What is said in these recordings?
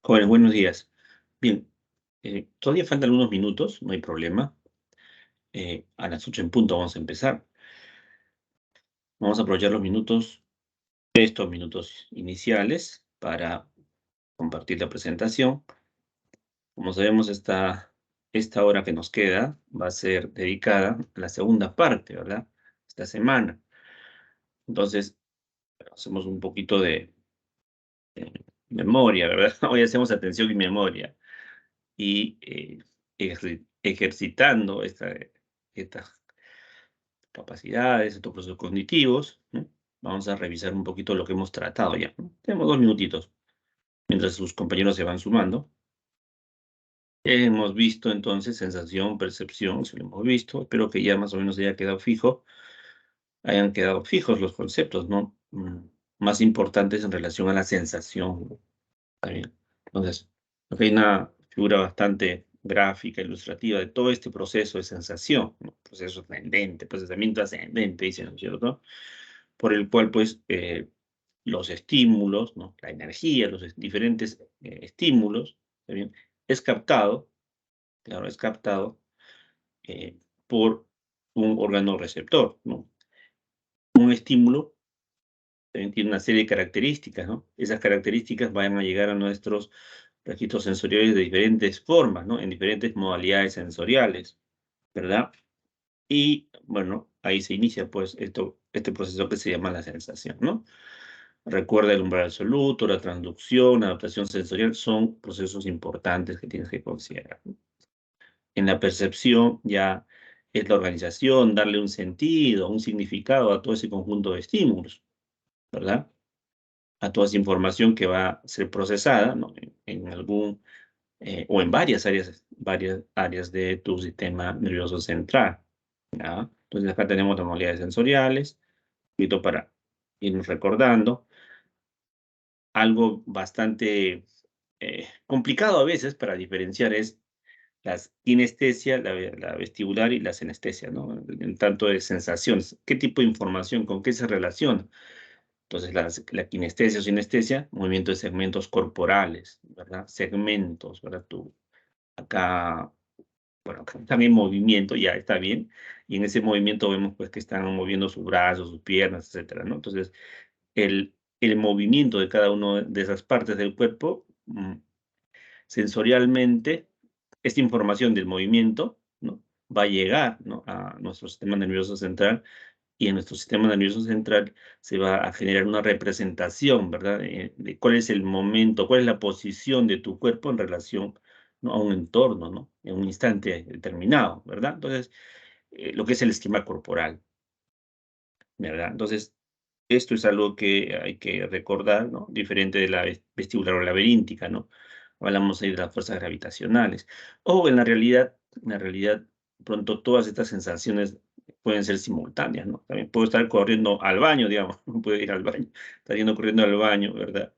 Jóvenes, buenos días. Bien, todavía faltan algunos minutos, no hay problema. A las 8 en punto vamos a empezar. Vamos a aprovechar estos minutos iniciales para compartir la presentación. Como sabemos, esta hora que nos queda va a ser dedicada a la segunda parte, ¿verdad? Esta semana. Entonces, hacemos un poquito de memoria, ¿verdad? Hoy hacemos atención y memoria. Y ejercitando estas capacidades, estos procesos cognitivos, ¿no? Vamos a revisar un poquito lo que hemos tratado ya, ¿no? Tenemos 2 minutitos mientras sus compañeros se van sumando. Hemos visto entonces sensación, percepción, si lo hemos visto. Espero que ya más o menos hayan quedado fijos los conceptos, ¿no? Más importantes en relación a la sensación, ¿no? Está bien. Entonces, aquí hay una figura bastante gráfica, ilustrativa de todo este proceso de sensación, ¿no? Proceso ascendente, procesamiento ascendente, dicen, ¿no es cierto? Por el cual, pues, los estímulos, ¿no? La energía, diferentes estímulos, ¿está bien? Es captado, claro, es captado eh, por un órgano receptor, ¿no? Un estímulo también tiene una serie de características, ¿no? Esas características van a llegar a nuestros registros sensoriales de diferentes formas, ¿no? En diferentes modalidades sensoriales, ¿verdad? Y, bueno, ahí se inicia, pues, este proceso que se llama la sensación, ¿no? Recuerda el umbral absoluto, la transducción, la adaptación sensorial, son procesos importantes que tienes que considerar, ¿no? En la percepción ya es la organización, darle un sentido, un significado a todo ese conjunto de estímulos, ¿verdad? A toda esa información que va a ser procesada, ¿no? En algún o en varias áreas de tu sistema nervioso central, ¿ya? Entonces acá tenemos las modalidades sensoriales, un poquito para irnos recordando. Algo bastante complicado a veces para diferenciar es las kinestesia, la vestibular y la senestesia, ¿no? En tanto de sensaciones. ¿Qué tipo de información, con qué se relaciona? Entonces, la kinestesia o sinestesia, movimiento de segmentos corporales, ¿verdad? Segmentos, ¿verdad? Acá, bueno, acá también movimiento, ya está bien. Y en ese movimiento vemos pues que están moviendo sus brazos, sus piernas, etcétera, ¿no? Entonces, el movimiento de cada una de esas partes del cuerpo, sensorialmente, esta información del movimiento, ¿no? Va a llegar, ¿no? A nuestro sistema nervioso central, y en nuestro sistema nervioso central se va a generar una representación, ¿verdad? De cuál es el momento, cuál es la posición de tu cuerpo en relación, ¿no? A un entorno, ¿no? En un instante determinado, ¿verdad? Entonces, lo que es el esquema corporal, ¿verdad? Entonces, esto es algo que hay que recordar, ¿no? Diferente de la vestibular o laberíntica, ¿no? Hablamos ahí de las fuerzas gravitacionales. O en la realidad, pronto todas estas sensaciones pueden ser simultáneas, ¿no? También puedo estar corriendo al baño, digamos, puedo ir al baño, estar yendo corriendo al baño, ¿verdad?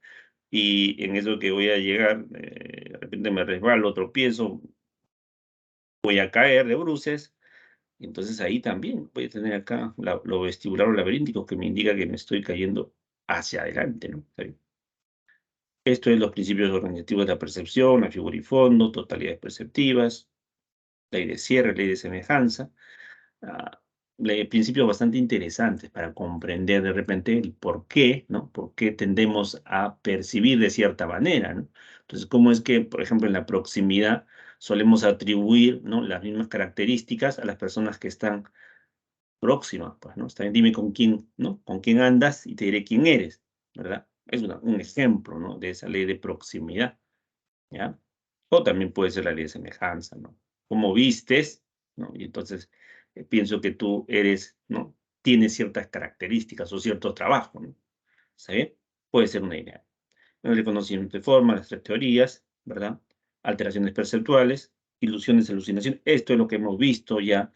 Y en eso que voy a llegar, de repente me resbalo, tropiezo, voy a caer de bruces, y entonces ahí también voy a tener acá lo vestibular o laberíntico que me indica que me estoy cayendo hacia adelante, ¿no? Está bien. Esto es los principios organizativos de la percepción, la figura y fondo, totalidades perceptivas, ley de cierre, ley de semejanza, ah, principios bastante interesantes para comprender de repente el por qué, ¿no? Por qué tendemos a percibir de cierta manera, ¿no? Entonces, cómo es que, por ejemplo, en la proximidad solemos atribuir, ¿no? Las mismas características a las personas que están próximas, pues, ¿no? Está bien, dime con quién, ¿no? Con quién andas y te diré quién eres, ¿verdad? Es un ejemplo, ¿no? De esa ley de proximidad, ¿ya? O también puede ser la ley de semejanza, ¿no? Cómo vistes, ¿no? Y entonces pienso que tú eres, ¿no? Tienes ciertas características o cierto trabajo, ¿no? ¿Está bien? Puede ser una idea. El reconocimiento de forma, las tres teorías, ¿verdad? Alteraciones perceptuales, ilusiones, alucinaciones. Esto es lo que hemos visto ya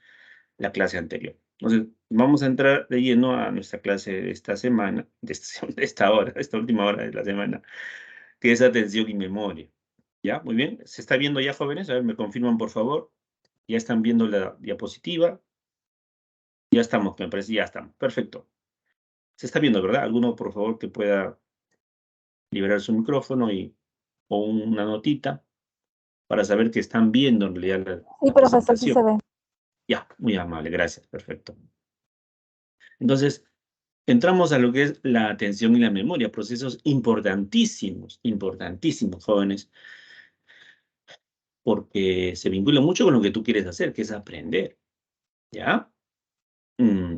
la clase anterior. Entonces, vamos a entrar de lleno a nuestra clase de esta semana, de esta hora, esta última hora de la semana, que es atención y memoria. ¿Ya? Muy bien. ¿Se está viendo ya, jóvenes? A ver, me confirman, por favor. ¿Ya están viendo la diapositiva? Ya estamos, me parece, ya estamos. Perfecto. Se está viendo, ¿verdad? Alguno, por favor, que pueda liberar su micrófono y o una notita para saber que están viendo en realidad Sí, la profesor, sí se presentación. ve. Ya, muy amable, gracias, perfecto. Entonces, entramos a lo que es la atención y la memoria, procesos importantísimos, importantísimos, jóvenes, porque se vincula mucho con lo que tú quieres hacer, que es aprender, ¿ya? Mm,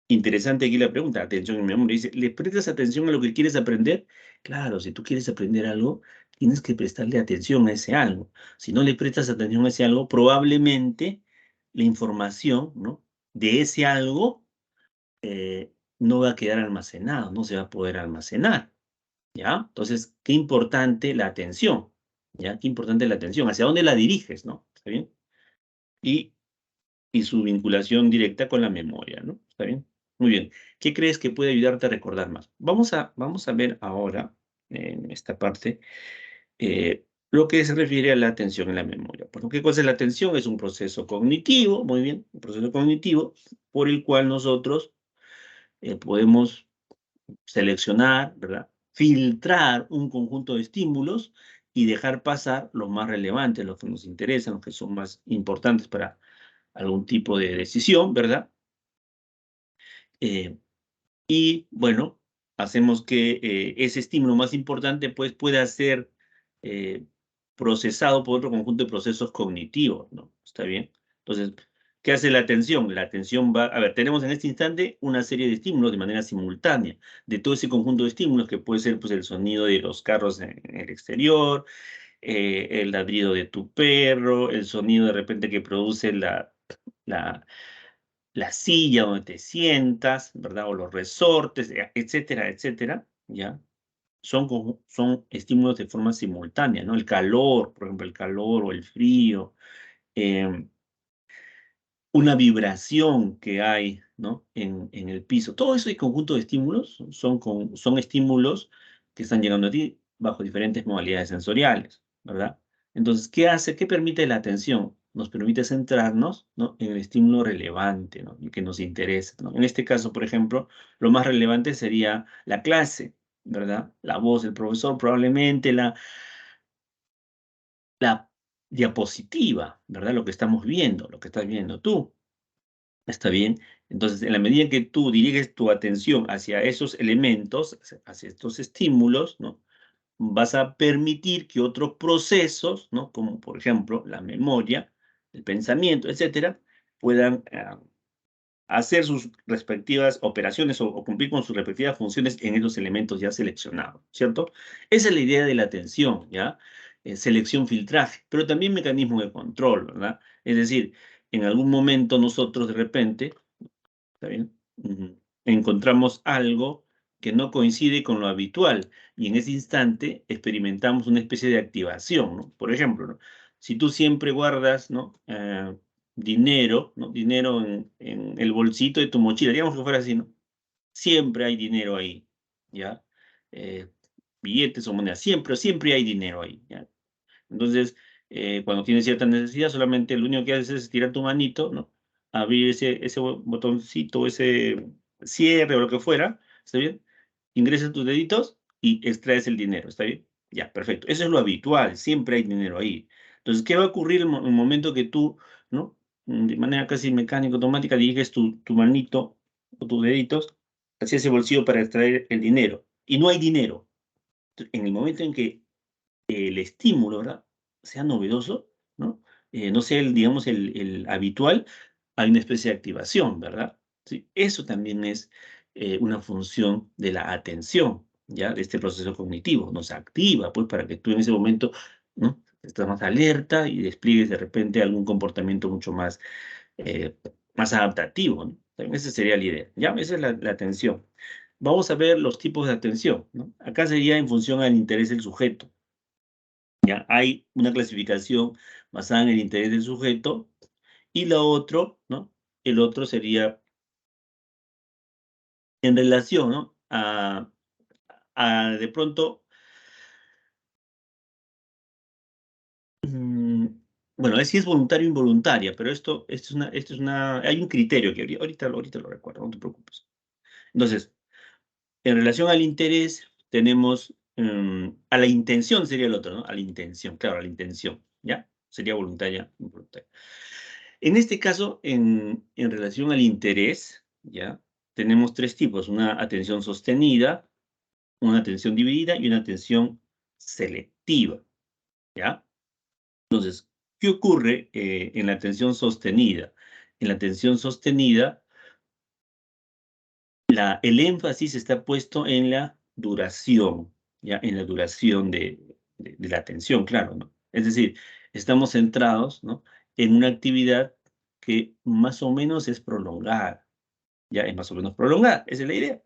Interesante aquí la pregunta, atención y memoria. Dice, ¿le prestas atención a lo que quieres aprender? Claro, si tú quieres aprender algo, tienes que prestarle atención a ese algo. Si no le prestas atención a ese algo, probablemente la información, ¿no?, de ese algo no va a quedar almacenado, no se va a poder almacenar, ¿ya? Entonces, qué importante la atención, ¿ya? Qué importante la atención, hacia dónde la diriges, ¿no? ¿Está bien? Y, y su vinculación directa con la memoria, ¿no? ¿Está bien? Muy bien. ¿Qué crees que puede ayudarte a recordar más? Vamos a ver ahora, en esta parte, lo que se refiere a la atención en la memoria. Bueno, ¿qué cosa es la atención? Es un proceso cognitivo, muy bien, un proceso cognitivo por el cual nosotros podemos seleccionar, ¿verdad?, filtrar un conjunto de estímulos y dejar pasar los más relevantes, los que nos interesan, los que son más importantes para algún tipo de decisión, ¿verdad? Eh, y bueno, hacemos que ese estímulo más importante pues pueda ser eh, procesado por otro conjunto de procesos cognitivos, ¿no? ¿Está bien? Entonces, ¿qué hace la atención? La atención va, a ver, tenemos en este instante una serie de estímulos de manera simultánea, de todo ese conjunto de estímulos que puede ser pues el sonido de los carros en el exterior, el ladrido de tu perro, el sonido de repente que produce la, la silla donde te sientas, ¿verdad? O los resortes, etcétera, etcétera, ¿ya? Son estímulos de forma simultánea, ¿no? El calor, por ejemplo, el calor o el frío, em, una vibración que hay, ¿no?, en el piso. Todo ese conjunto de estímulos son estímulos que están llegando a ti bajo diferentes modalidades sensoriales, ¿verdad? Entonces, ¿qué hace? ¿Qué permite la atención? Nos permite centrarnos, ¿no?, en el estímulo relevante, ¿no?, el que nos interesa, ¿no? En este caso, por ejemplo, lo más relevante sería la clase, ¿verdad? La voz del profesor, probablemente la diapositiva, ¿verdad? Lo que estamos viendo, lo que estás viendo tú. ¿Está bien? Entonces, en la medida en que tú diriges tu atención hacia esos elementos, hacia estos estímulos, ¿no?, vas a permitir que otros procesos, ¿no?, como por ejemplo la memoria, el pensamiento, etcétera, puedan hacer sus respectivas operaciones o cumplir con sus respectivas funciones en esos elementos ya seleccionados, ¿cierto? Esa es la idea de la atención, ¿ya? Selección, filtraje, pero también mecanismo de control, ¿verdad? Es decir, en algún momento nosotros de repente, ¿está bien?, encontramos algo que no coincide con lo habitual y en ese instante experimentamos una especie de activación, ¿no? Por ejemplo, ¿no?, si tú siempre guardas, ¿no?, dinero, ¿no?, dinero en el bolsito de tu mochila, digamos que fuera así, ¿no? Siempre hay dinero ahí, ¿ya? Eh, Billetes o monedas, siempre hay dinero ahí, ¿ya? Entonces, cuando tienes cierta necesidad, solamente lo único que haces es estirar tu manito, ¿no?, abrir ese botoncito, ese cierre o lo que fuera, ¿está bien? Ingresas tus deditos y extraes el dinero, ¿está bien? Ya, perfecto. Eso es lo habitual, siempre hay dinero ahí. Entonces, ¿qué va a ocurrir en el momento que tú, ¿no?, de manera casi mecánica, automática, diriges tu manito o tus deditos hacia ese bolsillo para extraer el dinero? Y no hay dinero. En el momento en que el estímulo, ¿verdad?, sea novedoso, ¿no? No sea el, digamos, el habitual, hay una especie de activación, ¿verdad? Sí, eso también es una función de la atención, ¿ya? De este proceso cognitivo. Nos activa, pues, para que tú en ese momento, ¿no?, estás más alerta y despliegues de repente algún comportamiento mucho más, eh, más adaptativo, ¿no? También esa sería la idea, ¿ya? Esa es la atención. Vamos a ver los tipos de atención, ¿no? Acá sería en función al interés del sujeto. Ya hay una clasificación basada en el interés del sujeto y lo otro, ¿no? El otro sería en relación, ¿no?, de pronto, mm, bueno, es si es voluntario o involuntaria, pero hay un criterio que ahorita lo recuerdo, no te preocupes. Entonces, en relación al interés, tenemos a la intención sería el otro, ¿no? A la intención, claro, a la intención, ¿ya? Sería voluntaria, involuntaria. En este caso, en relación al interés, ¿ya? Tenemos tres tipos, una atención sostenida, una atención dividida y una atención selectiva, ¿ya? Entonces, ¿qué ocurre en la atención sostenida? En la atención sostenida, el énfasis está puesto en la duración, ¿ya? En la duración de la atención, claro, ¿no? Es decir, estamos centrados, ¿no? En una actividad que más o menos es prolongada, ¿ya? Es más o menos prolongada, esa es la idea,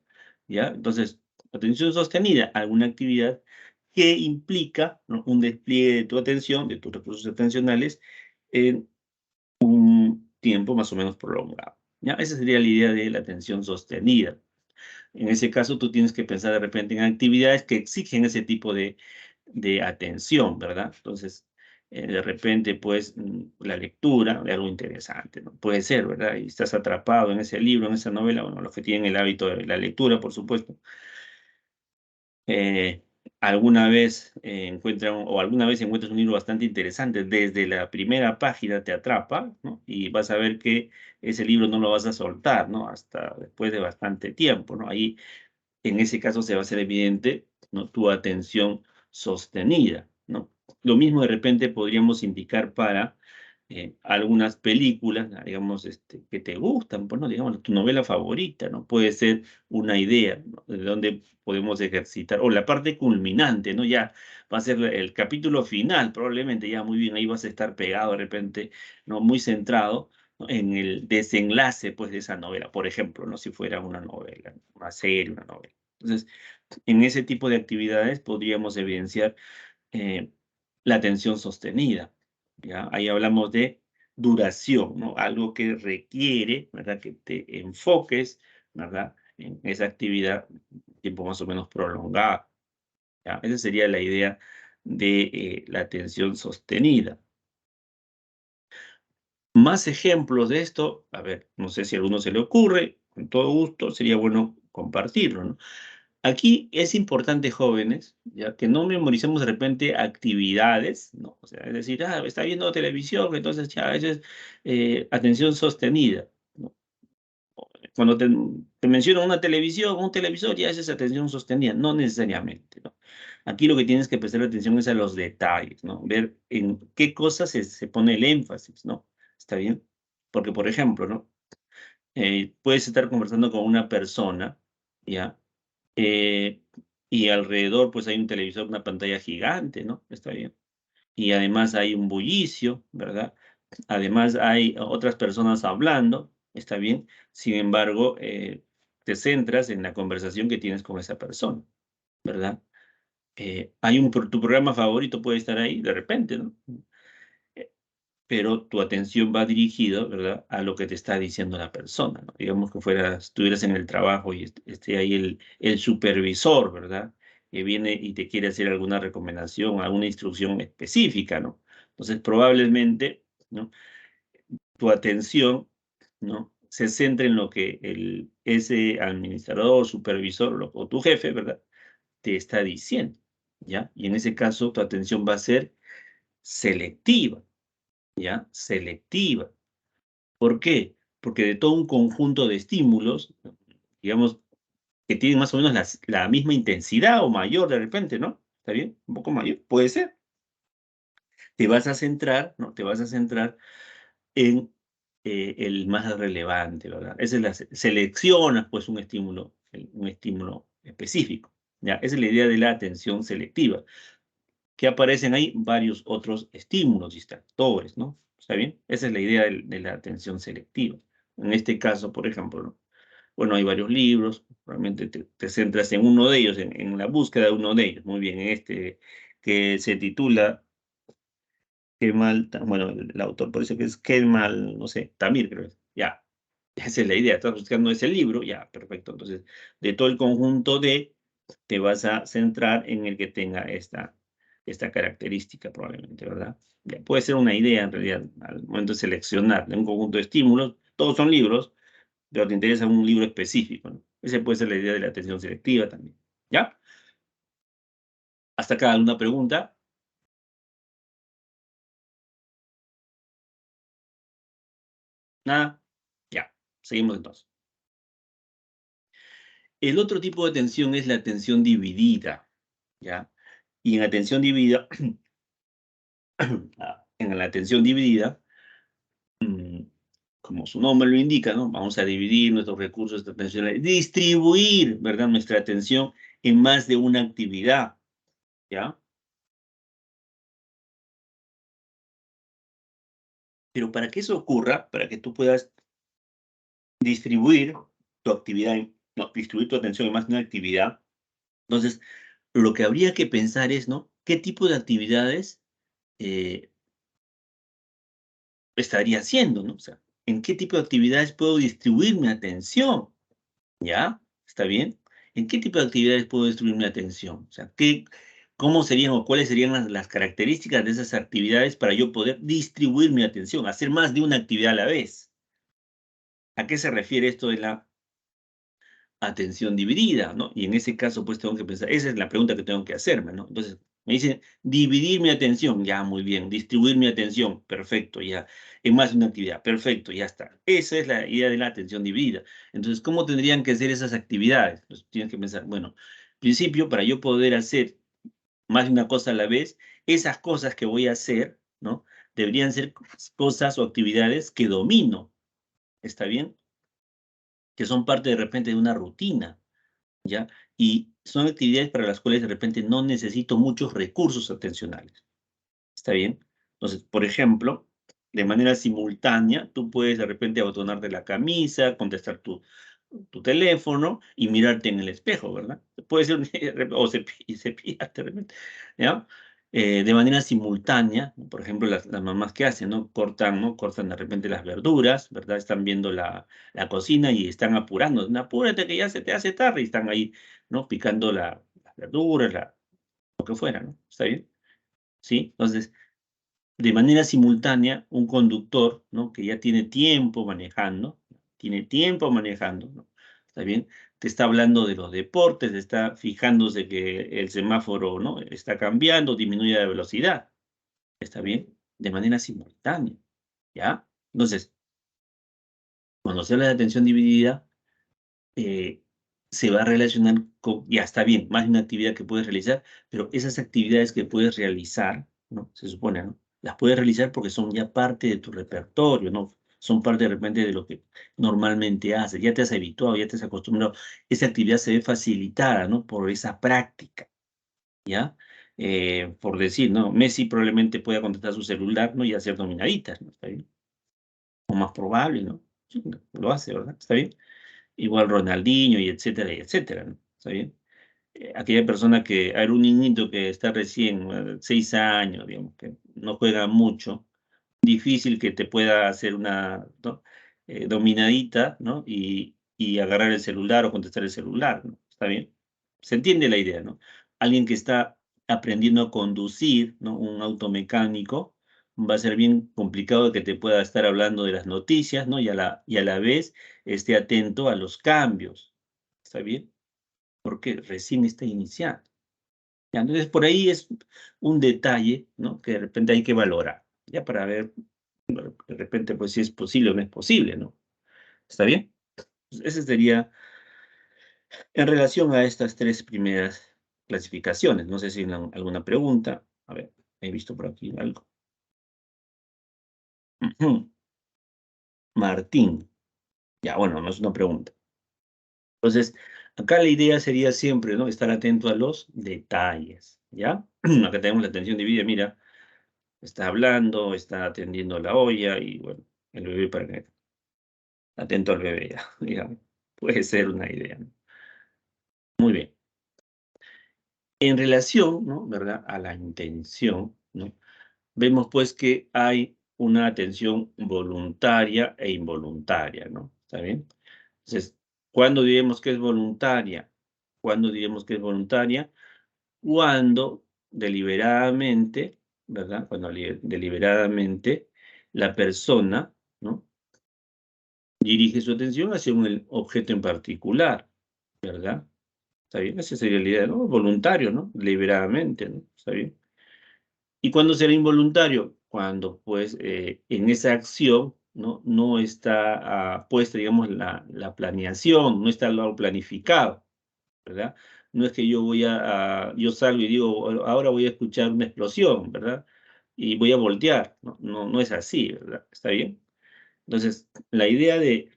¿ya? Entonces, atención sostenida a alguna actividad que implica, ¿no? Un despliegue de tu atención, de tus recursos atencionales, en un tiempo más o menos prolongado, ¿ya? Esa sería la idea de la atención sostenida. En ese caso, tú tienes que pensar de repente en actividades que exigen ese tipo de atención, ¿verdad? Entonces, de repente, pues, la lectura de algo interesante, ¿no? Puede ser, ¿verdad? Y estás atrapado en ese libro, en esa novela, bueno, los que tienen el hábito de la lectura, por supuesto, eh, alguna vez encuentran o alguna vez encuentras un libro bastante interesante, desde la primera página te atrapa, ¿no? Y vas a ver que ese libro no lo vas a soltar, ¿no? Hasta después de bastante tiempo, ¿no? Ahí en ese caso se va a hacer evidente, ¿no? Tu atención sostenida, ¿no? Lo mismo de repente podríamos indicar para algunas películas, digamos, que te gustan, pues, ¿no? Digamos, tu novela favorita, ¿no? Puede ser una idea, ¿no? De donde podemos ejercitar, o la parte culminante, ¿no? Ya va a ser el capítulo final, probablemente, ya muy bien, ahí vas a estar pegado de repente, ¿no? Muy centrado, ¿no? En el desenlace, pues, de esa novela, por ejemplo, ¿no? Si fuera una novela, una serie, una novela. Entonces, en ese tipo de actividades podríamos evidenciar eh, la atención sostenida, ¿ya? Ahí hablamos de duración, ¿no? Algo que requiere, ¿verdad? Que te enfoques, ¿verdad? En esa actividad, tiempo más o menos prolongado, ¿ya? Esa sería la idea de la atención sostenida. Más ejemplos de esto, a ver, no sé si a alguno se le ocurre, con todo gusto, sería bueno compartirlo, ¿no? Aquí es importante, jóvenes, ya que no memoricemos de repente actividades, ¿no? O sea, es decir, está viendo televisión, entonces ya, eso es atención sostenida, ¿no? Cuando te menciono una televisión, un televisor, ya eso es atención sostenida, no necesariamente, ¿no? Aquí lo que tienes que prestar atención es a los detalles, ¿no? Ver en qué cosas se pone el énfasis, ¿no? ¿Está bien? Porque, por ejemplo, ¿no? Puedes estar conversando con una persona, ¿ya? Eh, y alrededor, pues, hay un televisor, una pantalla gigante, ¿no? Está bien. Y además hay un bullicio, ¿verdad? Además hay otras personas hablando, está bien. Sin embargo, te centras en la conversación que tienes con esa persona, ¿verdad? Tu programa favorito puede estar ahí de repente, ¿no? Eh, pero tu atención va dirigido, ¿verdad?, a lo que te está diciendo la persona, ¿no? Digamos que estuvieras en el trabajo y esté ahí el supervisor, ¿verdad?, que viene y te quiere hacer alguna recomendación, alguna instrucción específica, ¿no? Entonces, probablemente, ¿no?, tu atención, ¿no?, se centre en lo que ese administrador, supervisor o tu jefe, ¿verdad?, te está diciendo, ¿ya? Y en ese caso, tu atención va a ser selectiva, ¿ya? Selectiva. ¿Por qué? Porque de todo un conjunto de estímulos, digamos, que tienen más o menos la misma intensidad o mayor de repente, ¿no? ¿Está bien? Un poco mayor, puede ser. Te vas a centrar, ¿no? Te vas a centrar en el más relevante, ¿verdad? Esa es seleccionas, pues, un estímulo específico, ¿ya? Esa es la idea de la atención selectiva, que aparecen ahí varios otros estímulos distractores, ¿no? ¿Está bien? Esa es la idea de la atención selectiva. En este caso, por ejemplo, ¿no? Bueno, hay varios libros, realmente te centras en uno de ellos, en la búsqueda de uno de ellos. Muy bien, en este que se titula bueno, el autor parece que es Kemal, no sé, Tamir, creo. Ya, esa es la idea. Estás buscando ese libro, ya, perfecto. Entonces, de todo el conjunto te vas a centrar en el que tenga esta característica, probablemente, ¿verdad? Ya, puede ser una idea, en realidad, al momento de seleccionar de un conjunto de estímulos. Todos son libros, pero te interesa un libro específico, ¿no? Esa puede ser la idea de la atención selectiva también, ¿ya? ¿Hasta acá alguna pregunta? ¿Nada? Ya, seguimos entonces. El otro tipo de atención es la atención dividida, ¿ya? Y en atención dividida, en la atención dividida, mm, como su nombre lo indica, ¿no? Vamos a dividir nuestros recursos atencionales, distribuir, ¿verdad? Nuestra atención en más de una actividad, ¿ya? Pero para que eso ocurra, para que tú puedas distribuir tu actividad, no, distribuir tu atención en más de una actividad, entonces, lo que habría que pensar es, ¿no? ¿Qué tipo de actividades eh, estaría haciendo, ¿no? O sea, ¿en qué tipo de actividades puedo distribuir mi atención? ¿Ya? ¿Está bien? ¿En qué tipo de actividades puedo distribuir mi atención? O sea, cómo serían o cuáles serían las características de esas actividades para yo poder distribuir mi atención, hacer más de una actividad a la vez? ¿A qué se refiere esto de la atención dividida, ¿no? Y en ese caso, pues tengo que pensar, esa es la pregunta que tengo que hacerme, ¿no? Entonces, me dicen, dividir mi atención, ya, muy bien, distribuir mi atención, perfecto, ya, en más de una actividad, perfecto, ya está. Esa es la idea de la atención dividida. Entonces, ¿cómo tendrían que ser esas actividades? Pues tienes que pensar, bueno, en principio, para yo poder hacer más de una cosa a la vez, esas cosas que voy a hacer, ¿no? Deberían ser cosas o actividades que domino, ¿está bien? Que son parte de repente de una rutina. ¿Ya? Y son actividades para las cuales de repente no necesito muchos recursos atencionales, ¿está bien? Entonces, por ejemplo, de manera simultánea, tú puedes de repente abotonarte la camisa, contestar tu teléfono y mirarte en el espejo, ¿verdad? Puede ser, o cepillarte de repente, ¿ya? De manera simultánea, por ejemplo, las mamás que hacen, ¿no? Cortan, ¿no? Cortan de repente las verduras, ¿verdad? Están viendo la cocina y están apurando. "No, apúrate que ya se te hace tarde", y están ahí, ¿no? Picando las verduras, lo que fuera, ¿no? ¿Está bien? ¿Sí? Entonces, de manera simultánea, un conductor, ¿no? Que ya tiene tiempo manejando, ¿no? ¿Está bien? Te está hablando de los deportes, está fijándose que el semáforo, ¿no? Está cambiando, disminuye la velocidad, ¿está bien? De manera simultánea, ¿ya? Entonces, cuando se habla de atención dividida, eh, se va a relacionar con, ya está bien, más de una actividad que puedes realizar, pero esas actividades que puedes realizar, ¿no? Se supone, ¿no? Las puedes realizar porque son ya parte de tu repertorio, ¿no? Son parte de repente de lo que normalmente haces, ya te has habituado, ya te has acostumbrado. Esa actividad se ve facilitada, ¿no? Por esa práctica, ¿ya? Por decir, ¿no? Messi probablemente pueda contestar su celular, ¿no? Y hacer dominaditas, ¿no? ¿Está bien? O más probable, ¿no? Sí, lo hace, ¿verdad? ¿Está bien? Igual Ronaldinho y etcétera, ¿no? ¿Está bien? Aquella persona que, a ver, un niñito que está recién, 6 años, digamos, que no juega mucho, difícil que te pueda hacer una, ¿no? Dominadita, ¿no? Y agarrar el celular o contestar el celular, ¿no? ¿Está bien? Se entiende la idea, ¿no? Alguien que está aprendiendo a conducir, ¿no? Un auto mecánico, va a ser bien complicado que te pueda estar hablando de las noticias, ¿no? Y a la vez esté atento a los cambios, ¿está bien? Porque recién está iniciando. Ya, entonces, por ahí es un detalle, ¿no? Que de repente hay que valorar, ya para ver, bueno, de repente, pues, si es posible o no es posible, ¿no? ¿Está bien? Pues, ese sería en relación a estas 3 primeras clasificaciones. No sé si tienen alguna pregunta. A ver, he visto por aquí algo. Ujú. Martín. Ya, bueno, no es una pregunta. Entonces, acá la idea sería siempre, ¿no? Estar atento a los detalles, ¿ya? Acá tenemos la atención dividida, mira, está hablando, está atendiendo la olla y, bueno, el bebé para que atento al bebé, ya, digamos. Puede ser una idea, ¿no? Muy bien. En relación, ¿no? ¿Verdad? A la intención, ¿no? Vemos, pues, que hay una atención voluntaria e involuntaria, ¿no? ¿Está bien? Entonces, ¿cuándo diremos que es voluntaria? ¿Cuándo diremos que es voluntaria? Cuando deliberadamente, ¿verdad? Cuando deliberadamente la persona, ¿no? Dirige su atención hacia un objeto en particular, ¿verdad? ¿Está bien? Esa sería la idea, ¿no? Voluntario, ¿no? Deliberadamente, ¿no? ¿Está bien? ¿Y cuándo será involuntario? Cuando, pues, en esa acción, ¿no? No está puesta, digamos, la planeación, no está algo planificado, ¿verdad? No es que yo yo salgo y digo, ahora voy a escuchar una explosión, ¿verdad? Y voy a voltear, no, no, no es así, ¿verdad? ¿Está bien? Entonces, la idea de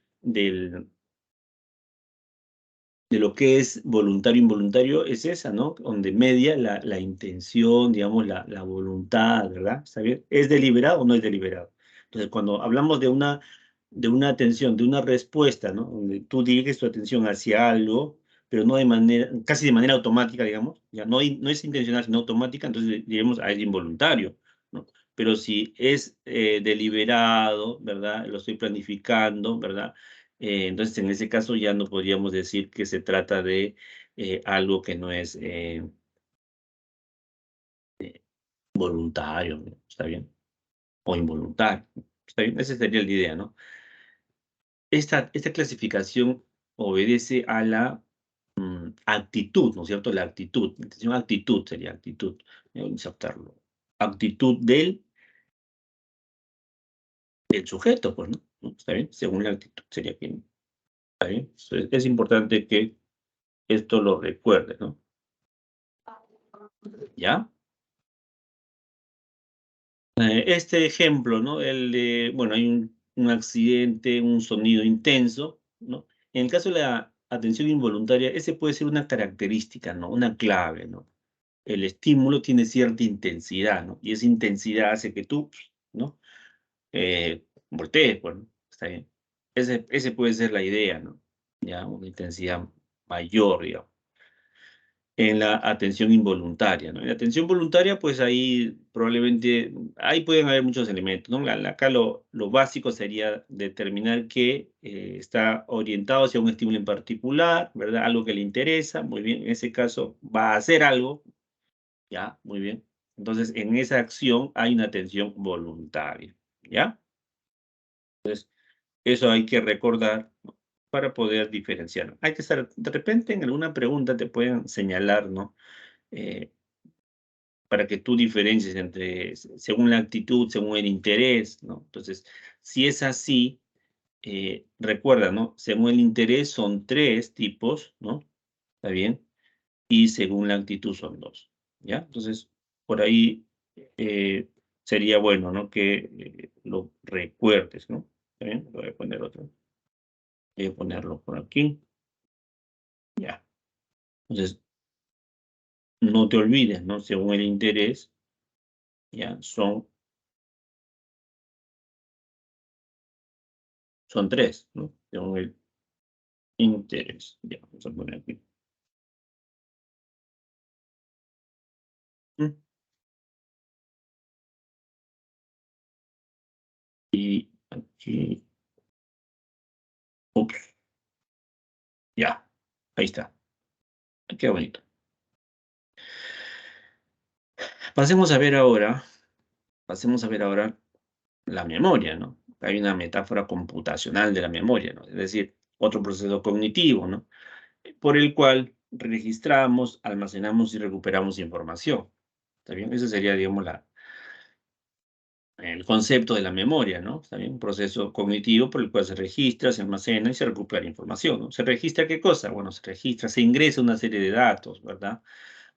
lo que es voluntario involuntario es esa, ¿no? Donde media la intención, digamos, la voluntad, ¿verdad? ¿Está bien? ¿Es deliberado o no es deliberado? Entonces, cuando hablamos de una atención, de una respuesta, ¿no? Donde tú diriges tu atención hacia algo, pero no de manera, casi de manera automática, digamos, ya no, no es intencional, sino automática, entonces diremos, es involuntario, ¿no? Pero si es deliberado, ¿verdad? Lo estoy planificando, ¿verdad? Entonces, en ese caso ya no podríamos decir que se trata de algo que no es voluntario, ¿no? ¿Está bien? O involuntario, ¿está bien? Esa sería la idea, ¿no? Esta clasificación obedece a la actitud, ¿no es cierto? La actitud, intención, actitud sería actitud, voy a insertarlo. Actitud del sujeto, pues, ¿no? ¿No? ¿Está bien? Según la actitud sería que, ¿está bien? Entonces, es importante que esto lo recuerdes, ¿no? ¿Ya? Este ejemplo, ¿no? El de, bueno, hay un accidente, un sonido intenso, ¿no? En el caso de la atención involuntaria, ese puede ser una característica, ¿no? Una clave, ¿no? El estímulo tiene cierta intensidad, ¿no? Y esa intensidad hace que tú, ¿no? Voltees, pues, ¿no? Está bien. Ese puede ser la idea, ¿no? Ya, una intensidad mayor, digamos. En la atención involuntaria, ¿no? En la atención voluntaria, pues ahí probablemente, ahí pueden haber muchos elementos, ¿no? Acá lo básico sería determinar que está orientado hacia un estímulo en particular, ¿verdad? Algo que le interesa, muy bien, en ese caso va a hacer algo, ¿ya? Muy bien. Entonces, en esa acción hay una atención voluntaria, ¿ya? Eso hay que recordar, ¿no? Para poder diferenciar. Hay que estar, de repente en alguna pregunta te pueden señalar, ¿no? Eh, para que tú diferencies entre, según la actitud, según el interés, ¿no? Entonces, si es así, recuerda, ¿no? Según el interés son 3 tipos, ¿no? ¿Está bien? Y según la actitud son 2, ¿ya? Entonces, por ahí eh, sería bueno, ¿no? Que lo recuerdes, ¿no? ¿Está bien? Voy a poner otro. Voy a ponerlo por aquí, ya. Entonces, no te olvides, ¿no? Según el interés, ya, son 3, ¿no? Según el interés. Ya, vamos a poner aquí. Mm, Y aquí, ups, ya, ahí está. Qué bonito. Pasemos a ver ahora, pasemos a ver ahora la memoria, ¿no? Hay una metáfora computacional de la memoria, ¿no? Es decir, otro proceso cognitivo, ¿no? Por el cual registramos, almacenamos y recuperamos información. ¿Está bien? Ese sería, digamos, el concepto de la memoria, ¿no? Está bien, un proceso cognitivo por el cual se registra, se almacena y se recupera información, ¿no? ¿Se registra qué cosa? Bueno, se registra, se ingresa una serie de datos, ¿verdad?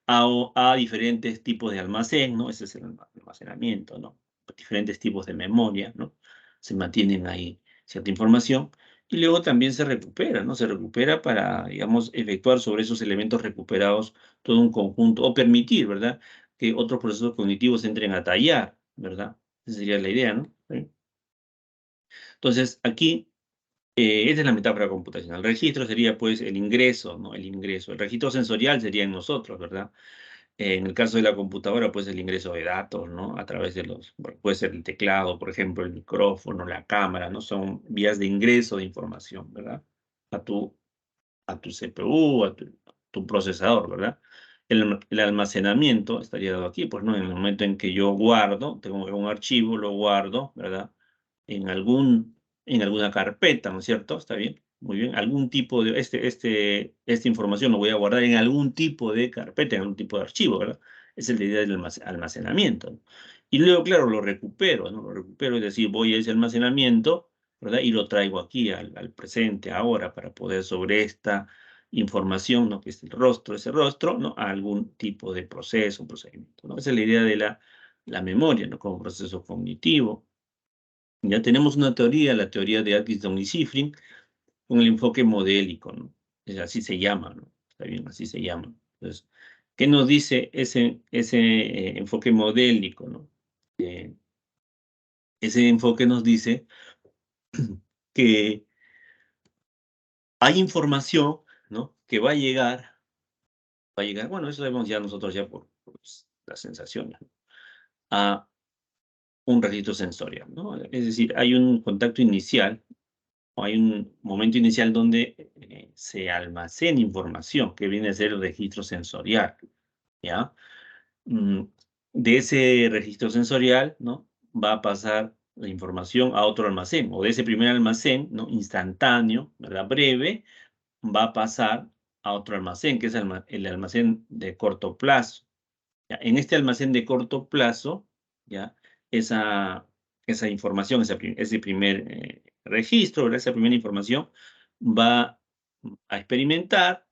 A diferentes tipos de almacén, ¿no? Ese es el almacenamiento, ¿no? Diferentes tipos de memoria, ¿no? Se mantienen ahí cierta información y luego también se recupera, ¿no? Se recupera para, digamos, efectuar sobre esos elementos recuperados todo un conjunto o permitir, ¿verdad? Que otros procesos cognitivos entren a tallar, ¿verdad? Esa sería la idea, ¿no? ¿Sí? Entonces, aquí, esta es la metáfora computacional. El registro sería, pues, el ingreso, ¿no? El ingreso. El registro sensorial sería en nosotros, ¿verdad? En el caso de la computadora, pues, el ingreso de datos, ¿no? A través de bueno, puede ser el teclado, por ejemplo, el micrófono, la cámara, ¿no? Son vías de ingreso de información, ¿verdad? A tu, a tu CPU, tu procesador, ¿verdad? El almacenamiento estaría dado aquí, pues, ¿no? En el momento en que yo guardo, tengo un archivo, lo guardo, ¿verdad? En algún, en alguna carpeta, ¿no es cierto? ¿Está bien? muy bien, algún tipo de, esta información lo voy a guardar en algún tipo de carpeta, en algún tipo de archivo, ¿verdad? Esa es la idea del almacenamiento, ¿no? Y luego, claro, lo recupero, ¿no? Lo recupero, es decir, voy a ese almacenamiento, ¿verdad? Y lo traigo aquí al presente, ahora, para poder sobre esta información, ¿no? Que es el rostro, ese rostro, ¿no? A algún tipo de proceso, procedimiento, ¿no? Esa es la idea de la memoria, ¿no? Como proceso cognitivo. Ya tenemos una teoría, la teoría de Atkinson y Shiffrin, con el enfoque modélico, ¿no? Así se llama, ¿no? Está bien, así se llama. Entonces, ¿qué nos dice ese enfoque modélico, ¿no? Ese enfoque nos dice que hay información, ¿no? Que bueno, eso sabemos ya nosotros ya por las sensaciones, ¿no? A un registro sensorial, ¿no? Es decir, hay un contacto inicial o hay un momento inicial donde se almacena información que viene a ser el registro sensorial, ¿ya? Mm, de ese registro sensorial, ¿no? Va a pasar la información a otro almacén, o de ese primer almacén, ¿no? Instantáneo, ¿verdad? Breve, va a pasar a otro almacén, que es el almacén de corto plazo. ¿Ya? En este almacén de corto plazo, ¿ya? Esa, esa información, ese primer registro, ¿verdad? Esa primera información va a experimentar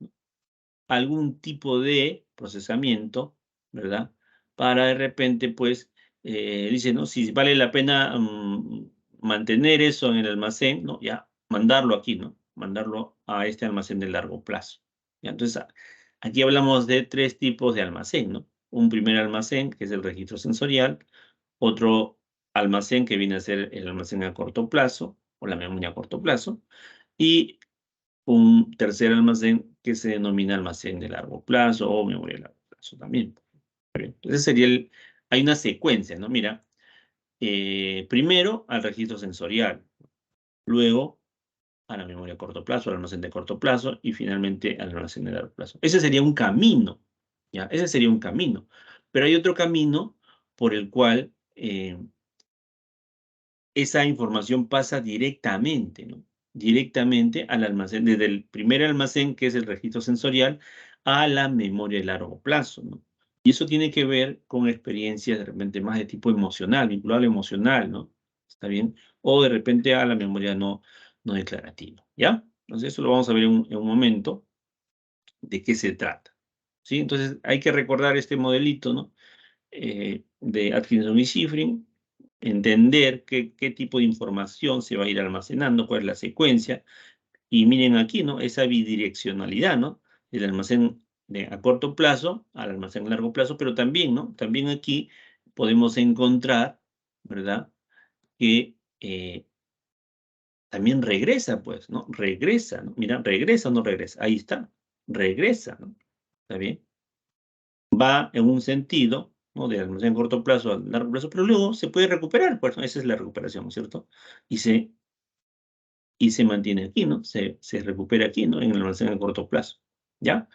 algún tipo de procesamiento, ¿verdad? Para de repente, pues, dice, ¿no? Si vale la pena mantener eso en el almacén, ¿no? Ya, mandarlo aquí, ¿no? Mandarlo a este almacén de largo plazo. ¿Ya? Entonces, aquí hablamos de tres tipos de almacén, ¿no? Un primer almacén, que es el registro sensorial, otro almacén que viene a ser el almacén a corto plazo, o la memoria a corto plazo, y un tercer almacén que se denomina almacén de largo plazo o memoria de largo plazo también. Entonces hay una secuencia, ¿no? Mira, primero al registro sensorial, luego a la memoria a corto plazo, al almacén de corto plazo y finalmente al almacén de largo plazo. Ese sería un camino, ¿ya? Ese sería un camino. Pero hay otro camino por el cual esa información pasa directamente, ¿no? Directamente al almacén, desde el primer almacén, que es el registro sensorial, a la memoria de largo plazo, ¿no? Y eso tiene que ver con experiencias de repente más de tipo emocional, vinculado al emocional, ¿no? ¿Está bien? O de repente a la memoria no declarativa, ¿ya? Entonces eso lo vamos a ver en un momento de qué se trata, ¿sí? Entonces hay que recordar este modelito, ¿no? De Atkinson y Shiffrin, entender qué tipo de información se va a ir almacenando, cuál es la secuencia. Y miren aquí, ¿no? Esa bidireccionalidad, ¿no? Del almacén a corto plazo al almacén a largo plazo, pero también, ¿no? También aquí podemos encontrar, ¿verdad? Que también regresa, pues, ¿no? Regresa, ¿no? Mira, regresa o no regresa. Ahí está. Regresa, ¿no? ¿Está bien? Va en un sentido, ¿no? De almacén a corto plazo a largo plazo, pero luego se puede recuperar, pues, ¿no? Esa es la recuperación, ¿no es cierto? Y se mantiene aquí, ¿no? Se recupera aquí, ¿no? En el almacén a corto plazo, ¿ya?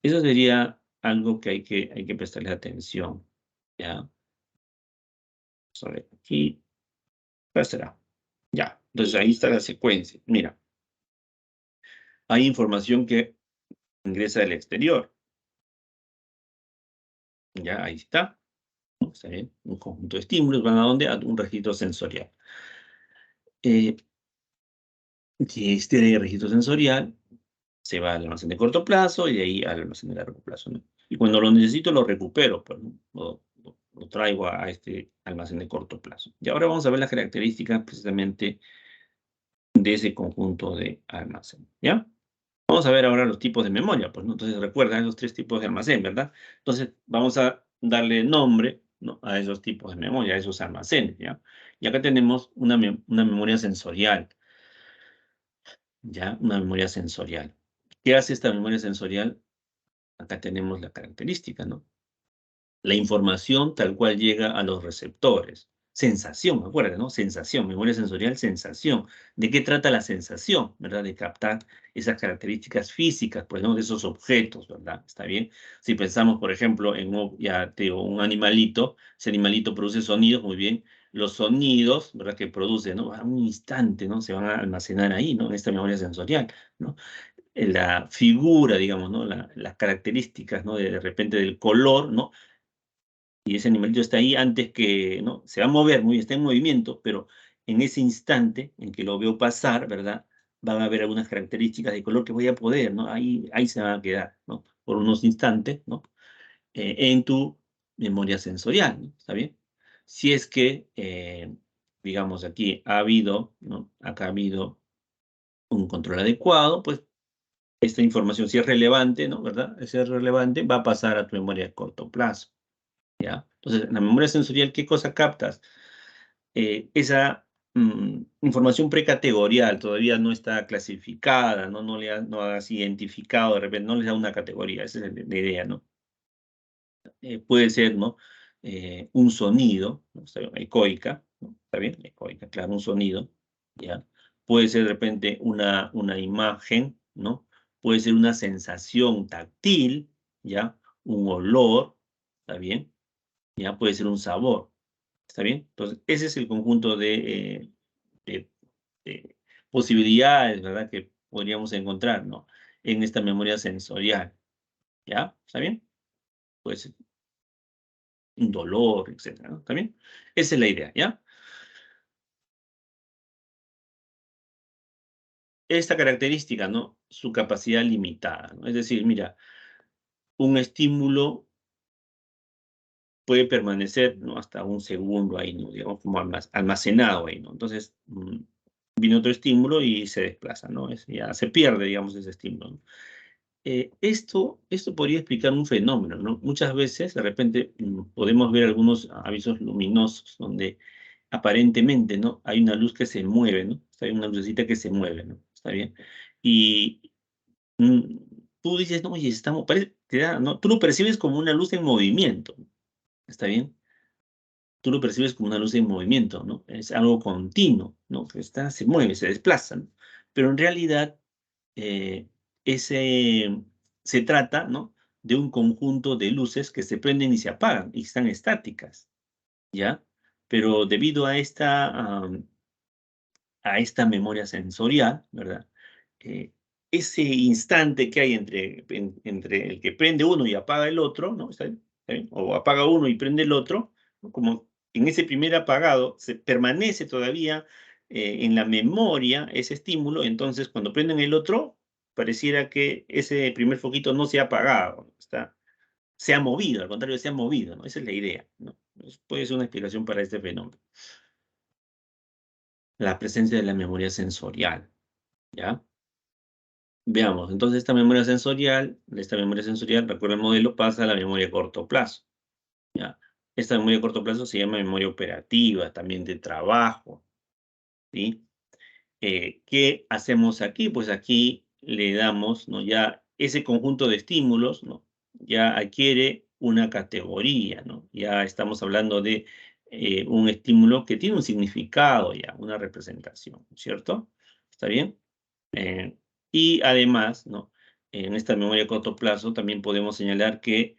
Eso sería algo que hay que prestarle atención, ¿ya? Vamos a ver aquí, ¿cuál será? Ya, entonces ahí está la secuencia. Mira, hay información que ingresa del exterior, ya, ahí está, ¿no? Está bien, un conjunto de estímulos, ¿van a dónde? A un registro sensorial. Eh, Si este registro sensorial se va al almacén de corto plazo y de ahí al almacén de largo plazo, ¿no? Y cuando lo necesito, lo recupero, pues, ¿no? Lo traigo a este almacén de corto plazo. Y ahora vamos a ver las características precisamente de ese conjunto de almacén, ¿ya? Vamos a ver ahora los tipos de memoria, pues, ¿no? Entonces recuerda esos tres tipos de almacén, ¿verdad? Entonces vamos a darle nombre, ¿no? A esos tipos de memoria, a esos almacenes, ¿ya? Y acá tenemos una memoria sensorial. ¿Ya? Una memoria sensorial. ¿Qué hace esta memoria sensorial? Acá tenemos la característica, ¿no? La información tal cual llega a los receptores. Sensación, acuérdate, ¿no? Sensación, memoria sensorial, sensación. ¿De qué trata la sensación, verdad? De captar esas características físicas, pues, ¿no? De esos objetos, ¿verdad? ¿Está bien? Si pensamos, por ejemplo, ya te digo, un animalito, ese animalito produce sonidos, muy bien. los sonidos, ¿verdad? Que produce, ¿no? A un instante, ¿no? Se van a almacenar ahí, ¿no? En esta memoria sensorial, ¿no? En la figura, digamos, ¿no? Las características, ¿no? De repente del color, ¿no? Y ese animalito está ahí antes que, ¿no? Se va a mover, muy, está en movimiento, pero en ese instante en que lo veo pasar, ¿verdad? Van a haber algunas características de color que voy a poder, ¿no? Ahí se van a quedar, ¿no? Por unos instantes, ¿no? En tu memoria sensorial, ¿no? ¿Está bien? Si es que, digamos, aquí ha habido, ¿no? Acá ha habido un control adecuado, pues esta información, si es relevante, ¿no? ¿Verdad? Si es relevante, va a pasar a tu memoria a corto plazo, ¿ya? Entonces, en la memoria sensorial, ¿qué cosa captas? Esa información precategorial todavía no está clasificada, ¿no? No has identificado, de repente, no les da una categoría, esa es la idea, ¿no? Puede ser, ¿no? Un sonido, ¿no? Está bien, ecoica, ¿no? ¿Está bien? Ecoica, claro, un sonido, ¿ya? Puede ser de repente una imagen, ¿no? Puede ser una sensación táctil, ¿ya? Un olor, ¿está bien? ¿Ya? Puede ser un sabor, ¿está bien? Entonces, ese es el conjunto de, de posibilidades, ¿verdad? Que podríamos encontrar, ¿no? En esta memoria sensorial, ¿ya? ¿Está bien? Pues un dolor, etcétera, ¿no? ¿Está bien? Esa es la idea, ¿ya? Esta característica, ¿no? Su capacidad limitada, ¿no? Es decir, mira, un estímulo puede permanecer, ¿no? Hasta un segundo ahí, ¿no? Digamos, como almacenado ahí, ¿no? Entonces, viene otro estímulo y se desplaza, ¿no? Ya se pierde, digamos, ese estímulo, ¿no? Esto podría explicar un fenómeno, ¿no? Muchas veces, de repente, podemos ver algunos avisos luminosos donde aparentemente, ¿no? Hay una luz que se mueve, ¿no? Hay una lucecita que se mueve, ¿no? ¿Está bien? Y mm, tú dices, no, oye, ¿no? Tú lo percibes como una luz en movimiento, ¿está bien? Tú lo percibes como una luz en movimiento, ¿no? Es algo continuo, ¿no? Que se mueve, se desplaza, ¿no? Pero en realidad, eh, ese, se trata, ¿no? De un conjunto de luces que se prenden y se apagan y están estáticas, ¿ya? Pero debido a esta memoria sensorial, ¿verdad? Ese instante que hay entre el que prende uno y apaga el otro, ¿no? ¿Está bien? ¿Está bien? O apaga uno y prende el otro, ¿no? Como en ese primer apagado se permanece todavía en la memoria ese estímulo, entonces cuando prenden el otro, pareciera que ese primer foquito no se ha apagado, ¿no? Se ha movido, al contrario, se ha movido, ¿no? Esa es la idea, ¿no? Puede ser una explicación para este fenómeno. La presencia de la memoria sensorial, ¿ya? Veamos, entonces esta memoria sensorial, recuerda el modelo, pasa a la memoria a corto plazo, ¿ya? Esta memoria a corto plazo se llama memoria operativa, también de trabajo, ¿sí? ¿Qué hacemos aquí? Pues aquí le damos, ¿no? Ya ese conjunto de estímulos, ¿no? Ya adquiere una categoría, ¿no? Ya estamos hablando de un estímulo que tiene un significado ya, una representación, ¿cierto? ¿Está bien? Eh, y además, ¿no? En esta memoria a corto plazo también podemos señalar que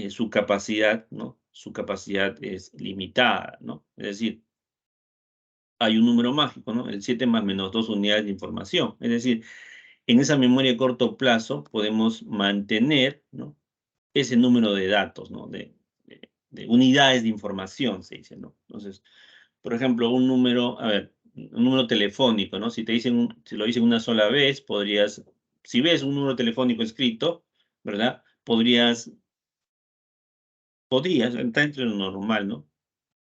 su capacidad, ¿no? Su capacidad es limitada, ¿no? Es decir, hay un número mágico, ¿no? El 7 más menos 2 unidades de información. Es decir, en esa memoria a corto plazo podemos mantener, ¿no? Ese número de datos, ¿no? De unidades de información, se dice, ¿no? Entonces, por ejemplo, un número, a ver, un número telefónico, ¿no? Si lo dicen una sola vez, si ves un número telefónico escrito, ¿verdad? Está entre lo normal, ¿no?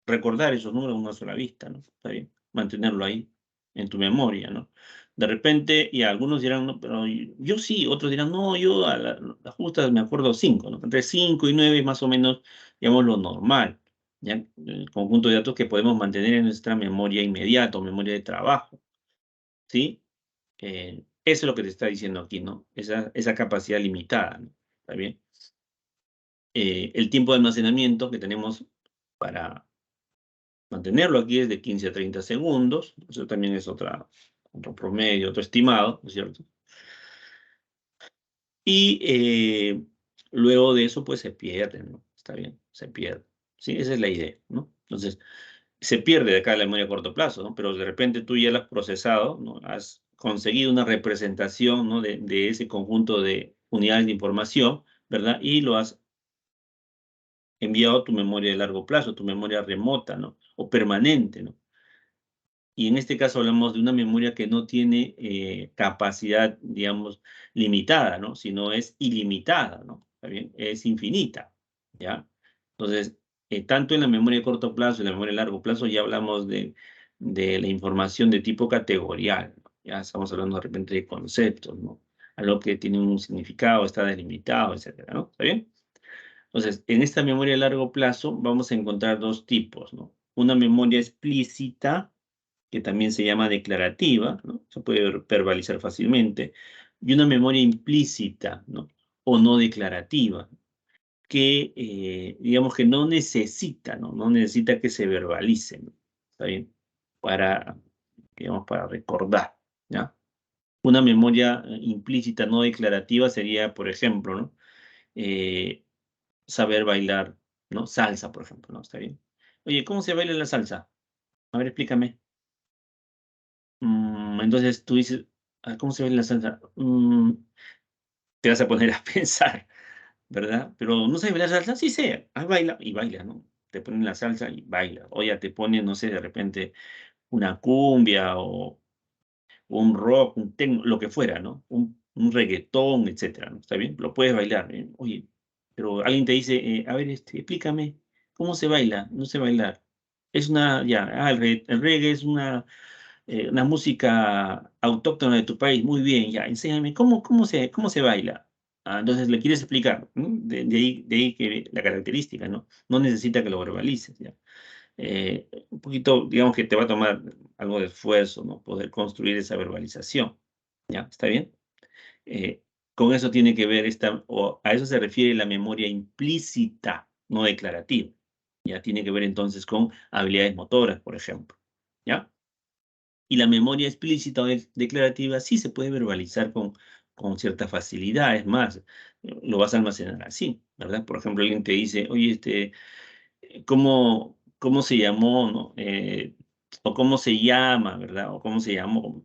Recordar esos números en una sola vista, ¿no? Está bien, mantenerlo ahí, en tu memoria, ¿no? De repente, y algunos dirán, no, pero yo sí, otros dirán, no, yo a las justas me acuerdo 5, ¿no? Entre 5 y 9 es más o menos, digamos, lo normal, ¿ya? El conjunto de datos que podemos mantener en nuestra memoria inmediata o memoria de trabajo, ¿sí? Eso es lo que te está diciendo aquí, ¿no? Esa capacidad limitada, ¿no? ¿Está bien? El tiempo de almacenamiento que tenemos para mantenerlo aquí es de 15 a 30 segundos. Eso también es otro promedio, otro estimado, ¿no es cierto? Y luego de eso, pues se pierde, ¿no? Está bien, se pierde. Sí, esa es la idea, ¿no? Entonces, se pierde de acá la memoria a corto plazo, ¿no? Pero de repente tú ya la has procesado, ¿no? Has conseguido una representación, ¿no? de ese conjunto de unidades de información, ¿verdad? Y lo has enviado a tu memoria de largo plazo, tu memoria remota, ¿no? O permanente, ¿no? Y en este caso hablamos de una memoria que no tiene capacidad, digamos, limitada, ¿no? Sino es ilimitada, ¿no? ¿Está bien? Es infinita, ¿ya? Entonces, tanto en la memoria de corto plazo y en la memoria de largo plazo ya hablamos de la información de tipo categorial, ¿no? Ya estamos hablando de repente de conceptos, ¿no? Algo que tiene un significado, está delimitado, etcétera, ¿no? ¿Está bien? Entonces, en esta memoria de largo plazo vamos a encontrar dos tipos, ¿no? Una memoria explícita, que también se llama declarativa, ¿no? Se puede verbalizar fácilmente, y una memoria implícita, ¿no? O no declarativa, que digamos que no necesita, ¿no? No necesita que se verbalice, ¿no? ¿Está bien? Para, digamos, para recordar, ¿ya? Una memoria implícita no declarativa sería, por ejemplo, ¿no? Eh, saber bailar, ¿no? Salsa, por ejemplo, ¿no? ¿Está bien? Oye, ¿cómo se baila la salsa? A ver, explícame. Entonces tú dices: "Ah, ¿cómo se baila la salsa?". Te vas a poner a pensar, ¿verdad? Pero, ¿no sabes bailar salsa? Sí sé, baila, y baila, ¿no? Te ponen la salsa y baila. O ya te ponen, no sé, de repente una cumbia o un rock, un tecno, lo que fuera, ¿no? Un reguetón, etcétera, ¿no? ¿Está bien? Lo puedes bailar, oye, pero alguien te dice, a ver, explícame, ¿cómo se baila? No sé bailar. Es una, ya, el reggae es una música autóctona de tu país. Muy bien, ya, enséñame, ¿cómo se baila? Entonces le quieres explicar, ¿no? De ahí que la característica, ¿no? No necesita que lo verbalices, ¿ya? Un poquito, digamos que te va a tomar algo de esfuerzo, ¿no? Poder construir esa verbalización, ¿ya? ¿Está bien? Eh, con eso tiene que ver o a eso se refiere la memoria implícita, no declarativa. Ya tiene que ver entonces con habilidades motoras, por ejemplo, ¿ya? Y la memoria explícita o declarativa sí se puede verbalizar con cierta facilidad, es más, lo vas a almacenar así, ¿verdad? Por ejemplo, alguien te dice, oye, ¿cómo se llamó, no? O cómo se llama, ¿verdad? O cómo se llamó,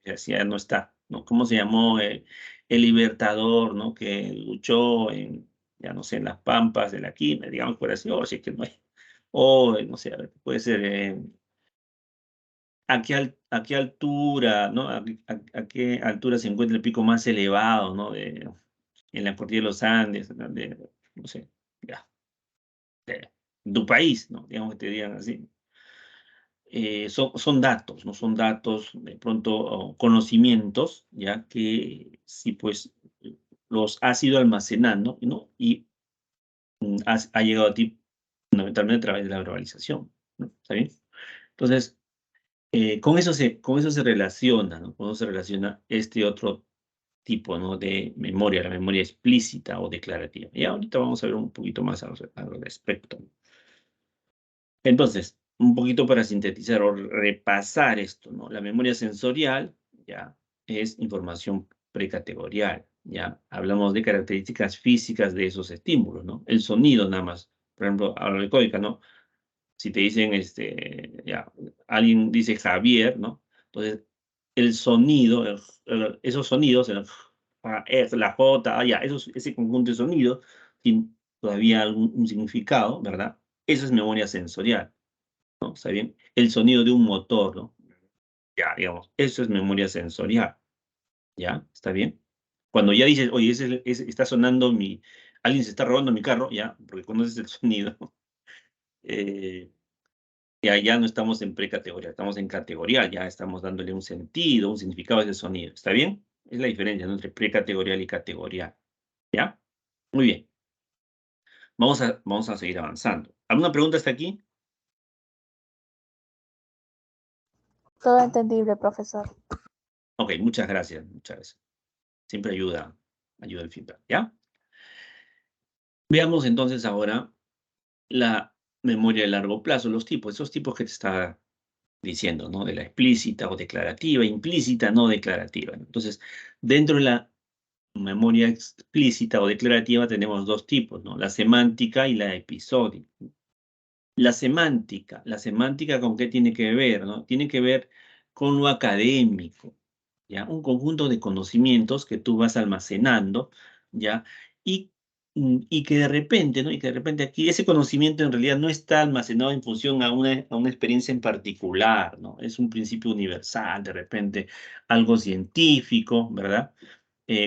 ya no está, ¿no? ¿Cómo se llamó el libertador, ¿no? Que luchó en, ya no sé, en las pampas de la Quimba, digamos por así, o si es que no hay. O, no sé, a ver, puede ser, ¿a qué altura, ¿no? ¿A qué altura se encuentra el pico más elevado, ¿no? En la cordillera de los Andes, ¿no? No sé, ya, de tu país, ¿no? Digamos que te digan así. Son datos, ¿no? Son datos, de pronto, o conocimientos, ya que sí, pues, los has ido almacenando, ¿no? Y ha llegado a ti fundamentalmente a través de la verbalización, ¿no? ¿Está bien? Entonces, con eso se relaciona, ¿no? Con eso se relaciona este otro tipo, ¿no? De memoria, la memoria explícita o declarativa. Y ahorita vamos a ver un poquito más al respecto. Entonces, un poquito para sintetizar o repasar esto, ¿no? La memoria sensorial, ya, es información precategorial, ya. Hablamos de características físicas de esos estímulos, ¿no? El sonido nada más. Por ejemplo, a la recódica, ¿no? Si te dicen, ya, alguien dice Javier, ¿no? Entonces, el sonido, esos sonidos, la J, ya, ese conjunto de sonidos, tiene todavía algún un significado, ¿verdad? Eso es memoria sensorial, ¿no? ¿Está bien? El sonido de un motor, ¿no? Ya, digamos, eso es memoria sensorial, ¿ya? ¿Está bien? Cuando ya dices, oye, está sonando alguien se está robando mi carro, ya, porque conoces el sonido, eh, ya no estamos en precategoría, estamos en categorial, ya estamos dándole un sentido, un significado a ese sonido, ¿está bien? Es la diferencia, ¿no? Entre precategorial y categorial, ¿ya? Muy bien, vamos a seguir avanzando. ¿Alguna pregunta hasta aquí? Todo entendible, profesor. Ok, muchas gracias, muchas gracias. Siempre ayuda el feedback, ¿ya? Veamos entonces ahora la memoria de largo plazo, los tipos, esos tipos que te está diciendo, ¿no? De la explícita o declarativa, implícita, no declarativa, ¿no? Entonces, dentro de la memoria explícita o declarativa tenemos dos tipos, ¿no? La semántica y la episódica. La semántica ¿con qué tiene que ver, no? Tiene que ver con lo académico, ¿ya? Un conjunto de conocimientos que tú vas almacenando, ¿ya? Y, y que de repente, ¿no? Y que de repente aquí ese conocimiento en realidad no está almacenado en función a una experiencia en particular, ¿no? Es un principio universal, de repente algo científico, ¿verdad?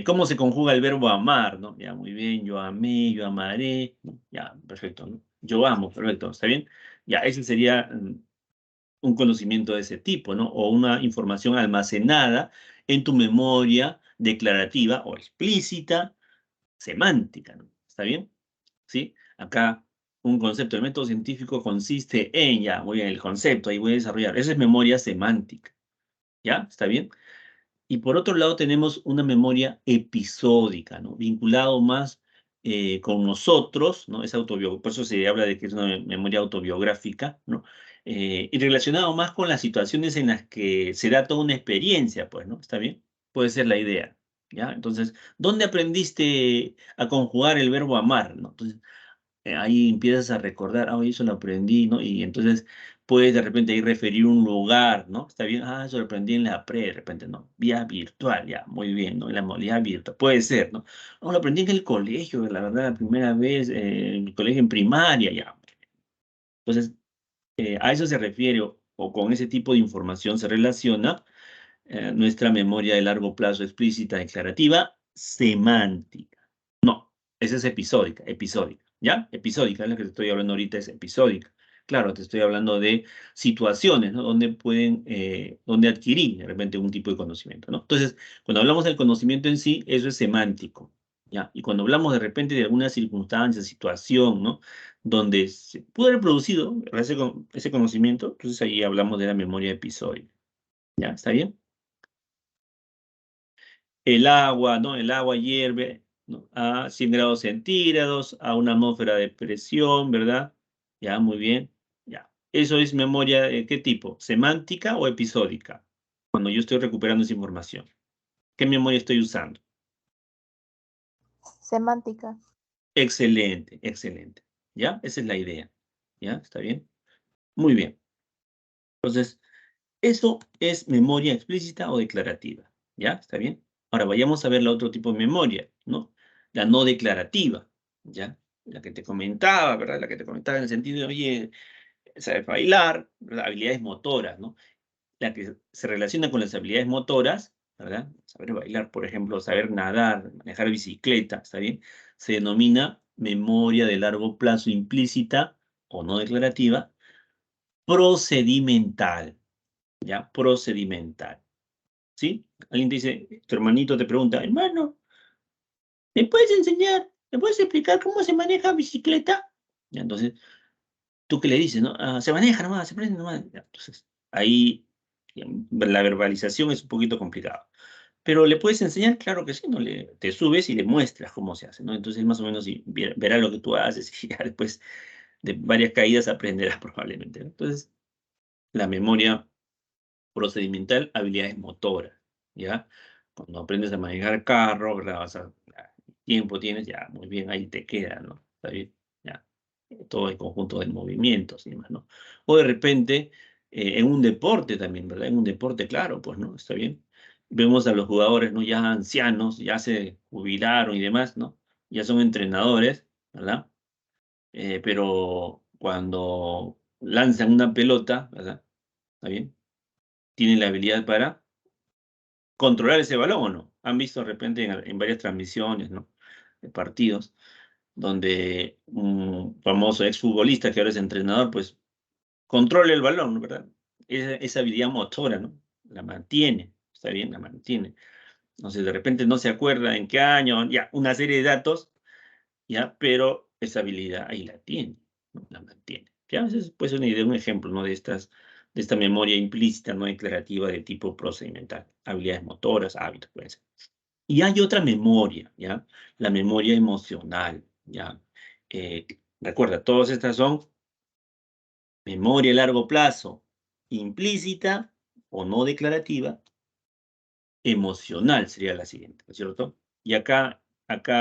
¿Cómo se conjuga el verbo amar, no? Ya, muy bien, yo amé, yo amaré, ¿no? Ya, perfecto, ¿no? Yo amo, perfecto, ¿está bien? Ya, ese sería un conocimiento de ese tipo, ¿no? O una información almacenada en tu memoria declarativa o explícita, semántica, ¿no? ¿Está bien? ¿Sí? Acá un concepto, el método científico consiste en, ya, muy bien, el concepto, ahí voy a desarrollar, esa es memoria semántica, ¿ya? ¿Está bien? Y por otro lado tenemos una memoria episódica, ¿no? Vinculado más con nosotros, ¿no? Es por eso se habla de que es una memoria autobiográfica, ¿no? Y relacionado más con las situaciones en las que se da toda una experiencia, pues, ¿no? ¿Está bien? Puede ser la idea, ¿ya? Entonces, ¿dónde aprendiste a conjugar el verbo amar, ¿no? Entonces, ahí empiezas a recordar, ah, eso lo aprendí, ¿no? Y entonces puedes de repente ahí referir un lugar, ¿no? Está bien, ah, eso lo aprendí en la pre, de repente, ¿no? Vía virtual, ya, muy bien, ¿no? En la modalidad virtual, puede ser, ¿no? No, lo aprendí en el colegio, la verdad, la primera vez, en el colegio en primaria, ya. Entonces, a eso se refiere, o con ese tipo de información se relaciona nuestra memoria de largo plazo explícita, declarativa, semántica. No, esa es episódica, ¿ya? Episódica, es la que te estoy hablando ahorita, es episódica. Claro, te estoy hablando de situaciones, ¿no? Donde adquirí de repente un tipo de conocimiento, ¿no? Entonces, cuando hablamos del conocimiento en sí, eso es semántico, ¿ya? Y cuando hablamos de repente de alguna circunstancia, situación, ¿no? Donde se pudo haber producido ese conocimiento, entonces ahí hablamos de la memoria episódica, ¿ya? ¿Está bien? El agua, ¿no? El agua hierve, ¿no? A 100 grados centígrados, a una atmósfera de presión, ¿verdad? Ya, muy bien. Ya. Eso es memoria de qué tipo, semántica o episódica. Cuando yo estoy recuperando esa información. ¿Qué memoria estoy usando? Semántica. Excelente, excelente. ¿Ya? Esa es la idea. ¿Ya? ¿Está bien? Muy bien. Entonces, eso es memoria explícita o declarativa. ¿Ya? ¿Está bien? Ahora vayamos a ver la otro tipo de memoria, ¿no? La no declarativa, ¿ya? La que te comentaba, ¿verdad? La que te comentaba en el sentido de, oye, saber bailar, ¿verdad? Habilidades motoras, ¿no? La que se relaciona con las habilidades motoras, ¿verdad? Saber bailar, por ejemplo, saber nadar, manejar bicicleta, ¿está bien? Se denomina memoria de largo plazo implícita o no declarativa, procedimental, ¿ya? Procedimental. ¿Sí? Alguien te dice, tu hermanito te pregunta, hermano, ¿me puedes enseñar? ¿Me puedes explicar cómo se maneja bicicleta? Ya, entonces, ¿tú qué le dices, no? Ah, se maneja nomás, se prende nomás. Ya, entonces, ahí ya, la verbalización es un poquito complicado. Pero le puedes enseñar, claro que sí, ¿no? Te subes y le muestras cómo se hace, ¿no? Entonces, más o menos, verá lo que tú haces y ya después de varias caídas aprenderás probablemente, ¿no? Entonces, la memoria procedimental, habilidades motoras, ¿ya? Cuando aprendes a manejar carro, ¿verdad? Ya, tiempo tienes, ya, muy bien, ahí te queda, ¿no? Está bien, ya. Todo el conjunto de movimientos y demás, ¿no? O de repente, en un deporte también, ¿verdad? En un deporte, claro, pues, ¿no? Está bien. Vemos a los jugadores, ¿no? Ya ancianos, ya se jubilaron y demás, ¿no? Ya son entrenadores, ¿verdad? Pero cuando lanzan una pelota, ¿verdad? ¿Está bien? Tienen la habilidad para controlar ese balón o no. Han visto de repente en varias transmisiones, ¿no? De partidos, donde un famoso exfutbolista que ahora es entrenador, pues controla el balón, ¿verdad? Esa habilidad motora, ¿no? La mantiene, está bien, la mantiene. Entonces, de repente no se acuerda en qué año, ya, una serie de datos, ya, pero esa habilidad ahí la tiene, ¿no? La mantiene. Ya, ese es pues una idea, un ejemplo, ¿no? De esta memoria implícita, no declarativa de tipo procedimental. Habilidades motoras, hábitos, puede ser. Y hay otra memoria, ¿ya? La memoria emocional, ¿ya? Eh, Recuerda, todas estas son memoria a largo plazo, implícita o no declarativa, emocional sería la siguiente, ¿no es cierto? Y acá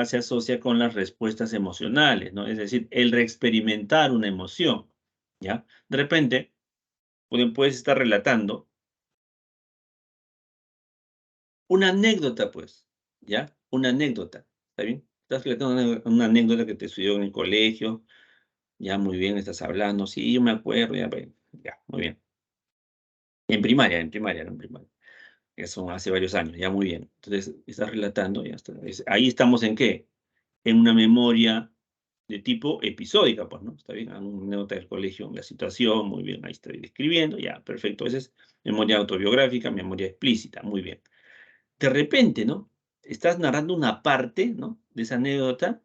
se asocia con las respuestas emocionales, ¿no? Es decir, el reexperimentar una emoción, ¿ya? De repente, puedes estar relatando una anécdota, pues, ¿ya? Una anécdota, ¿está bien? Estás relatando una anécdota que te sucedió en el colegio, ya, muy bien, estás hablando, sí, yo me acuerdo, ya, bueno, ya, muy bien. En primaria. Eso hace varios años, ya, muy bien. Entonces, estás relatando, ya está. Ahí estamos ¿en qué? En una memoria de tipo episódica, pues, ¿no? Está bien, una anécdota del colegio, la situación, muy bien, ahí estoy describiendo, ya, perfecto. Esa es memoria autobiográfica, memoria explícita, muy bien. De repente, ¿no? Estás narrando una parte, ¿no? De esa anécdota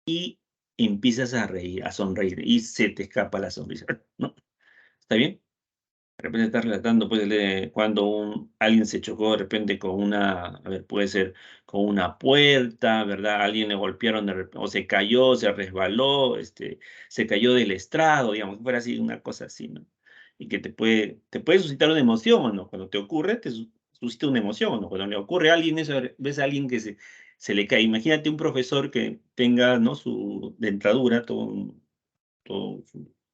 y empiezas a reír, a sonreír y se te escapa la sonrisa, ¿no? ¿Está bien? De repente estás relatando, pues, cuando alguien se chocó de repente con a ver, puede ser con una puerta, ¿verdad? Alguien le golpearon o se cayó, se resbaló, se cayó del estrado, digamos, que fuera así, una cosa así, ¿no? Y que te puede suscitar una emoción, ¿o no? Cuando te ocurre, suscita una emoción, ¿o no? Cuando le ocurre a alguien eso, ves a alguien que se le cae. Imagínate un profesor que tenga, ¿no? Su dentadura, todo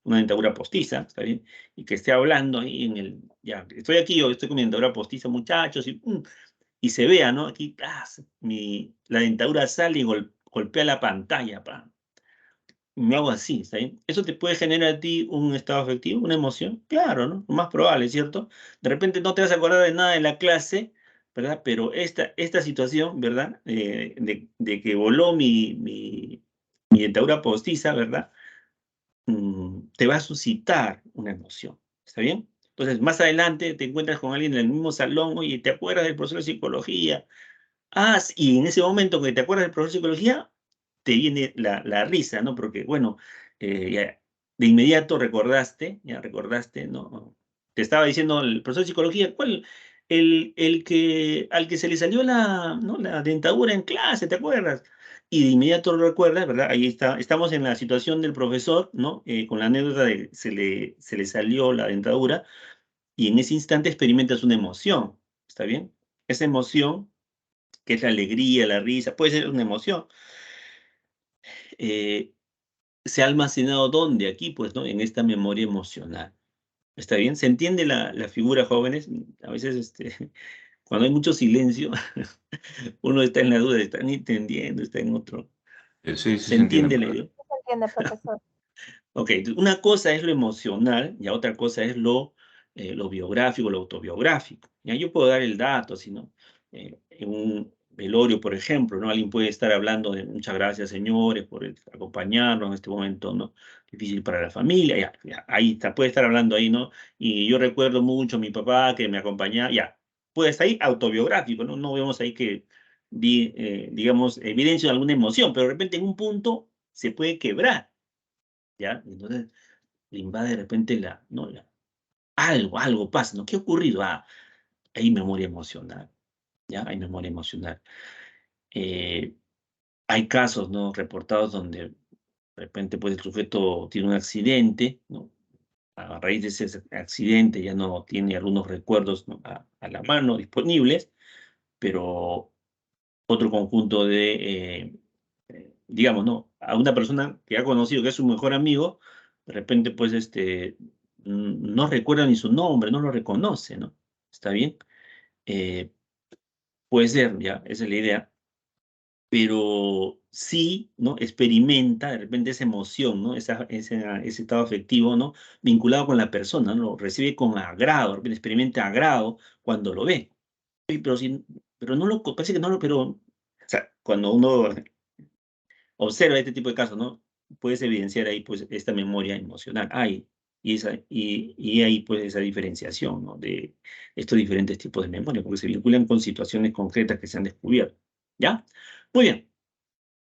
una dentadura postiza, ¿está bien? Y que esté hablando ahí ya, estoy aquí, yo estoy con mi dentadura postiza, muchachos, y se vea, ¿no? Aquí, la dentadura sale y golpea la pantalla, pa. Me hago así, ¿está bien? ¿Eso te puede generar a ti un estado afectivo, una emoción? Claro, ¿no? Lo más probable, ¿cierto? De repente no te vas a acordar de nada de la clase, ¿verdad? Pero esta situación, ¿verdad? De que voló mi dentadura postiza, ¿verdad? Te va a suscitar una emoción, ¿está bien? Entonces, más adelante te encuentras con alguien en el mismo salón, oye, ¿te acuerdas del profesor de psicología? Sí, y en ese momento que te acuerdas del profesor de psicología, te viene la risa, ¿no? Porque, bueno, ya, de inmediato recordaste, ¿no? Te estaba diciendo el profesor de psicología, ¿cuál? Al que se le salió ¿no? La dentadura en clase, ¿te acuerdas? Y de inmediato lo recuerdas, ¿verdad? Ahí estamos en la situación del profesor, ¿no? Con la anécdota de se le salió la dentadura, y en ese instante experimentas una emoción, ¿está bien? Esa emoción, que es la alegría, la risa, puede ser una emoción, eh, se ha almacenado ¿dónde? Aquí, pues, ¿no? En esta memoria emocional. ¿Está bien? ¿Se entiende la figura, jóvenes? A veces, cuando hay mucho silencio, uno está en la duda, ¿están entendiendo? ¿Está en otro? Sí, sí ¿Se se entiende, entiende la profe. idea? ¿Qué se entiende, profesor? Ok, entonces, una cosa es lo emocional y otra cosa es lo biográfico, lo autobiográfico. Ya yo puedo dar el dato, si no, en un velorio, por ejemplo, ¿no? Alguien puede estar hablando de muchas gracias, señores, por acompañarnos en este momento, ¿no? Difícil para la familia, ya, ahí está, puede estar hablando ahí, ¿no? Y yo recuerdo mucho a mi papá que me acompañaba, ya, puede estar ahí autobiográfico, ¿no? No vemos ahí que, digamos, evidencia de alguna emoción, pero de repente en un punto se puede quebrar, ¿ya? Entonces le invade de repente ¿no? Algo pasa, ¿no? ¿Qué ha ocurrido? Hay memoria emocional, ¿ya? Hay memoria emocional. Eh, Hay casos, ¿no? Reportados donde de repente, pues, el sujeto tiene un accidente, ¿no? A raíz de ese accidente ya no tiene algunos recuerdos, ¿no? a la mano disponibles, pero otro conjunto digamos, ¿no? A una persona que ha conocido, que es su mejor amigo, de repente, pues, no recuerda ni su nombre, no lo reconoce, ¿no? ¿Está bien? Eh, Puede ser, ya, esa es la idea, pero sí, ¿no? Experimenta de repente esa emoción, ¿no? Ese estado afectivo, ¿no? Vinculado con la persona, ¿no? Lo recibe con agrado, de repente experimenta agrado cuando lo ve. Oye, pero no parece que no lo, o sea, cuando uno observa este tipo de casos, ¿no? Puedes evidenciar ahí, pues, esta memoria emocional. Y ahí, pues, esa diferenciación, ¿no? De estos diferentes tipos de memoria, porque se vinculan con situaciones concretas que se han descubierto, ¿ya? Muy bien.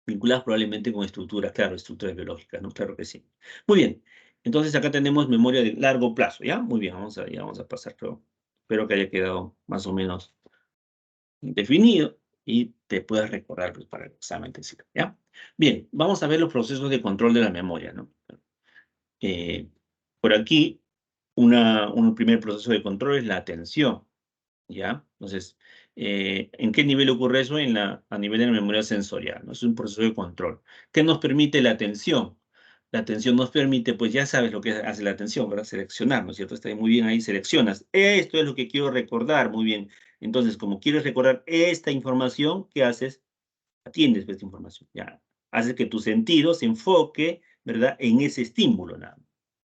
Vinculadas probablemente con estructuras, claro, estructuras biológicas, ¿no? Claro que sí. Muy bien. Entonces, acá tenemos memoria de largo plazo, ¿ya? Muy bien, ya vamos a pasar, pero espero que haya quedado más o menos definido y te puedas recordar, pues, para el examen que siga, ¿ya? Bien, vamos a ver los procesos de control de la memoria, ¿no? Eh, por aquí, un primer proceso de control es la atención, ¿ya? Entonces, ¿en qué nivel ocurre eso? A nivel de la memoria sensorial, ¿no? Es un proceso de control. ¿Qué nos permite la atención? La atención nos permite, pues ya sabes lo que hace la atención, ¿verdad? Seleccionar, ¿no es cierto? Está muy bien ahí, seleccionas. Esto es lo que quiero recordar, muy bien. Entonces, como quieres recordar esta información, ¿qué haces? Atiendes pues, esta información, ya. Hace que tu sentido se enfoque, ¿verdad? En ese estímulo, nada más.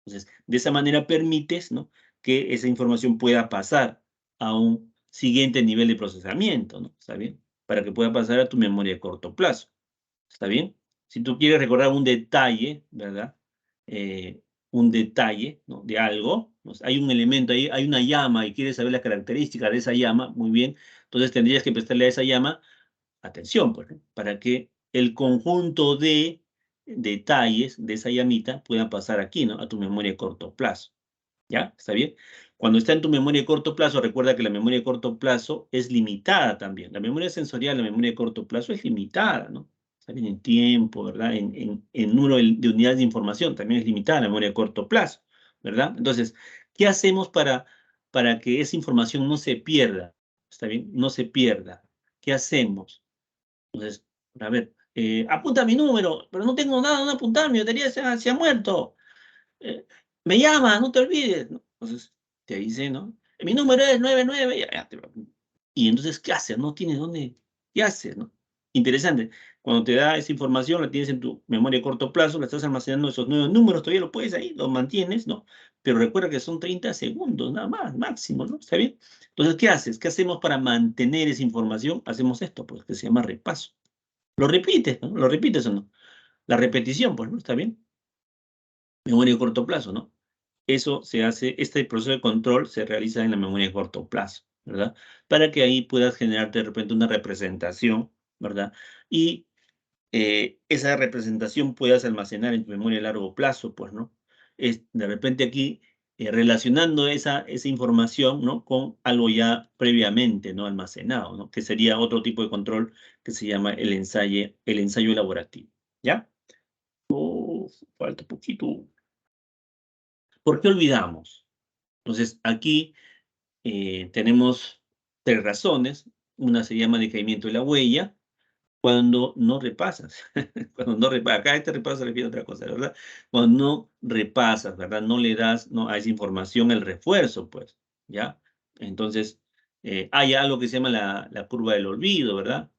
Entonces, de esa manera permites, ¿no? Que esa información pueda pasar a un siguiente nivel de procesamiento, ¿no? ¿Está bien? Para que pueda pasar a tu memoria a corto plazo. ¿Está bien? Si tú quieres recordar un detalle, ¿verdad? Un detalle, ¿no? De algo, ¿no? Hay un elemento ahí, hay una llama y quieres saber las características de esa llama, muy bien. Entonces tendrías que prestarle a esa llama atención, pues, ¿no? Para que el conjunto de detalles de esa llamita puedan pasar aquí, ¿no? A tu memoria a corto plazo. ¿Ya? ¿Está bien? Cuando está en tu memoria a corto plazo, recuerda que la memoria a corto plazo es limitada también. La memoria sensorial, la memoria a corto plazo es limitada, ¿no? Está bien en tiempo, ¿verdad? En número de unidades de información también es limitada la memoria a corto plazo, ¿verdad? Entonces, ¿qué hacemos para que esa información no se pierda? ¿Está bien? No se pierda. ¿Qué hacemos? Entonces, a ver, apunta mi número, pero no tengo nada donde apuntar, mi batería se ha muerto. Me llama, no te olvides, ¿no? Entonces, te dice, ¿no? Mi número es 99, y entonces, ¿qué haces? No tienes dónde, ¿qué haces, no? Interesante, cuando te da esa información, la tienes en tu memoria a corto plazo, la estás almacenando esos nuevos números, todavía lo puedes ahí, lo mantienes, ¿no? Pero recuerda que son 30 segundos, nada más, máximo, ¿no? ¿Está bien? Entonces, ¿qué haces? ¿Qué hacemos para mantener esa información? Hacemos esto, pues, que se llama repaso. Lo repites, ¿no? ¿Lo repites o no? La repetición, pues, ¿no? ¿Está bien? Memoria a corto plazo, ¿no? Eso se hace, este proceso de control se realiza en la memoria a corto plazo, ¿verdad? Para que ahí puedas generar de repente una representación, ¿verdad? Y esa representación puedas almacenar en tu memoria a largo plazo, pues, ¿no? Es de repente aquí relacionando esa información, ¿no? Con algo ya previamente, ¿no? Almacenado, ¿no? Que sería otro tipo de control que se llama el ensayo elaborativo, ¿ya? Falta poquito. ¿Por qué olvidamos? Entonces, aquí tenemos 3 razones. Una se llama decaimiento de la huella, cuando no repasas. Cuando no repasas, acá este repaso se refiere a otra cosa, ¿verdad? Cuando no repasas, ¿verdad? No le das, ¿no? A esa información el refuerzo, pues, ¿ya? Entonces, hay algo que se llama la curva del olvido, ¿verdad?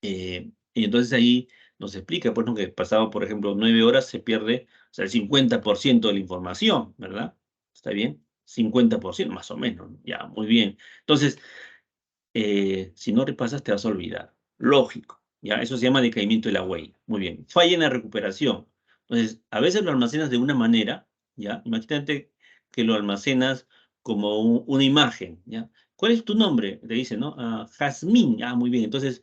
Y entonces ahí nos explica, pues, ¿no? Que pasado, por ejemplo, 9 horas se pierde, o sea, el 50% de la información, ¿verdad? ¿Está bien? 50% más o menos, ¿no? Ya, muy bien. Entonces, si no repasas, te vas a olvidar. Lógico, ¿ya? Eso se llama decaimiento de la huella. Muy bien. Falla en la recuperación. Entonces, a veces lo almacenas de una manera, ¿ya? Imagínate que lo almacenas como una imagen, ¿ya? ¿Cuál es tu nombre? Te dice, ¿no? Jazmín. Ah, muy bien. Entonces,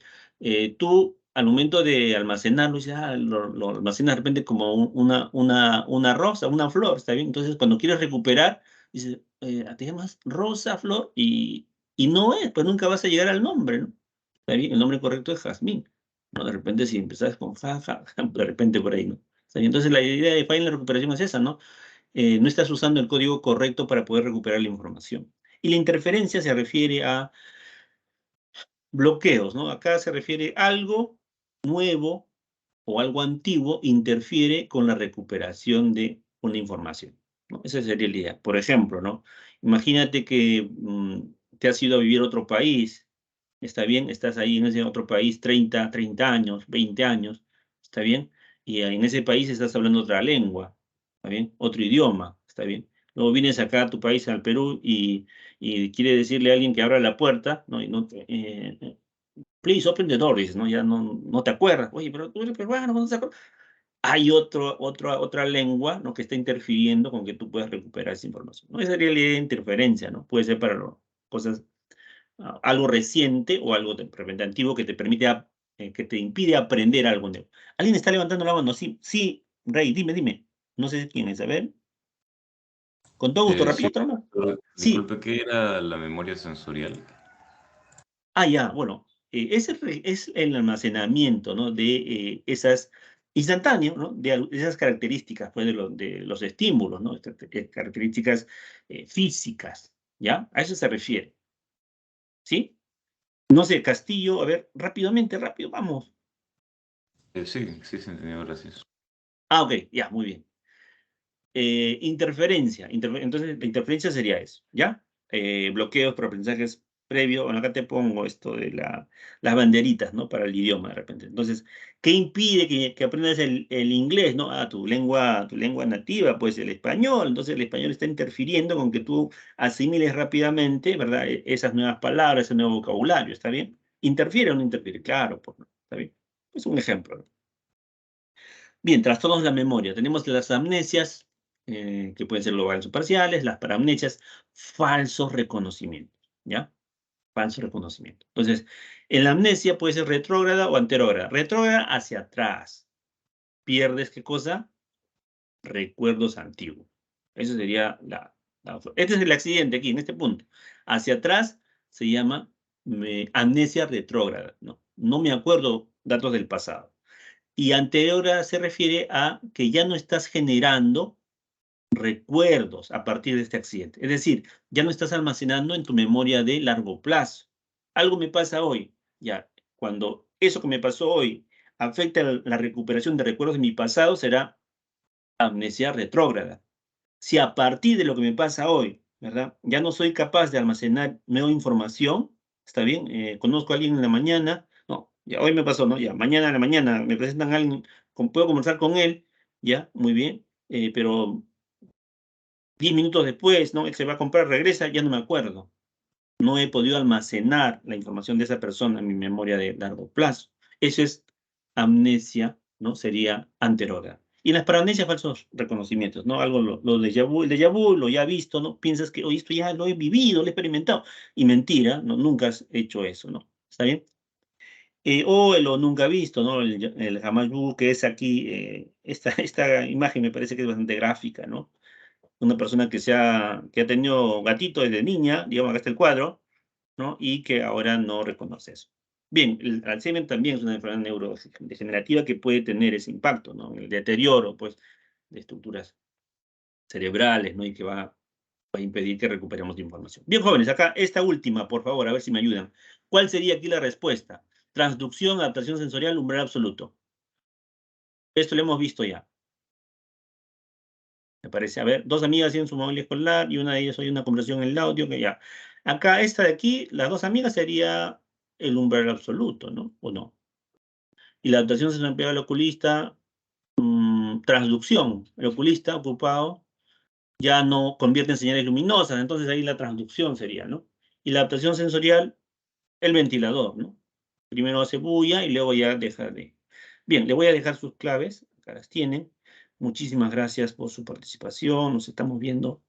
tú, al momento de almacenarlo, dices, lo almacenas de repente como una rosa, una flor, ¿está bien? Entonces, cuando quieres recuperar, dices, te llamas Rosa Flor y no es, pues nunca vas a llegar al nombre, ¿no? Está bien, el nombre correcto es Jazmín, ¿no? De repente si empezás con de repente por ahí, ¿no? Está bien, entonces la idea de falla en la recuperación es esa, ¿no? No estás usando el código correcto para poder recuperar la información. Y la interferencia se refiere a bloqueos, ¿no? Acá se refiere a algo nuevo o algo antiguo interfiere con la recuperación de una información, ¿no? Esa sería la idea. Por ejemplo, ¿no? Imagínate que te has ido a vivir a otro país, está bien, estás ahí en ese otro país 30 años, 20 años, está bien, y en ese país estás hablando otra lengua, está bien, otro idioma, está bien. Luego vienes acá a tu país, al Perú, y quiere decirle a alguien que abra la puerta, ¿no? Y no, please open the door, dices, ¿no? Ya no te acuerdas. Oye, pero tú eres peruano, ¿no te acuerdas? Hay otra lengua, ¿no? Que está interfiriendo con que tú puedas recuperar esa información, ¿no? Esa sería la idea de interferencia, ¿no? Puede ser para cosas, algo reciente o algo de repente antiguo que te permite, que te impide aprender algo nuevo. ¿Alguien está levantando la mano? Sí, sí, Rey, dime. No sé quién es, a ver. Con todo gusto, Sí, rapidito nomás. Sí. disculpe, ¿qué era la memoria sensorial? Ya, bueno, es el almacenamiento, ¿no? De esas instantáneo, ¿no? De esas características, pues, de los estímulos, ¿no? Características físicas, ¿ya? A eso se refiere, ¿sí? No sé, Castillo, a ver, rápidamente, rápido, vamos. Sí, sí, señor, gracias. Ah, ok, ya, muy bien. Interferencia. Entonces, la interferencia sería eso, ¿ya? Bloqueos por aprendizajes previo. Bueno, acá te pongo esto de las banderitas, ¿no? Para el idioma, de repente. Entonces, ¿qué impide que aprendas el inglés, ¿no? Tu lengua nativa, pues el español. Entonces, el español está interfiriendo con que tú asimiles rápidamente, ¿verdad? Esas nuevas palabras, ese nuevo vocabulario, ¿está bien? ¿Interfiere o no interfiere? Claro, pues, ¿no? ¿Está bien? Es un ejemplo, ¿no? Bien, trastornos de la memoria. Tenemos las amnesias, que pueden ser globales o parciales, las paramnesias, falsos reconocimientos, ¿ya? Falso reconocimiento. Entonces, en la amnesia puede ser retrógrada o anterógrada. Retrógrada hacia atrás. Pierdes, ¿qué cosa? Recuerdos antiguos. Eso sería este es el accidente aquí, en este punto. Hacia atrás se llama amnesia retrógrada, ¿no? No me acuerdo datos del pasado. Y anterior se refiere a que ya no estás generando recuerdos a partir de este accidente. Es decir, ya no estás almacenando en tu memoria de largo plazo. Algo me pasa hoy. Ya, cuando eso que me pasó hoy afecta la recuperación de recuerdos de mi pasado, será amnesia retrógrada. Si a partir de lo que me pasa hoy, ¿verdad? Ya no soy capaz de almacenar nueva información, ¿está bien? Conozco a alguien en la mañana, no, ya hoy me pasó, ¿no? Ya mañana en la mañana me presentan a alguien, puedo conversar con él, ya, muy bien, pero 10 minutos después, ¿no? Él se va a comprar, regresa, ya no me acuerdo. No he podido almacenar la información de esa persona en mi memoria de largo plazo. Eso es amnesia, ¿no? Sería anterógrada. Y las paramnesias, falsos reconocimientos, ¿no? Algo, lo el déjà vu, lo ya visto, ¿no? Piensas que, oye, esto ya lo he vivido, lo he experimentado. Y mentira, ¿no? Nunca has hecho eso, ¿no? ¿Está bien? O lo nunca visto, ¿no? El jamás vu, que es aquí, esta imagen me parece que es bastante gráfica, ¿no? Una persona que ha tenido gatito desde niña, digamos, acá está el cuadro, ¿no? Y que ahora no reconoce eso. Bien, el Alzheimer también es una enfermedad neurodegenerativa que puede tener ese impacto, ¿no? El deterioro, pues, de estructuras cerebrales, ¿no? Y que va a impedir que recuperemos información. Bien, jóvenes, acá esta última, por favor, a ver si me ayudan. ¿Cuál sería aquí la respuesta? Transducción, adaptación sensorial, umbral absoluto. Esto lo hemos visto ya. Me parece, a ver, dos amigas tienen su móvil escolar y una de ellas oye una conversación en el audio que ya. Acá, esta de aquí, las dos amigas sería el umbral absoluto, ¿no? ¿O no? Y la adaptación se emplea al oculista, transducción. El oculista ocupado ya no convierte en señales luminosas, entonces ahí la transducción sería, ¿no? Y la adaptación sensorial, el ventilador, ¿no? Primero hace bulla y luego ya deja de. Bien, le voy a dejar sus claves, acá las tienen. Muchísimas gracias por su participación. Nos estamos viendo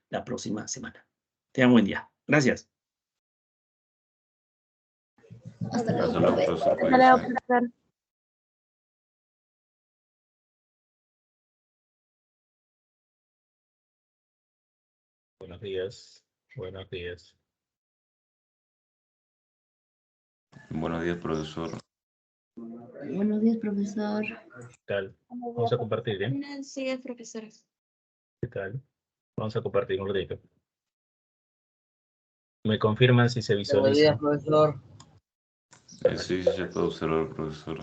la próxima semana. Tengan buen día. Gracias. Hasta luego, profesor. Hasta luego, Cuídese. profesor. Buenos días. Buenos días. Buenos días, profesor. Buenos días, profesor. ¿Qué tal? Vamos a compartir, ¿eh? Buenos días, profesor. ¿Qué tal? Vamos a compartir un ratito. ¿Me confirman si se Buenos días, visualiza? profesor. Sí, se puede observar, profesor.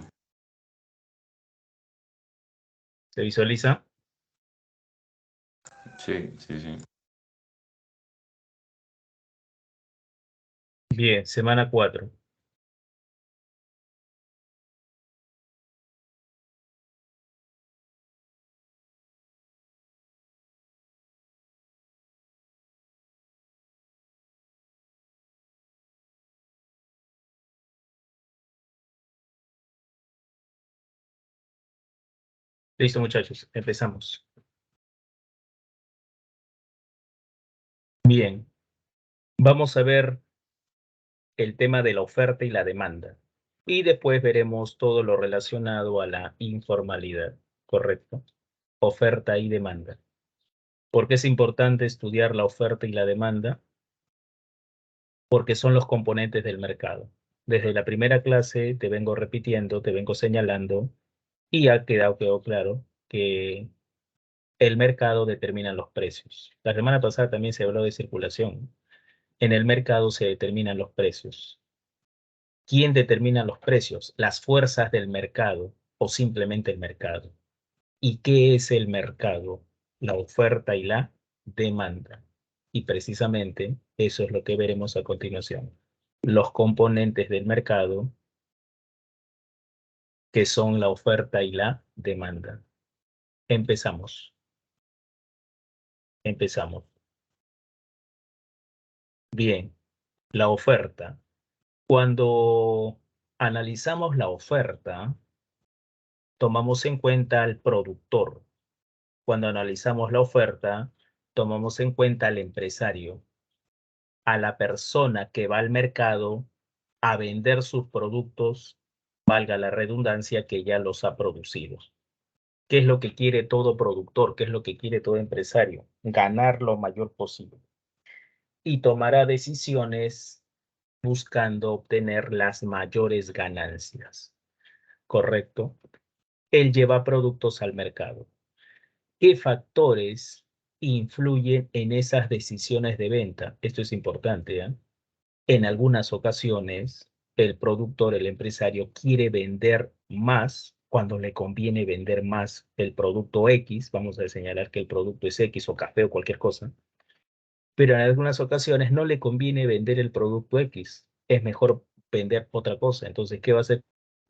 ¿Se visualiza? Sí, sí, sí. Bien, semana 4. Listo, muchachos, empezamos. Bien, vamos a ver el tema de la oferta y la demanda. Y después veremos todo lo relacionado a la informalidad, ¿correcto? Oferta y demanda. ¿Por qué es importante estudiar la oferta y la demanda? Porque son los componentes del mercado. Desde la primera clase te vengo repitiendo, te vengo señalando, y ya quedó claro que el mercado determina los precios. La semana pasada también se habló de circulación. En el mercado se determinan los precios. ¿Quién determina los precios? ¿Las fuerzas del mercado o simplemente el mercado? ¿Y qué es el mercado? La oferta y la demanda. Y precisamente eso es lo que veremos a continuación. Los componentes del mercado, que son la oferta y la demanda. Empezamos. Empezamos. Bien, la oferta. Cuando analizamos la oferta, tomamos en cuenta al productor. Cuando analizamos la oferta, tomamos en cuenta al empresario, a la persona que va al mercado a vender sus productos, valga la redundancia, que ya los ha producido. ¿Qué es lo que quiere todo productor? ¿Qué es lo que quiere todo empresario? Ganar lo mayor posible. Y tomará decisiones buscando obtener las mayores ganancias. ¿Correcto? Él lleva productos al mercado. ¿Qué factores influyen en esas decisiones de venta? Esto es importante, ¿eh? En algunas ocasiones, el productor, el empresario, quiere vender más cuando le conviene vender más el producto X. Vamos a señalar que el producto es X o café o cualquier cosa. Pero en algunas ocasiones no le conviene vender el producto X. Es mejor vender otra cosa. Entonces, ¿qué va a hacer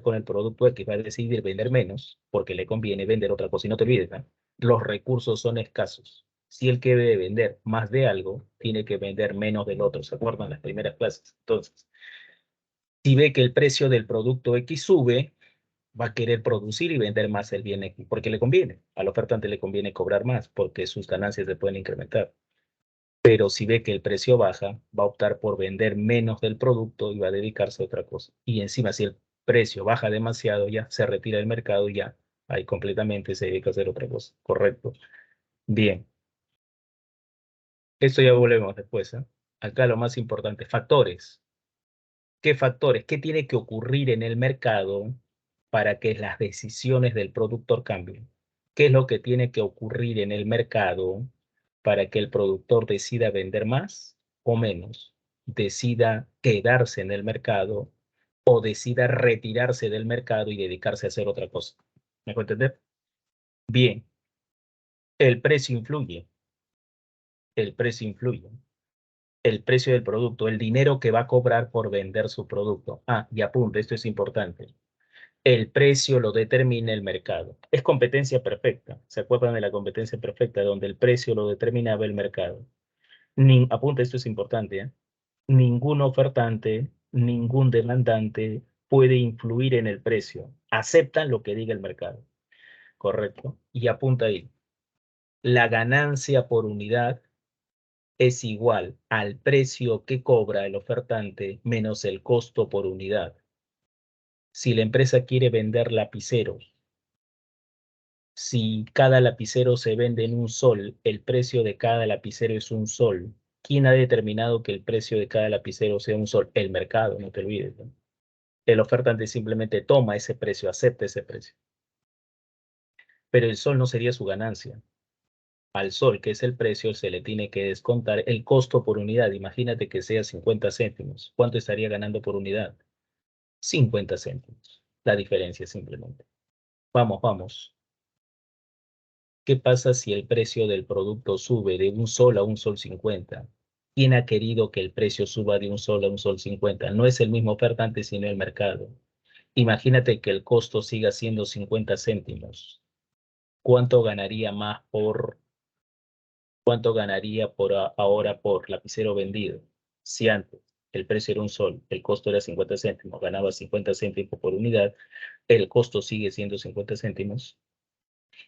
con el producto X? Va a decidir vender menos porque le conviene vender otra cosa. Y no te olvides, ¿no? Los recursos son escasos. Si él quiere vender más de algo, tiene que vender menos del otro. ¿Se acuerdan las primeras clases? Entonces, si ve que el precio del producto X sube, va a querer producir y vender más el bien X porque le conviene. Al ofertante le conviene cobrar más porque sus ganancias se pueden incrementar. Pero si ve que el precio baja, va a optar por vender menos del producto y va a dedicarse a otra cosa. Y encima, si el precio baja demasiado, ya se retira del mercado y ya ahí completamente se dedica a hacer otra cosa. Correcto. Bien. Esto ya volvemos después, ¿eh? Acá lo más importante, factores. ¿Qué factores? ¿Qué tiene que ocurrir en el mercado para que las decisiones del productor cambien? ¿Qué es lo que tiene que ocurrir en el mercado para que el productor decida vender más o menos? Decida quedarse en el mercado o decida retirarse del mercado y dedicarse a hacer otra cosa. ¿Me puedo entender? Bien, el precio influye. El precio influye. El precio del producto, el dinero que va a cobrar por vender su producto. Ah, y apunte, esto es importante. El precio lo determina el mercado. Es competencia perfecta. ¿Se acuerdan de la competencia perfecta? Donde el precio lo determinaba el mercado. Apunte, esto es importante, ¿eh? Ningún ofertante, ningún demandante puede influir en el precio. Aceptan lo que diga el mercado. ¿Correcto? Y apunta ahí. La ganancia por unidad es igual al precio que cobra el ofertante menos el costo por unidad. Si la empresa quiere vender lapiceros, si cada lapicero se vende en un sol, el precio de cada lapicero es un sol. ¿Quién ha determinado que el precio de cada lapicero sea un sol? El mercado, no te olvides, ¿no? El ofertante simplemente toma ese precio, acepta ese precio. Pero el sol no sería su ganancia. Al sol, que es el precio, se le tiene que descontar el costo por unidad. Imagínate que sea 50 céntimos. ¿Cuánto estaría ganando por unidad? 50 céntimos. La diferencia simplemente. Vamos, vamos. ¿Qué pasa si el precio del producto sube de un sol a un sol 50? ¿Quién ha querido que el precio suba de un sol a un sol 50? No es el mismo ofertante, sino el mercado. Imagínate que el costo siga siendo 50 céntimos. ¿Cuánto ganaría más cuánto ganaría ahora por lapicero vendido? Si antes el precio era un sol, el costo era 50 céntimos, ganaba 50 céntimos por unidad, el costo sigue siendo 50 céntimos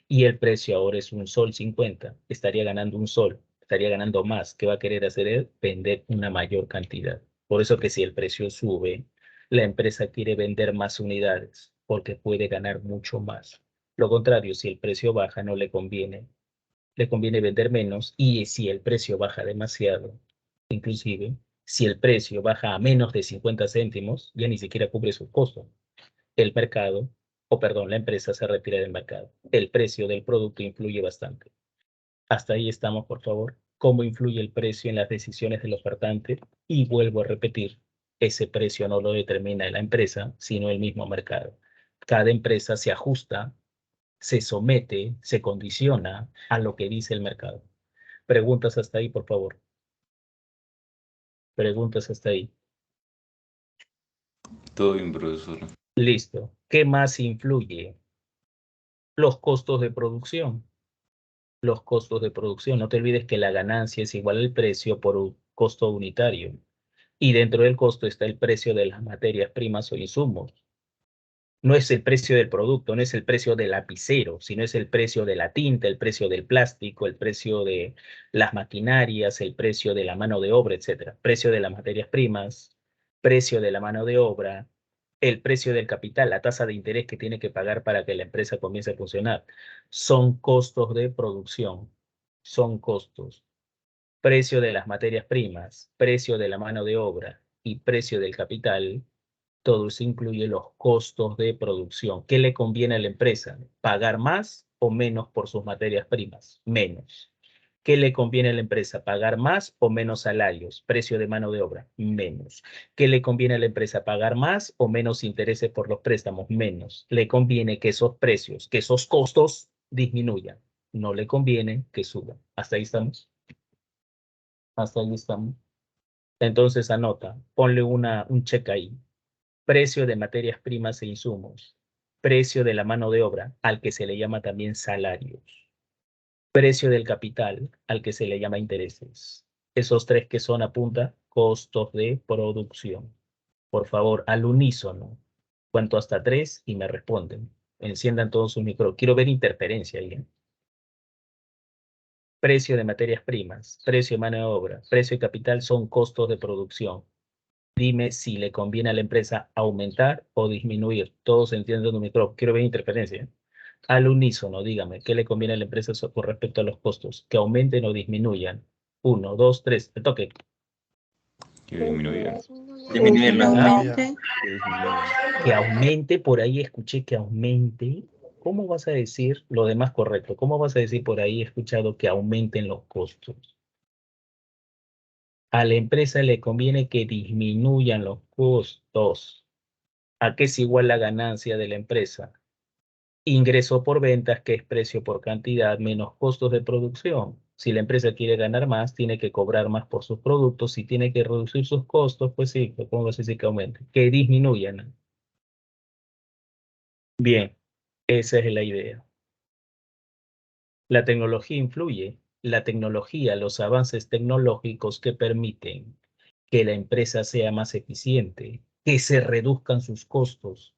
y el precio ahora es un sol 50, estaría ganando un sol, estaría ganando más. ¿Qué va a querer hacer él? Vender una mayor cantidad. Por eso que si el precio sube, la empresa quiere vender más unidades porque puede ganar mucho más. Lo contrario, si el precio baja, no le conviene. Le conviene vender menos y si el precio baja demasiado, inclusive, si el precio baja a menos de 50 céntimos, ya ni siquiera cubre su costo. El mercado, o perdón, la empresa se retira del mercado. El precio del producto influye bastante. Hasta ahí estamos, por favor. ¿Cómo influye el precio en las decisiones del ofertante? Y vuelvo a repetir, ese precio no lo determina la empresa, sino el mismo mercado. Cada empresa se ajusta se somete, se condiciona a lo que dice el mercado. Preguntas hasta ahí, por favor. Preguntas hasta ahí. Todo bien, profesor. Listo. ¿Qué más influye? Los costos de producción. Los costos de producción. No te olvides que la ganancia es igual al precio por un costo unitario. Y dentro del costo está el precio de las materias primas o insumos. No es el precio del producto, no es el precio del lapicero, sino es el precio de la tinta, el precio del plástico, el precio de las maquinarias, el precio de la mano de obra, etcétera. Precio de las materias primas, precio de la mano de obra, el precio del capital, la tasa de interés que tiene que pagar para que la empresa comience a funcionar. Son costos de producción, son costos. Precio de las materias primas, precio de la mano de obra y precio del capital. Todo eso incluye los costos de producción. ¿Qué le conviene a la empresa? ¿Pagar más o menos por sus materias primas? Menos. ¿Qué le conviene a la empresa? ¿Pagar más o menos salarios? Precio de mano de obra, menos. ¿Qué le conviene a la empresa? ¿Pagar más o menos intereses por los préstamos? Menos. Le conviene que esos precios, que esos costos disminuyan. No le conviene que suban. ¿Hasta ahí estamos? Hasta ahí estamos. Entonces anota, ponle un check ahí. Precio de materias primas e insumos, precio de la mano de obra, al que se le llama también salarios, precio del capital, al que se le llama intereses. Esos tres que son a punta, costos de producción. Por favor, al unísono, cuento hasta 3 y me responden. Enciendan todos sus micrófonos. Quiero ver interferencia ahí. Precio de materias primas, precio de mano de obra, precio de capital son costos de producción. Dime si le conviene a la empresa aumentar o disminuir. Todos entienden tu micrófono. Quiero ver interferencia. Al unísono, dígame, ¿qué le conviene a la empresa con respecto a los costos? ¿Que aumenten o disminuyan? 1, 2, 3, te toque. Que disminuya. Disminuirla. Que aumente, por ahí escuché que aumente. ¿Cómo vas a decir lo demás correcto? ¿Cómo vas a decir por ahí he escuchado que aumenten los costos? A la empresa le conviene que disminuyan los costos. ¿A qué es igual la ganancia de la empresa? Ingreso por ventas, que es precio por cantidad, menos costos de producción. Si la empresa quiere ganar más, tiene que cobrar más por sus productos. Si tiene que reducir sus costos, pues sí, ¿cómo vas a decir que aumente? Que disminuyan. Bien, esa es la idea. La tecnología influye. La tecnología, los avances tecnológicos que permiten que la empresa sea más eficiente, que se reduzcan sus costos,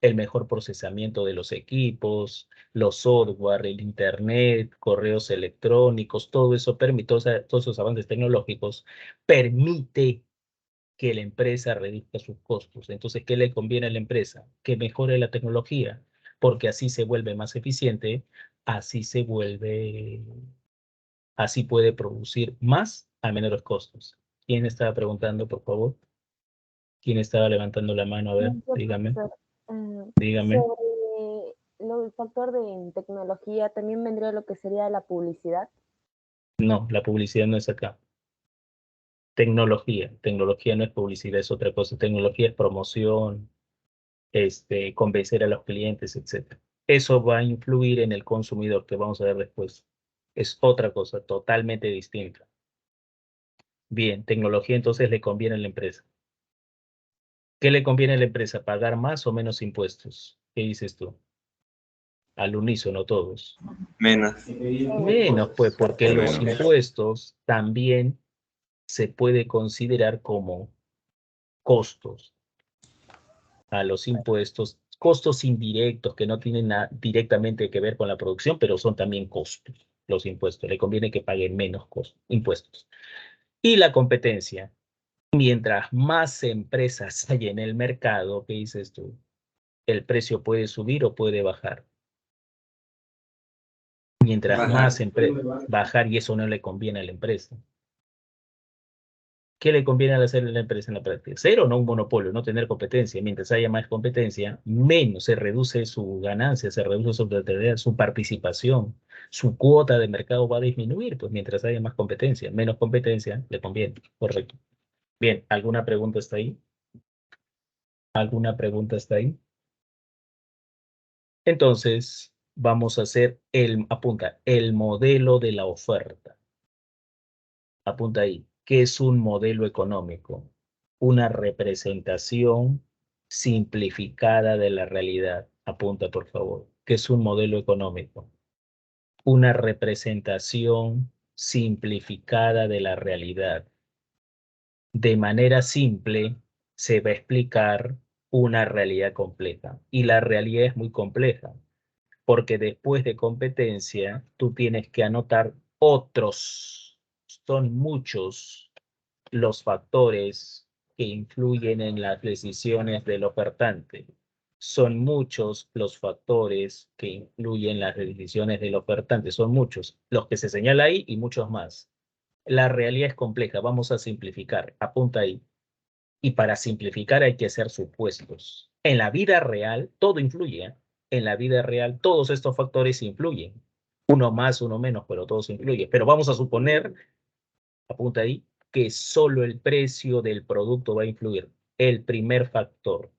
el mejor procesamiento de los equipos, los software, el internet, correos electrónicos, todo eso permite, todos esos avances tecnológicos permite que la empresa reduzca sus costos. Entonces, ¿qué le conviene a la empresa? Que mejore la tecnología, porque así se vuelve más eficiente, así puede producir más a menores costos. ¿Quién estaba preguntando, por favor? ¿Quién estaba levantando la mano? A ver, dígame, Profesor, dígame. sobre el factor de tecnología, también vendría lo que sería la publicidad. No, la publicidad no es acá. Tecnología no es publicidad, es otra cosa. Tecnología es promoción, convencer a los clientes, etc. Eso va a influir en el consumidor, que vamos a ver después. Es otra cosa, totalmente distinta. Bien, tecnología entonces le conviene a la empresa. ¿Qué le conviene a la empresa? ¿Pagar más o menos impuestos? ¿Qué dices tú? Al unísono todos. Menos. Menos, pues, porque los Menos. impuestos también se puede considerar como costos a los impuestos, costos indirectos que no tienen directamente que ver con la producción, pero son también costos, los impuestos. Le conviene que paguen menos impuestos. Y la competencia. Mientras más empresas hay en el mercado, ¿qué dices tú? El precio puede subir o puede bajar. Mientras más bajar, y eso no le conviene a la empresa. ¿Qué le conviene hacer a la empresa en la práctica? Cero, no un monopolio, no tener competencia. Mientras haya más competencia, menos se reduce su ganancia, se reduce su rentabilidad, su participación, su cuota de mercado va a disminuir, pues mientras haya más competencia, menos competencia, le conviene. Correcto. Bien, ¿alguna pregunta está ahí? ¿Alguna pregunta está ahí? Entonces, vamos a hacer apunta, el modelo de la oferta. Apunta ahí. ¿Qué es un modelo económico? Una representación simplificada de la realidad. Apunta, por favor. ¿Qué es un modelo económico? Una representación simplificada de la realidad. De manera simple se va a explicar una realidad compleja. Y la realidad es muy compleja, porque después de competencia tú tienes que anotar otros. Son muchos los factores que influyen en las decisiones del ofertante. Son muchos los factores que influyen en las decisiones del ofertante. Son muchos los que se señala ahí y muchos más. La realidad es compleja. Vamos a simplificar. Apunta ahí. Y para simplificar hay que hacer supuestos. En la vida real todo influye, ¿eh? En la vida real todos estos factores influyen. Uno más, uno menos, pero todos influyen. Pero vamos a suponer, apunta ahí, que solo el precio del producto va a influir. El primer factor.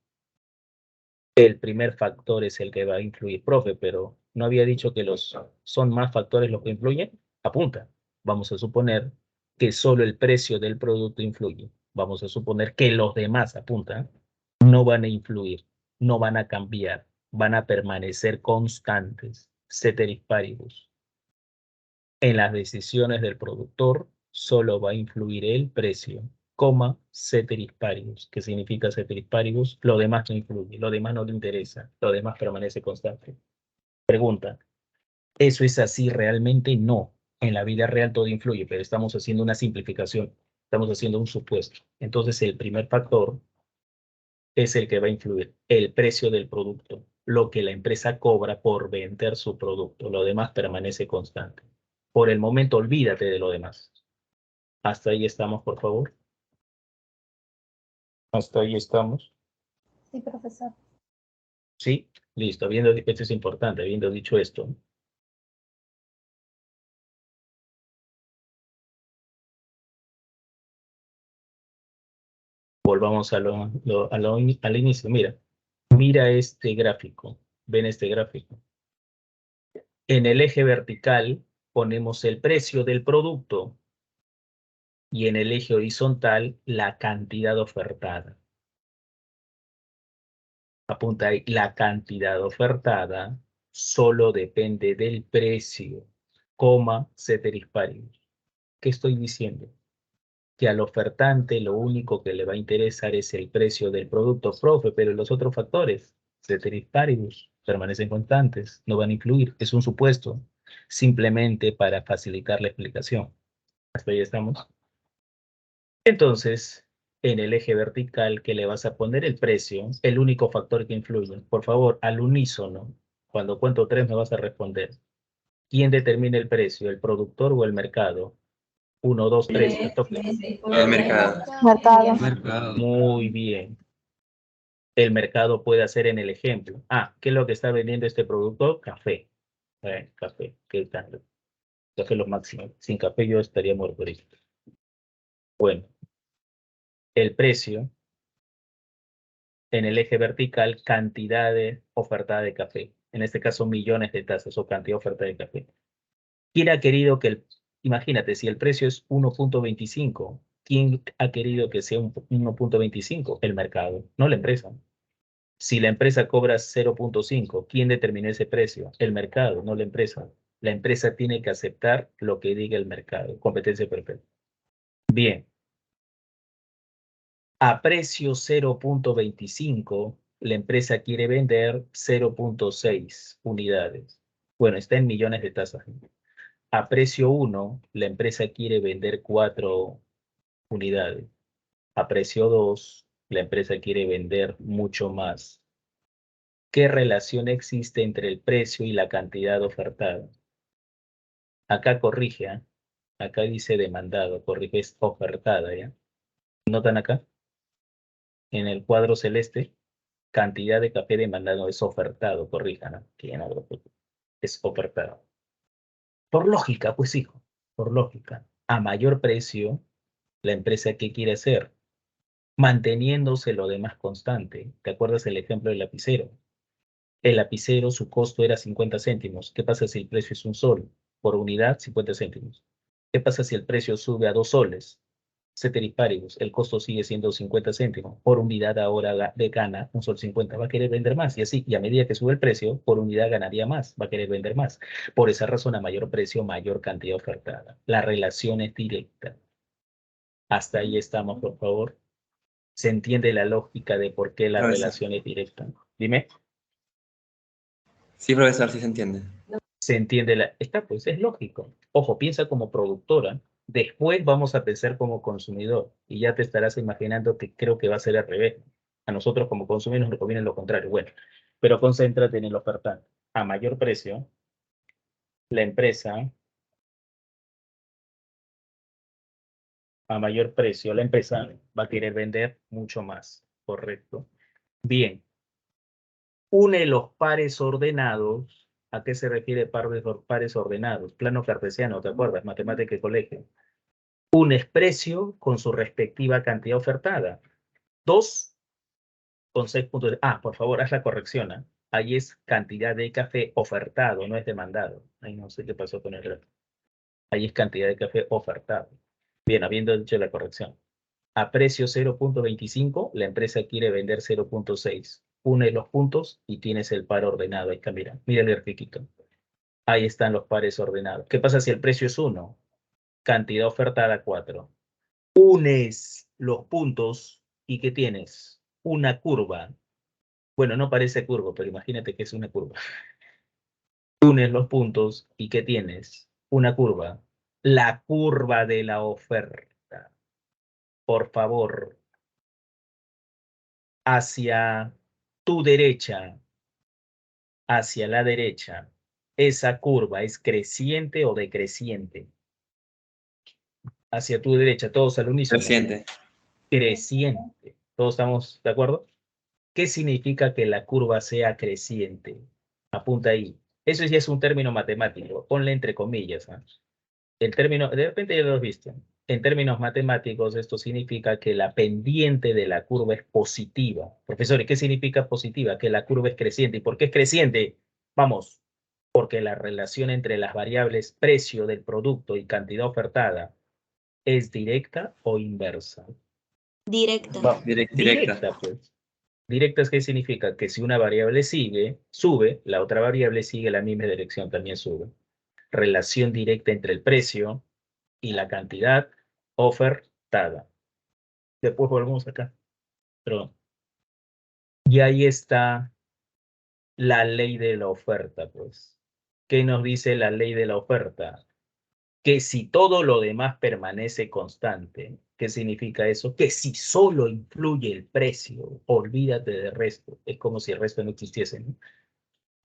El primer factor es el que va a influir. Profe, pero ¿no había dicho que son más factores los que influyen? Apunta. Vamos a suponer que solo el precio del producto influye. Vamos a suponer que los demás, apunta, no van a influir, no van a cambiar, van a permanecer constantes, ceteris paribus. En las decisiones del productor solo va a influir el precio, coma, ceteris paribus. ¿Qué significa ceteris paribus? Lo demás no influye, lo demás no le interesa, lo demás permanece constante. Pregunta, ¿eso es así realmente? No. En la vida real todo influye, pero estamos haciendo una simplificación, estamos haciendo un supuesto. Entonces el primer factor es el que va a influir, el precio del producto, lo que la empresa cobra por vender su producto. Lo demás permanece constante. Por el momento, olvídate de lo demás. Hasta ahí estamos, por favor. Hasta ahí estamos. Sí, profesor. Sí, listo. Esto es importante, habiendo dicho esto. Volvamos al inicio. Mira este gráfico. ¿Ven este gráfico? En el eje vertical ponemos el precio del producto y en el eje horizontal la cantidad ofertada. Apunta ahí, la cantidad ofertada solo depende del precio, coma, ceteris paribus. ¿Qué estoy diciendo? Que al ofertante lo único que le va a interesar es el precio del producto, profe, pero los otros factores, ceteris paribus, permanecen constantes, no van a influir, es un supuesto, simplemente para facilitar la explicación. Hasta ahí estamos. Entonces, en el eje vertical que le vas a poner el precio, el único factor que influye. Por favor, al unísono, cuando cuento 3 me vas a responder. ¿Quién determina el precio, el productor o el mercado? 1, 2, 3, a tope. El mercado. Mercado. Mercado. Muy bien. El mercado puede hacer en el ejemplo. ¿Qué es lo que está vendiendo este producto? Café. Café, ¿qué tal? Café lo máximo. Sin café yo estaría muerto ahorita. Bueno, el precio en el eje vertical, cantidad de oferta de café. En este caso, millones de tazas o cantidad de oferta de café. ¿Quién ha querido que imagínate, si el precio es 1.25, ¿quién ha querido que sea 1.25? El mercado, no la empresa. Si la empresa cobra 0.5, ¿quién determina ese precio? El mercado, no la empresa. La empresa tiene que aceptar lo que diga el mercado. Competencia perfecta. Bien. A precio 0.25, la empresa quiere vender 0.6 unidades. Bueno, está en millones de tazas. A precio 1, la empresa quiere vender 4 unidades. A precio 2, la empresa quiere vender mucho más. ¿Qué relación existe entre el precio y la cantidad ofertada? Acá corrige, ¿eh? Acá dice demandado, corrige, es ofertada, ¿ya? ¿Notan acá? En el cuadro celeste, cantidad de café demandado es ofertado, corrijan, ¿no? Que ya no lo es ofertado. Por lógica, pues hijo, por lógica. A mayor precio, la empresa, ¿qué quiere hacer? Manteniéndose lo demás constante. ¿Te acuerdas el ejemplo del lapicero? El lapicero, su costo era 50 céntimos. ¿Qué pasa si el precio es un sol? Por unidad, 50 céntimos. ¿Qué pasa si el precio sube a 2 soles? Ceteris paribus, el costo sigue siendo 50 céntimos. Por unidad ahora de gana un sol 50. Va a querer vender más y así. Y a medida que sube el precio, por unidad ganaría más. Va a querer vender más. Por esa razón, a mayor precio, mayor cantidad ofertada. La relación es directa. Hasta ahí estamos, por favor. ¿Se entiende la lógica de por qué la Profesor. relación es directa? Dime. Sí, profesor, sí se entiende. Se entiende está, pues es lógico. Ojo, piensa como productora, después vamos a pensar como consumidor y ya te estarás imaginando que creo que va a ser al revés. A nosotros como consumidores nos conviene lo contrario. Bueno, pero concéntrate en el ofertante. A mayor precio, la empresa, va a querer vender mucho más, ¿correcto? Bien, une los pares ordenados. ¿A qué se refiere pares ordenados? Plano cartesiano, ¿te acuerdas? Matemática y colegio. Un es precio con su respectiva cantidad ofertada. 2 con 6 puntos. Por favor, haz la corrección. ¿Eh? Ahí es cantidad de café ofertado, no es demandado. Ahí no sé qué pasó con el resto. Ahí es cantidad de café ofertado. Bien, habiendo dicho la corrección. A precio 0.25, la empresa quiere vender 0.6. Une los puntos y tienes el par ordenado. Ahí está, mira el grafiquito. Ahí están los pares ordenados. ¿Qué pasa si el precio es 1? Cantidad ofertada 4. Unes los puntos y ¿qué tienes? Una curva. Bueno, no parece curva, pero imagínate que es una curva. Unes los puntos y ¿qué tienes? Una curva. La curva de la oferta. Por favor, hacia tu derecha, hacia la derecha, ¿esa curva es creciente o decreciente? Hacia tu derecha, todos al unísono. Creciente. Creciente. ¿Todos estamos de acuerdo? ¿Qué significa que la curva sea creciente? Apunta ahí. Eso ya es un término matemático. Ponle entre comillas. ¿Eh? El término, de repente ya lo has visto. En términos matemáticos, esto significa que la pendiente de la curva es positiva. Profesores, ¿qué significa positiva? Que la curva es creciente. ¿Y por qué es creciente? Vamos, porque la relación entre las variables precio del producto y cantidad ofertada es directa o inversa. Directa. Directa, pues. Directa es ¿qué significa? Que si una variable sube, la otra variable sigue la misma dirección, también sube. Relación directa entre el precio y la cantidad ofertada. Después volvemos acá. Pero, y ahí está la ley de la oferta, pues. ¿Qué nos dice la ley de la oferta? Que si todo lo demás permanece constante, ¿qué significa eso? Que si solo influye el precio, olvídate del resto. Es como si el resto no existiese, ¿no?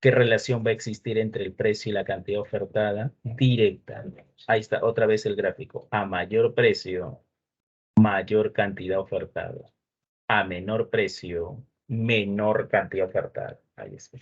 ¿Qué relación va a existir entre el precio y la cantidad ofertada? Directa. Ahí está otra vez el gráfico. A mayor precio, mayor cantidad ofertada. A menor precio, menor cantidad ofertada. Ahí está.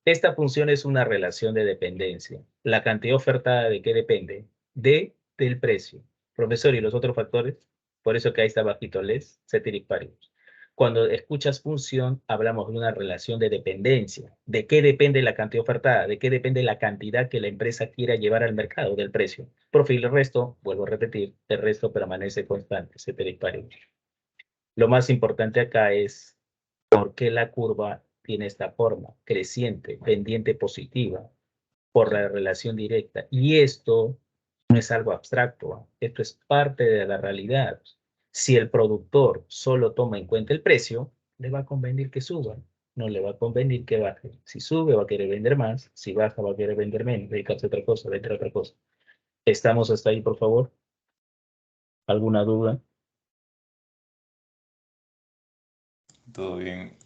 Esta función es una relación de dependencia. ¿La cantidad ofertada de qué depende? Del precio. Profesor, ¿y los otros factores? Por eso que ahí está bajito, les ceteris paribus. Cuando escuchas función, hablamos de una relación de dependencia. ¿De qué depende la cantidad ofertada? ¿De qué depende la cantidad que la empresa quiera llevar al mercado? Del precio. Profil, el resto, vuelvo a repetir, el resto permanece constante, ceteris paribus. Lo más importante acá es por qué la curva tiene esta forma, creciente, pendiente positiva, por la relación directa. Y esto no es algo abstracto, esto es parte de la realidad. Si el productor solo toma en cuenta el precio, le va a convenir que suba, no le va a convenir que baje. Si sube, va a querer vender más, si baja, va a querer vender menos, dedicarse a otra cosa, vender otra cosa. ¿Estamos hasta ahí, por favor? ¿Alguna duda? Todo bien.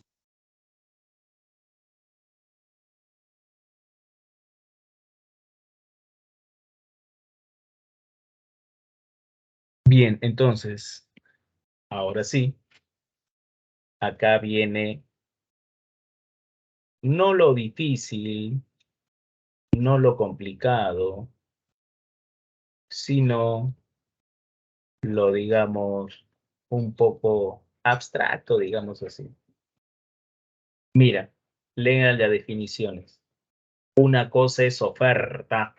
Bien, entonces, ahora sí, acá viene no lo difícil, no lo complicado, sino lo, digamos, un poco abstracto, digamos así. Mira, Lean las definiciones. Una cosa es oferta,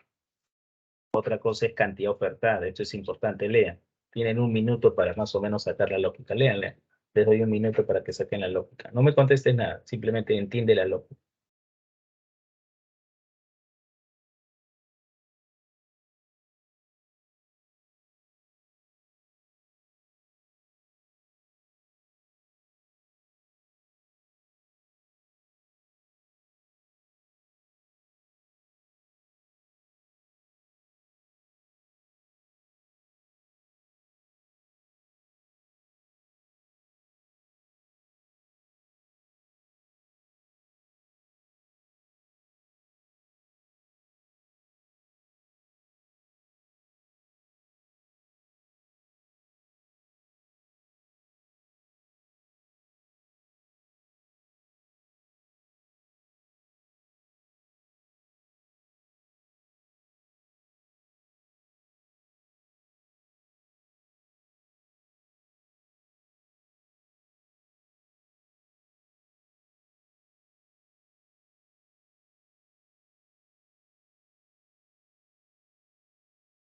otra cosa es cantidad ofertada. Esto es importante, lean. Tienen 1 minuto para más o menos sacar la lógica. Leanla. Les doy 1 minuto para que saquen la lógica. No me contestes nada, simplemente entiende la lógica.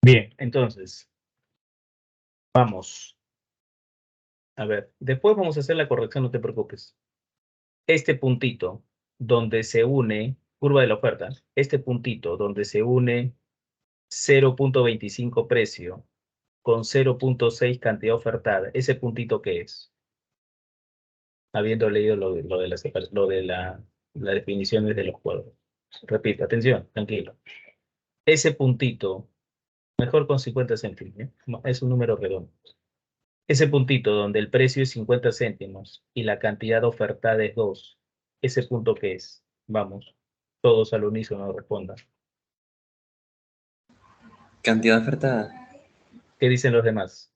Bien, entonces, vamos. A ver, después vamos a hacer la corrección, no te preocupes. Este puntito donde se une, curva de la oferta, este puntito donde se une 0.25 precio con 0.6 cantidad ofertada, ¿ese puntito qué es? Habiendo leído lo de las definiciones de los cuadros. Repito, atención, tranquilo. Ese puntito, mejor con 50 céntimos, ¿eh? Es un número redondo. Ese puntito donde el precio es 50 céntimos y la cantidad ofertada es 2, ¿ese punto qué es? Vamos, todos al unísono respondan. Cantidad ofertada. ¿Qué dicen los demás?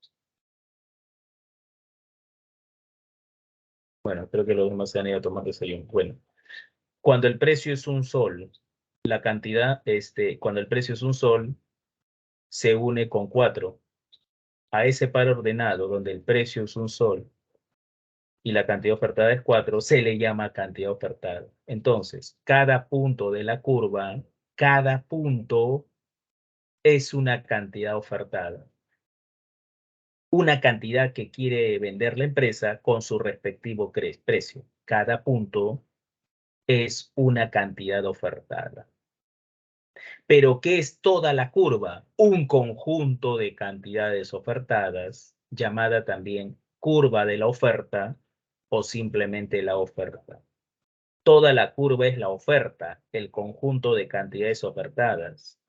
Bueno, creo que los demás se han ido a tomar desayuno. Bueno, cuando el precio es un sol, la cantidad, cuando el precio es un sol, se une con 4. A ese par ordenado donde el precio es un sol y la cantidad ofertada es 4, se le llama cantidad ofertada. Entonces, cada punto de la curva, cada punto es una cantidad ofertada. Una cantidad que quiere vender la empresa con su respectivo precio. Cada punto es una cantidad ofertada. Pero, ¿qué es toda la curva? Un conjunto de cantidades ofertadas, llamada también curva de la oferta o simplemente la oferta. Toda la curva es la oferta, el conjunto de cantidades ofertadas,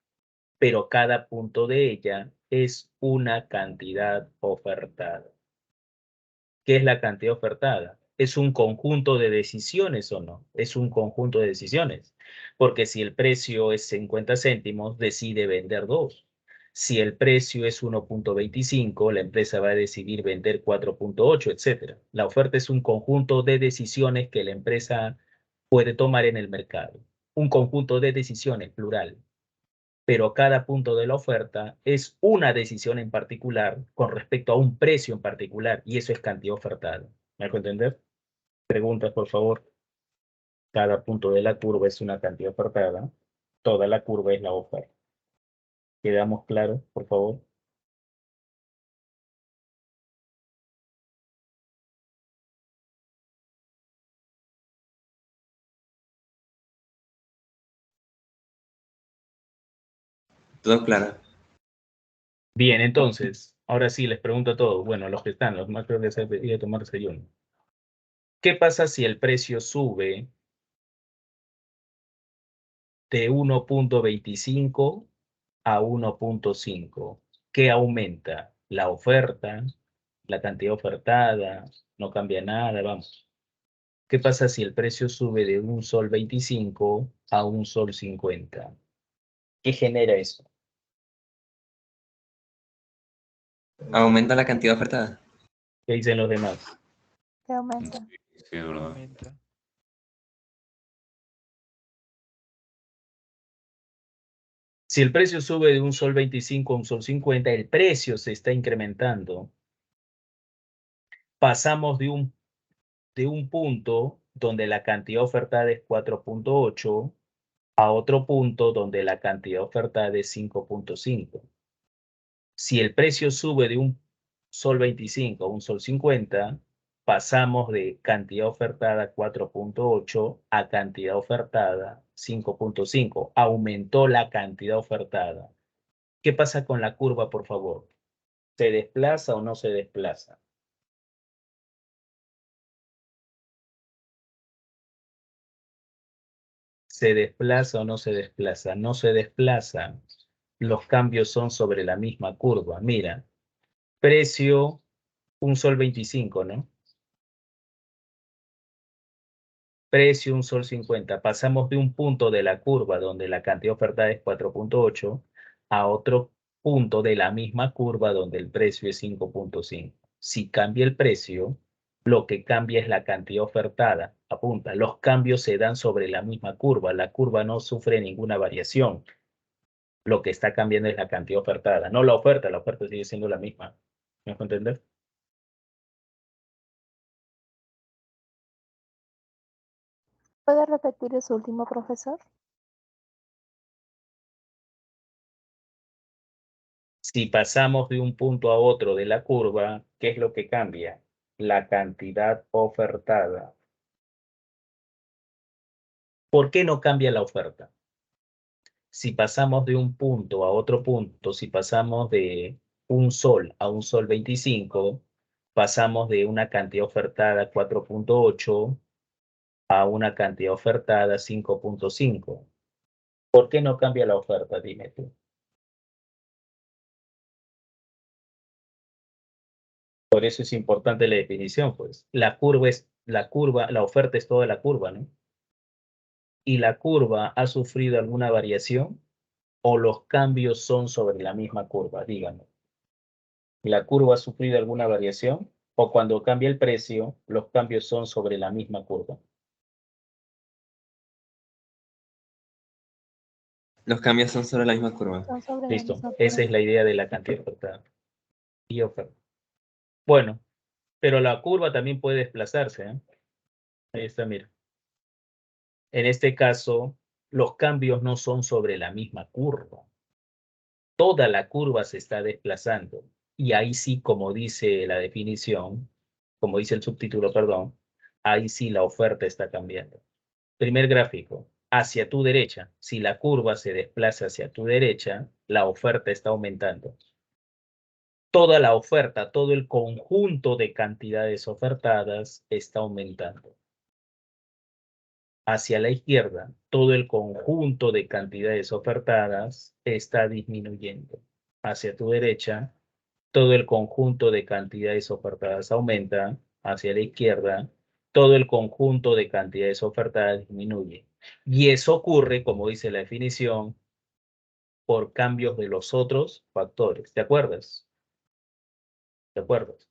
pero cada punto de ella es una cantidad ofertada. ¿Qué es la cantidad ofertada? ¿Es un conjunto de decisiones o no? Es un conjunto de decisiones, porque si el precio es 50 céntimos, decide vender 2. Si el precio es 1.25, la empresa va a decidir vender 4.8, etc. La oferta es un conjunto de decisiones que la empresa puede tomar en el mercado. Un conjunto de decisiones, plural. Pero cada punto de la oferta es una decisión en particular con respecto a un precio en particular, y eso es cantidad ofertada. ¿Me hago entender? Preguntas, por favor. Cada punto de la curva es una cantidad ofertada. Toda la curva es la oferta. ¿Quedamos claros, por favor? Todo claro. Bien, entonces, ahora sí les pregunto a todos. Bueno, los que están, los más creo que se han ido a tomar desayuno. ¿Qué pasa si el precio sube de 1.25 a 1.5? ¿Qué aumenta? La oferta, la cantidad ofertada, no cambia nada, vamos. ¿Qué pasa si el precio sube de un sol 25 a un sol 50? ¿Qué genera eso? Aumenta la cantidad ofertada. ¿Qué dicen los demás? ¿Qué aumenta? Sí, es verdad. Aumenta. Si el precio sube de un sol 25 a un sol 50, el precio se está incrementando. Pasamos de un punto donde la cantidad ofertada es 4.8 a otro punto donde la cantidad ofertada es 5.5. Si el precio sube de un sol 25 a un sol 50, pasamos de cantidad ofertada 4.8 a cantidad ofertada 5.5. Aumentó la cantidad ofertada. ¿Qué pasa con la curva, por favor? ¿Se desplaza o no se desplaza? ¿Se desplaza o no se desplaza? No se desplaza. Los cambios son sobre la misma curva. Mira, precio, un sol 25, ¿no? Precio, un sol 50. Pasamos de un punto de la curva donde la cantidad ofertada es 4.8 a otro punto de la misma curva donde el precio es 5.5. Si cambia el precio, lo que cambia es la cantidad ofertada. Apunta, los cambios se dan sobre la misma curva. La curva no sufre ninguna variación. Lo que está cambiando es la cantidad ofertada, no la oferta sigue siendo la misma. ¿Me dejo entender? ¿Puede repetir ese último, profesor? Si pasamos de un punto a otro de la curva, ¿qué es lo que cambia? La cantidad ofertada. ¿Por qué no cambia la oferta? Si pasamos de un punto a otro punto, si pasamos de un sol a un sol 25, pasamos de una cantidad ofertada 4.8 a una cantidad ofertada 5.5. ¿Por qué no cambia la oferta? Dime tú. Por eso es importante la definición, pues. La oferta es toda la curva, ¿no? Y la curva ha sufrido alguna variación o los cambios son sobre la misma curva, díganme. ¿La curva ha sufrido alguna variación o cuando cambia el precio, los cambios son sobre la misma curva? Los cambios son sobre la misma curva. Son sobre la Listo. misma Esa curva. es la idea de la cantidad ofertada y oferta. Bueno, pero la curva también puede desplazarse, ¿eh? Ahí está, mira. En este caso, los cambios no son sobre la misma curva. Toda la curva se está desplazando. Y ahí sí, como dice la definición, como dice el subtítulo, perdón, ahí sí la oferta está cambiando. Primer gráfico, hacia tu derecha. Si la curva se desplaza hacia tu derecha, la oferta está aumentando. Toda la oferta, todo el conjunto de cantidades ofertadas está aumentando. Hacia la izquierda, todo el conjunto de cantidades ofertadas está disminuyendo. Hacia tu derecha, todo el conjunto de cantidades ofertadas aumenta. Hacia la izquierda, todo el conjunto de cantidades ofertadas disminuye. Y eso ocurre, como dice la definición, por cambios de los otros factores. ¿Te acuerdas? ¿Te acuerdas?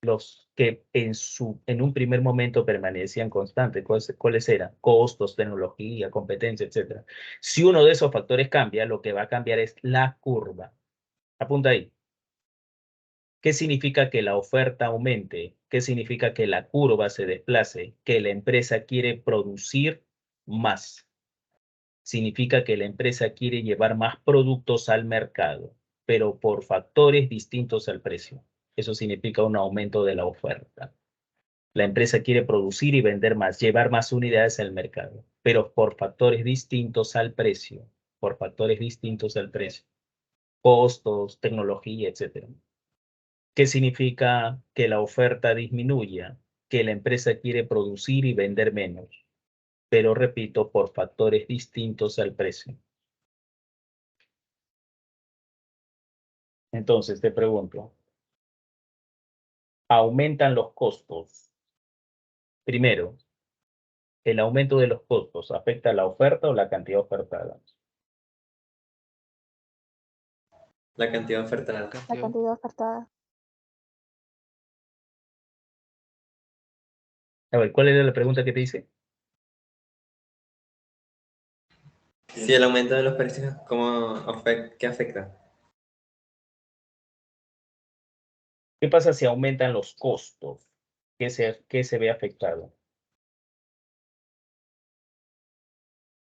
Los que en un primer momento permanecían constantes. ¿Cuáles eran? Costos, tecnología, competencia, etc. Si uno de esos factores cambia, lo que va a cambiar es la curva. Apunta ahí. ¿Qué significa que la oferta aumente? ¿Qué significa que la curva se desplace? Que la empresa quiere producir más. Significa que la empresa quiere llevar más productos al mercado, pero por factores distintos al precio. Eso significa un aumento de la oferta. La empresa quiere producir y vender más, llevar más unidades al mercado, pero por factores distintos al precio, por factores distintos al precio, costos, tecnología, etc. ¿Qué significa que la oferta disminuya? Que la empresa quiere producir y vender menos, pero repito, por factores distintos al precio. Entonces te pregunto, ¿aumentan los costos? Primero, ¿el aumento de los costos afecta la oferta o la cantidad ofertada? La cantidad ofertada. La cantidad ofertada. A ver, ¿cuál era la pregunta que te hice? Si el aumento de los precios, ¿qué afecta? ¿Qué pasa si aumentan los costos? ¿Qué se ve afectado?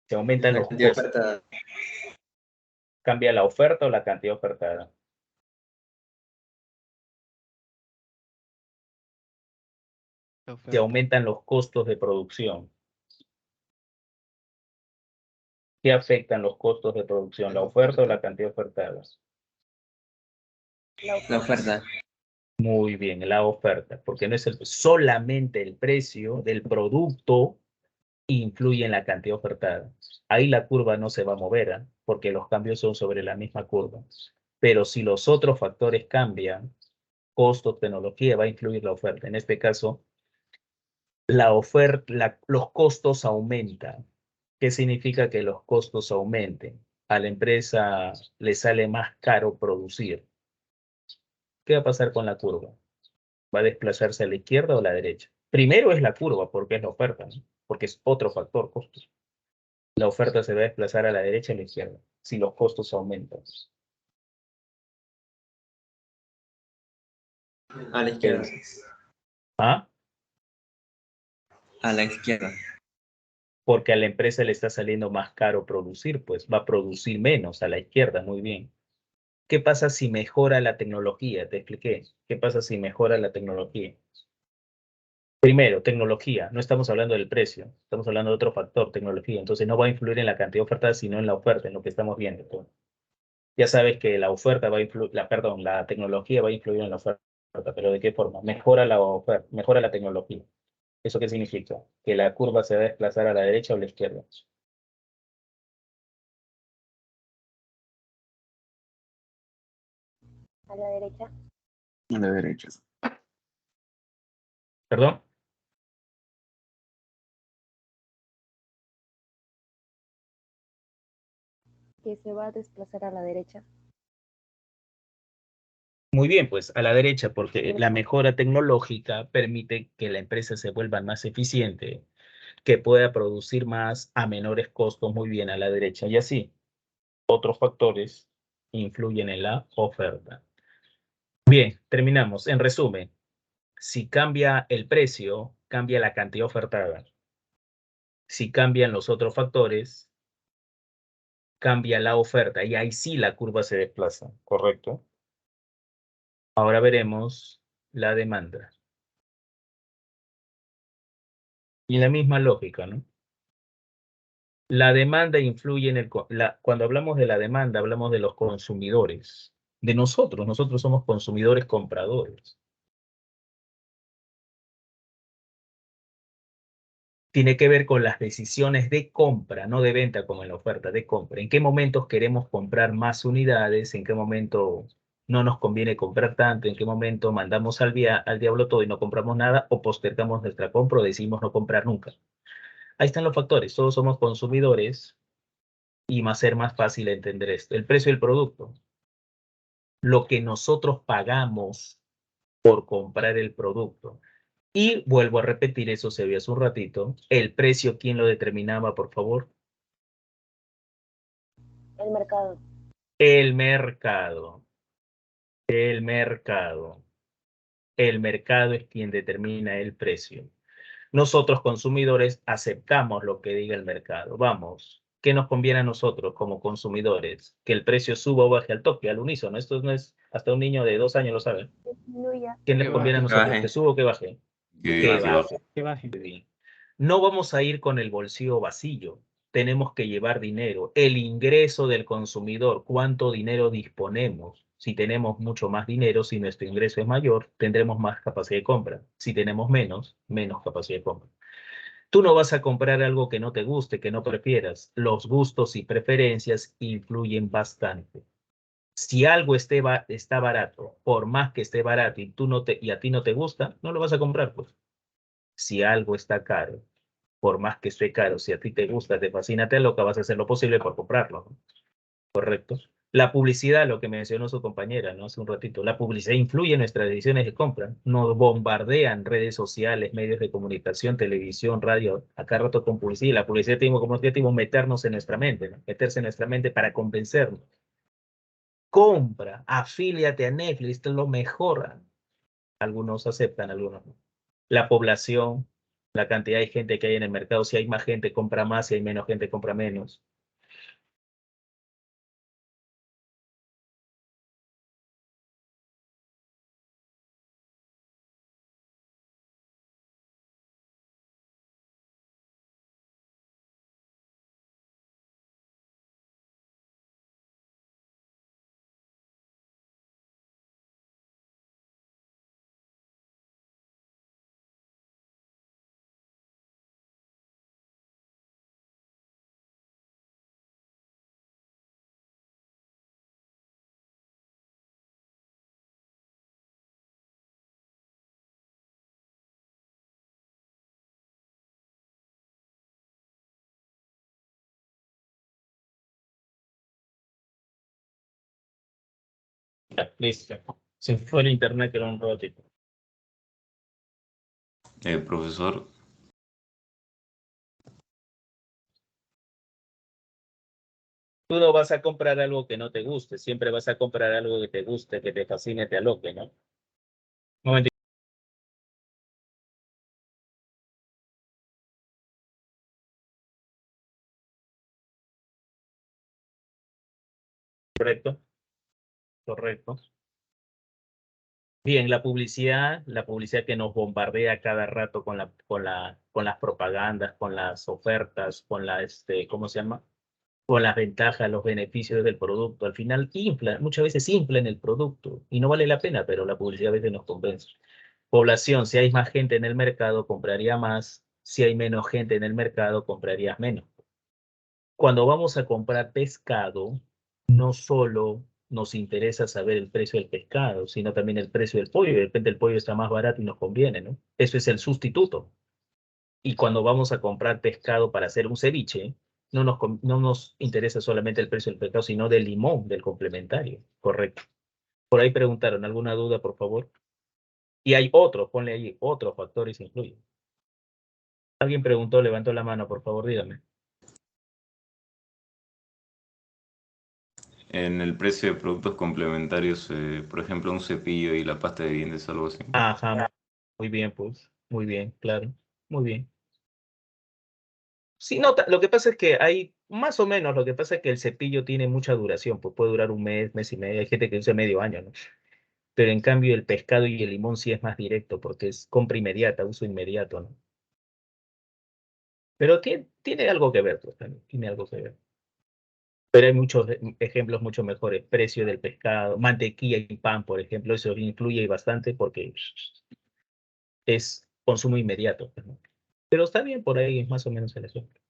Se aumentan La los cantidad costos. ofertada. ¿Cambia la oferta o la cantidad ofertada? Se aumentan los costos de producción. ¿Qué afectan los costos de producción? ¿La oferta o la cantidad ofertada? La oferta. Muy bien, la oferta, porque no es solamente el precio del producto influye en la cantidad ofertada. Ahí la curva no se va a mover, ¿eh? Porque los cambios son sobre la misma curva. Pero si los otros factores cambian, costo, tecnología, va a influir la oferta. En este caso, la oferta, los costos aumentan. ¿Qué significa que los costos aumenten? A la empresa le sale más caro producir. ¿Qué va a pasar con la curva? ¿Va a desplazarse a la izquierda o a la derecha? Primero es la curva, porque es la oferta, ¿no? Porque es otro factor, costos. La oferta se va a desplazar a la derecha o a la izquierda, si los costos aumentan. A la izquierda. ¿Ah? A la izquierda. Porque a la empresa le está saliendo más caro producir, pues va a producir menos a la izquierda, muy bien. ¿Qué pasa si mejora la tecnología? Te expliqué. ¿Qué pasa si mejora la tecnología? Primero, tecnología. No estamos hablando del precio, estamos hablando de otro factor, tecnología. Entonces no va a influir en la cantidad de oferta, sino en la oferta, en lo que estamos viendo. Pues. Ya sabes que la oferta va a influir, la tecnología va a influir en la oferta, pero ¿de qué forma? Mejora la oferta, mejora la tecnología. ¿Eso qué significa? Que la curva se va a desplazar a la derecha o a la izquierda. A la derecha. A la derecha. ¿Perdón? Que se va a desplazar a la derecha. Muy bien, pues a la derecha, porque la mejora tecnológica permite que la empresa se vuelva más eficiente, que pueda producir más a menores costos, muy bien, a la derecha. Y así, otros factores influyen en la oferta. Bien, terminamos. En resumen, si cambia el precio, cambia la cantidad ofertada. Si cambian los otros factores, cambia la oferta y ahí sí la curva se desplaza, ¿correcto? Ahora veremos la demanda. Y la misma lógica, ¿no? La demanda influye en cuando hablamos de la demanda, hablamos de los consumidores, de nosotros somos consumidores compradores. Tiene que ver con las decisiones de compra, no de venta como en la oferta, de compra. ¿En qué momentos queremos comprar más unidades? ¿En qué momento no nos conviene comprar tanto? ¿En qué momento mandamos al diablo todo y no compramos nada? ¿O postergamos nuestra compra o decimos no comprar nunca? Ahí están los factores. Todos somos consumidores y va a ser más fácil entender esto. El precio del producto. Lo que nosotros pagamos por comprar el producto. Y vuelvo a repetir, eso se vio hace un ratito. El precio, ¿quién lo determinaba, por favor? El mercado. El mercado. El mercado. El mercado es quien determina el precio. Nosotros, consumidores, aceptamos lo que diga el mercado. Vamos, ¿qué nos conviene a nosotros como consumidores? Que el precio suba o baje al toque, al unísono. Esto no es, hasta un niño de 2 años lo sabe. Disminuya. ¿Quién les Que conviene a baje. Que nosotros? baje. ¿Que suba o que baje? Que Que baje. baje. Que baje. Muy bien. No vamos a ir con el bolsillo vacío. Tenemos que llevar dinero. El ingreso del consumidor, ¿cuánto dinero disponemos? Si tenemos mucho más dinero, si nuestro ingreso es mayor, tendremos más capacidad de compra. Si tenemos menos, menos capacidad de compra. Tú no vas a comprar algo que no te guste, que no prefieras. Los gustos y preferencias influyen bastante. Si algo está barato, por más que esté barato y a ti no te gusta, no lo vas a comprar, pues. Si algo está caro, por más que esté caro, si a ti te gusta, te fascina, te loca, vas a hacer lo posible por comprarlo, ¿no? ¿Correcto? La publicidad, lo que mencionó su compañera, ¿no? Hace un ratito, la publicidad influye en nuestras decisiones de compra. Nos bombardean redes sociales, medios de comunicación, televisión, radio, a cada rato con publicidad. La publicidad tiene como objetivo meternos en nuestra mente, ¿no? Meterse en nuestra mente para convencernos. Compra, afíliate a Netflix, esto es lo mejor. Algunos aceptan, algunos no. La población la cantidad de gente que hay en el mercado. Si hay más gente, compra más, si hay menos gente, compra menos. Ya, listo. Se fue el internet, que era un ratito. Profesor, Tú no vas a comprar algo que no te guste, siempre vas a comprar algo que te guste, que te fascine, te aloque, ¿no? Un momentito. Correcto, correcto. Bien, la publicidad que nos bombardea cada rato con las propagandas, con las ofertas, con la, ¿cómo se llama? Con las ventajas, los beneficios del producto. Al final infla, muchas veces inflan el producto y no vale la pena, pero la publicidad a veces nos convence. Población, si hay más gente en el mercado, compraría más. Si hay menos gente en el mercado, comprarías menos. Cuando vamos a comprar pescado, no solo nos interesa saber el precio del pescado, sino también el precio del pollo. De repente el pollo está más barato y nos conviene, ¿no? Eso es el sustituto. Y cuando vamos a comprar pescado para hacer un ceviche, no nos interesa solamente el precio del pescado, sino del limón, del complementario. Correcto. Por ahí preguntaron, ¿alguna duda, por favor? Y hay otros, ponle ahí, otros factores influyen. Alguien preguntó, levantó la mano, por favor, dígame. en el precio de productos complementarios, por ejemplo, un cepillo y la pasta de dientes, algo así. Ajá, muy bien, pues, muy bien, claro, muy bien. Sí, no, lo que pasa es que hay, más o menos, lo que pasa es que el cepillo tiene mucha duración, pues puede durar un mes, mes y medio, hay gente que usa medio año, ¿no? Pero en cambio el pescado y el limón sí es más directo, porque es compra inmediata, uso inmediato, ¿no? Pero tiene algo que ver, pues también, tiene algo que ver. Pero hay muchos ejemplos mucho mejores. Precio del pescado, mantequilla y pan, por ejemplo, eso influye bastante porque es consumo inmediato, ¿no? Pero está bien, por ahí es más o menos el ejemplo.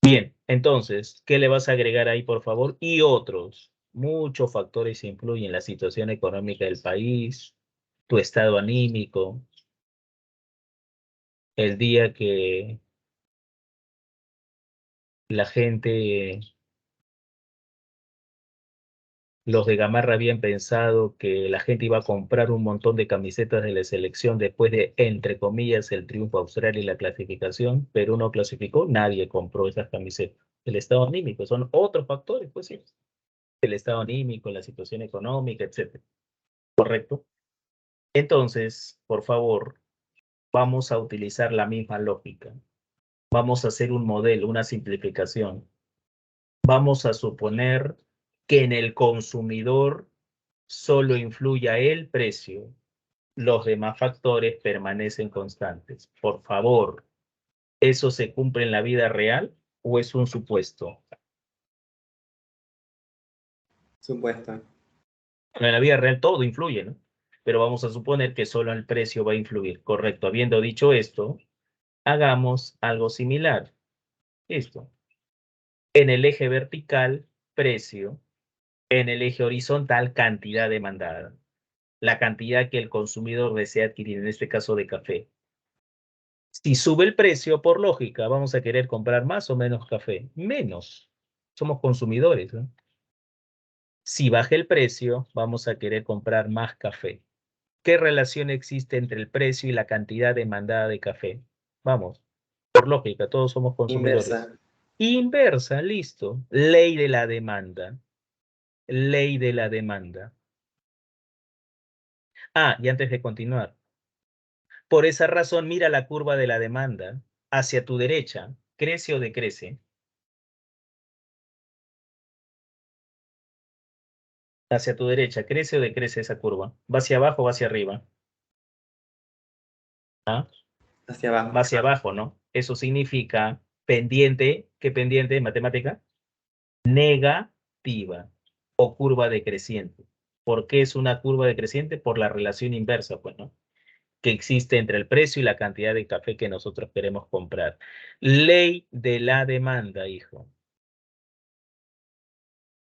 Bien, entonces, ¿qué le vas a agregar ahí, por favor? Y otros. Muchos factores influyen: la situación económica del país, tu estado anímico, el día que la gente, los de Gamarra habían pensado que la gente iba a comprar un montón de camisetas de la selección después de, entre comillas, el triunfo a Australia y la clasificación. Perú no clasificó, nadie compró esas camisetas. El estado anímico, son otros factores, pues sí. El estado anímico, la situación económica, etcétera. ¿Correcto? Entonces, por favor, vamos a utilizar la misma lógica. Vamos a hacer un modelo, una simplificación. Vamos a suponer que en el consumidor solo influya el precio. Los demás factores permanecen constantes. Por favor, ¿eso se cumple en la vida real o es un supuesto? Supuesto. En la vida real todo influye, ¿no? Pero vamos a suponer que solo el precio va a influir. Correcto. Habiendo dicho esto, hagamos algo similar. Listo. En el eje vertical, precio. En el eje horizontal, cantidad demandada. La cantidad que el consumidor desea adquirir, en este caso de café. Si sube el precio, por lógica, vamos a querer comprar más o menos café. Menos. Somos consumidores, ¿no? Si baja el precio, vamos a querer comprar más café. ¿Qué relación existe entre el precio y la cantidad demandada de café? Vamos, por lógica, todos somos consumidores. Inversa. Inversa, listo. Ley de la demanda. Ley de la demanda. Ah, y antes de continuar, Por esa razón, mira la curva de la demanda hacia tu derecha. ¿Crece o decrece? Hacia tu derecha, ¿crece o decrece esa curva? ¿Va hacia abajo o va hacia arriba? ¿Ah? Hacia abajo. Va hacia abajo, ¿no? Eso significa pendiente. ¿Qué pendiente en matemática? Negativa o curva decreciente. ¿Por qué es una curva decreciente? Por la relación inversa, pues, ¿no? Que existe entre el precio y la cantidad de café que nosotros queremos comprar. Ley de la demanda, hijo.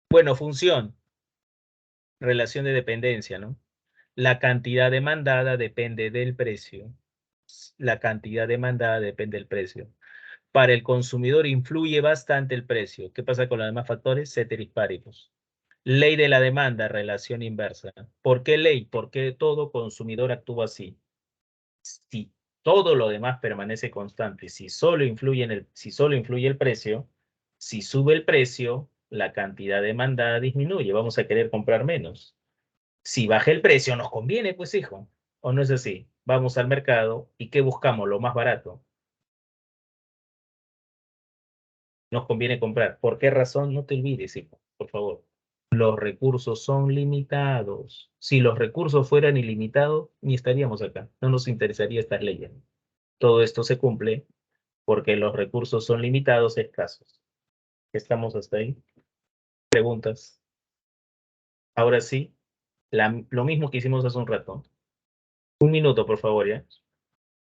Bueno, función. Relación de dependencia, ¿no? La cantidad demandada depende del precio. La cantidad demandada depende del precio. Para el consumidor influye bastante el precio. ¿Qué pasa con los demás factores? Ceteris paribus. Ley de la demanda, relación inversa. ¿Por qué ley? Porque todo consumidor actúa así. Si todo lo demás permanece constante, si solo influye el precio, si sube el precio, la cantidad demandada disminuye, vamos a querer comprar menos. Si baja el precio, nos conviene, pues, hijo. ¿O no es así? Vamos al mercado y ¿qué buscamos? Lo más barato. Nos conviene comprar. ¿Por qué razón? No te olvides, hijo, por favor. Los recursos son limitados. Si los recursos fueran ilimitados, ni estaríamos acá. No nos interesaría estas leyes. Todo esto se cumple porque los recursos son limitados, escasos. ¿Estamos hasta ahí? ¿Preguntas? Ahora sí, lo mismo que hicimos hace un rato. Un minuto, por favor, ¿ya?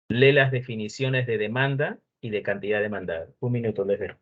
Lee las definiciones de demanda y de cantidad demandada. Un minuto, les dejo.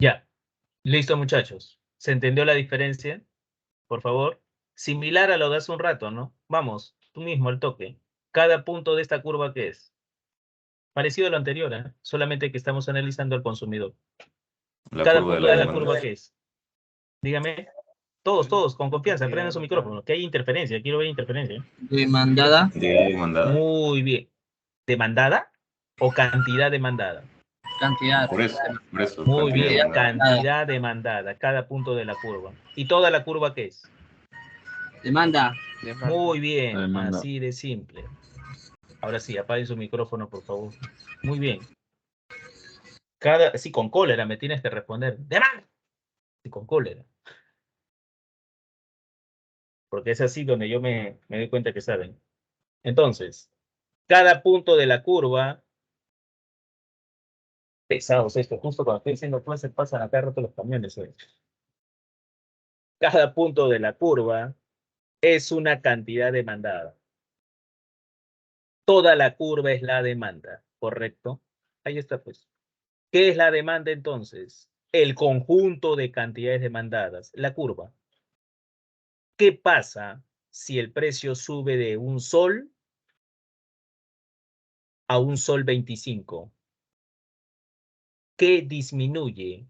Ya, listo, muchachos. ¿Se entendió la diferencia? Por favor. Similar a lo de hace un rato, ¿no? Vamos, tú mismo al toque. Cada punto de esta curva, ¿qué es? Parecido a lo anterior, ¿eh? Solamente que estamos analizando al consumidor. La Cada curva de punto la de la demanda. curva, ¿qué es? Dígame. Todos, con confianza, prendan su micrófono, que hay interferencia, quiero ver interferencia. Demandada. Cantidad demandada. Muy bien. ¿Demandada o cantidad demandada? Cantidad. Por eso, Muy cantidad bien, demandada. cantidad demandada, cada punto de la curva. ¿Y toda la curva qué es? Demanda. Muy bien, Demanda. así de simple. Ahora sí, apaguen su micrófono, por favor. Muy bien. Sí, con cólera me tienes que responder. ¡Demanda! Sí, con cólera. Porque es así donde yo me doy cuenta que saben. Entonces, cada punto de la curva, pesados esto, justo cuando estoy diciendo clase pasan acá rato los camiones. Cada punto de la curva es una cantidad demandada. Toda la curva es la demanda, ¿correcto? Ahí está, pues. ¿Qué es la demanda entonces? El conjunto de cantidades demandadas, la curva. ¿Qué pasa si el precio sube de $1 a $1.25? ¿Qué disminuye?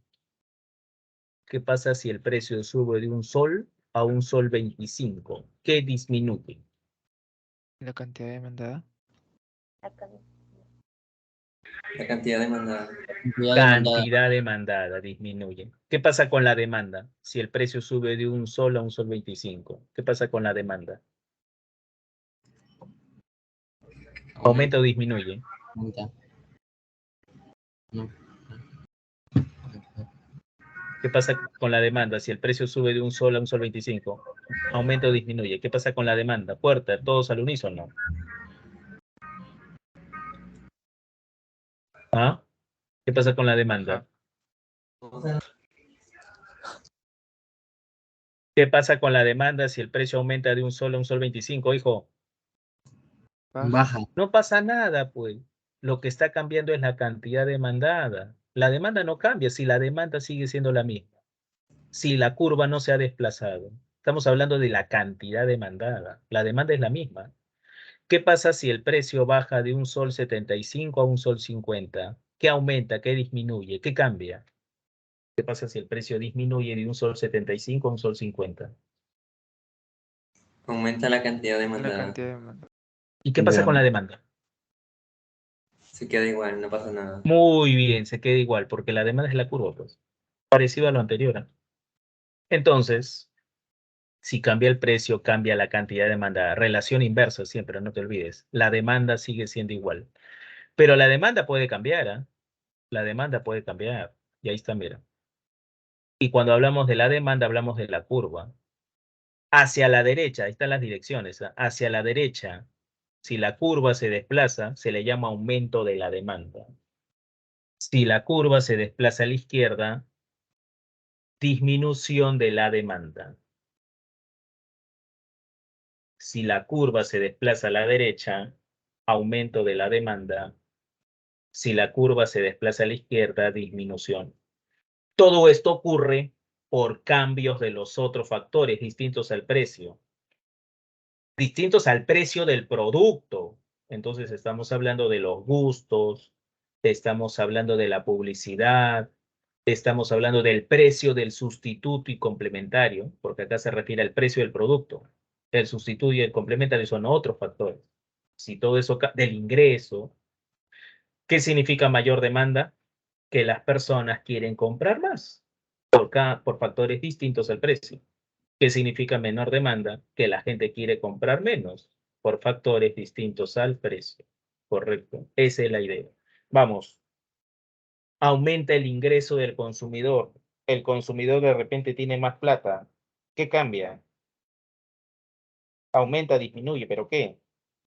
¿Qué pasa si el precio sube de $1 a $1.25? ¿Qué disminuye? La cantidad demandada. La cantidad demandada. Cantidad demandada. Cantidad demandada disminuye. ¿Qué pasa con la demanda? Si el precio sube de un sol a un sol 25, ¿qué pasa con la demanda? ¿Aumenta o disminuye? Aumenta. No. ¿Qué pasa con la demanda? Si el precio sube de un sol a un sol 25, ¿aumenta o disminuye? ¿Qué pasa con la demanda? Puerta, todos al unísono. ¿Ah? ¿Qué pasa con la demanda? ¿Qué pasa con la demanda si el precio aumenta de un sol a un sol 25, hijo? Baja. No pasa nada, pues. Lo que está cambiando es la cantidad demandada. La demanda no cambia si la demanda sigue siendo la misma. Si la curva no se ha desplazado. Estamos hablando de la cantidad demandada. La demanda es la misma. ¿Qué pasa si el precio baja de un sol 75 a un sol 50? ¿Qué aumenta? ¿Qué disminuye? ¿Qué cambia? ¿Qué pasa si el precio disminuye de un sol 75 a un sol 50? Aumenta la cantidad La demandada. cantidad de demanda. ¿Y qué pasa con la demanda? Se queda igual, no pasa nada. Muy bien, se queda igual, porque la demanda es la curva, pues. Parecido a lo anterior. ¿Eh? Entonces, si cambia el precio, cambia la cantidad demandada. Relación inversa siempre, no te olvides. La demanda sigue siendo igual. Pero la demanda puede cambiar, ¿eh? La demanda puede cambiar. Y ahí está, mira. Y cuando hablamos de la demanda, hablamos de la curva. Hacia la derecha, ahí están las direcciones. ¿Eh? Hacia la derecha, si la curva se desplaza, se le llama aumento de la demanda. Si la curva se desplaza a la izquierda, disminución de la demanda. Si la curva se desplaza a la derecha, aumento de la demanda. Si la curva se desplaza a la izquierda, disminución. Todo esto ocurre por cambios de los otros factores distintos al precio. Distintos al precio del producto. Entonces estamos hablando de los gustos, estamos hablando de la publicidad, estamos hablando del precio del sustituto y complementario, porque acá se refiere al precio del producto. El sustituto y el complementario son otros factores. Si todo eso del ingreso, ¿qué significa mayor demanda? Que las personas quieren comprar más por factores distintos al precio. ¿Qué significa menor demanda? Que la gente quiere comprar menos por factores distintos al precio. Correcto. Esa es la idea. Vamos. Aumenta el ingreso del consumidor. El consumidor de repente tiene más plata. ¿Qué cambia? Aumenta, disminuye, ¿pero qué?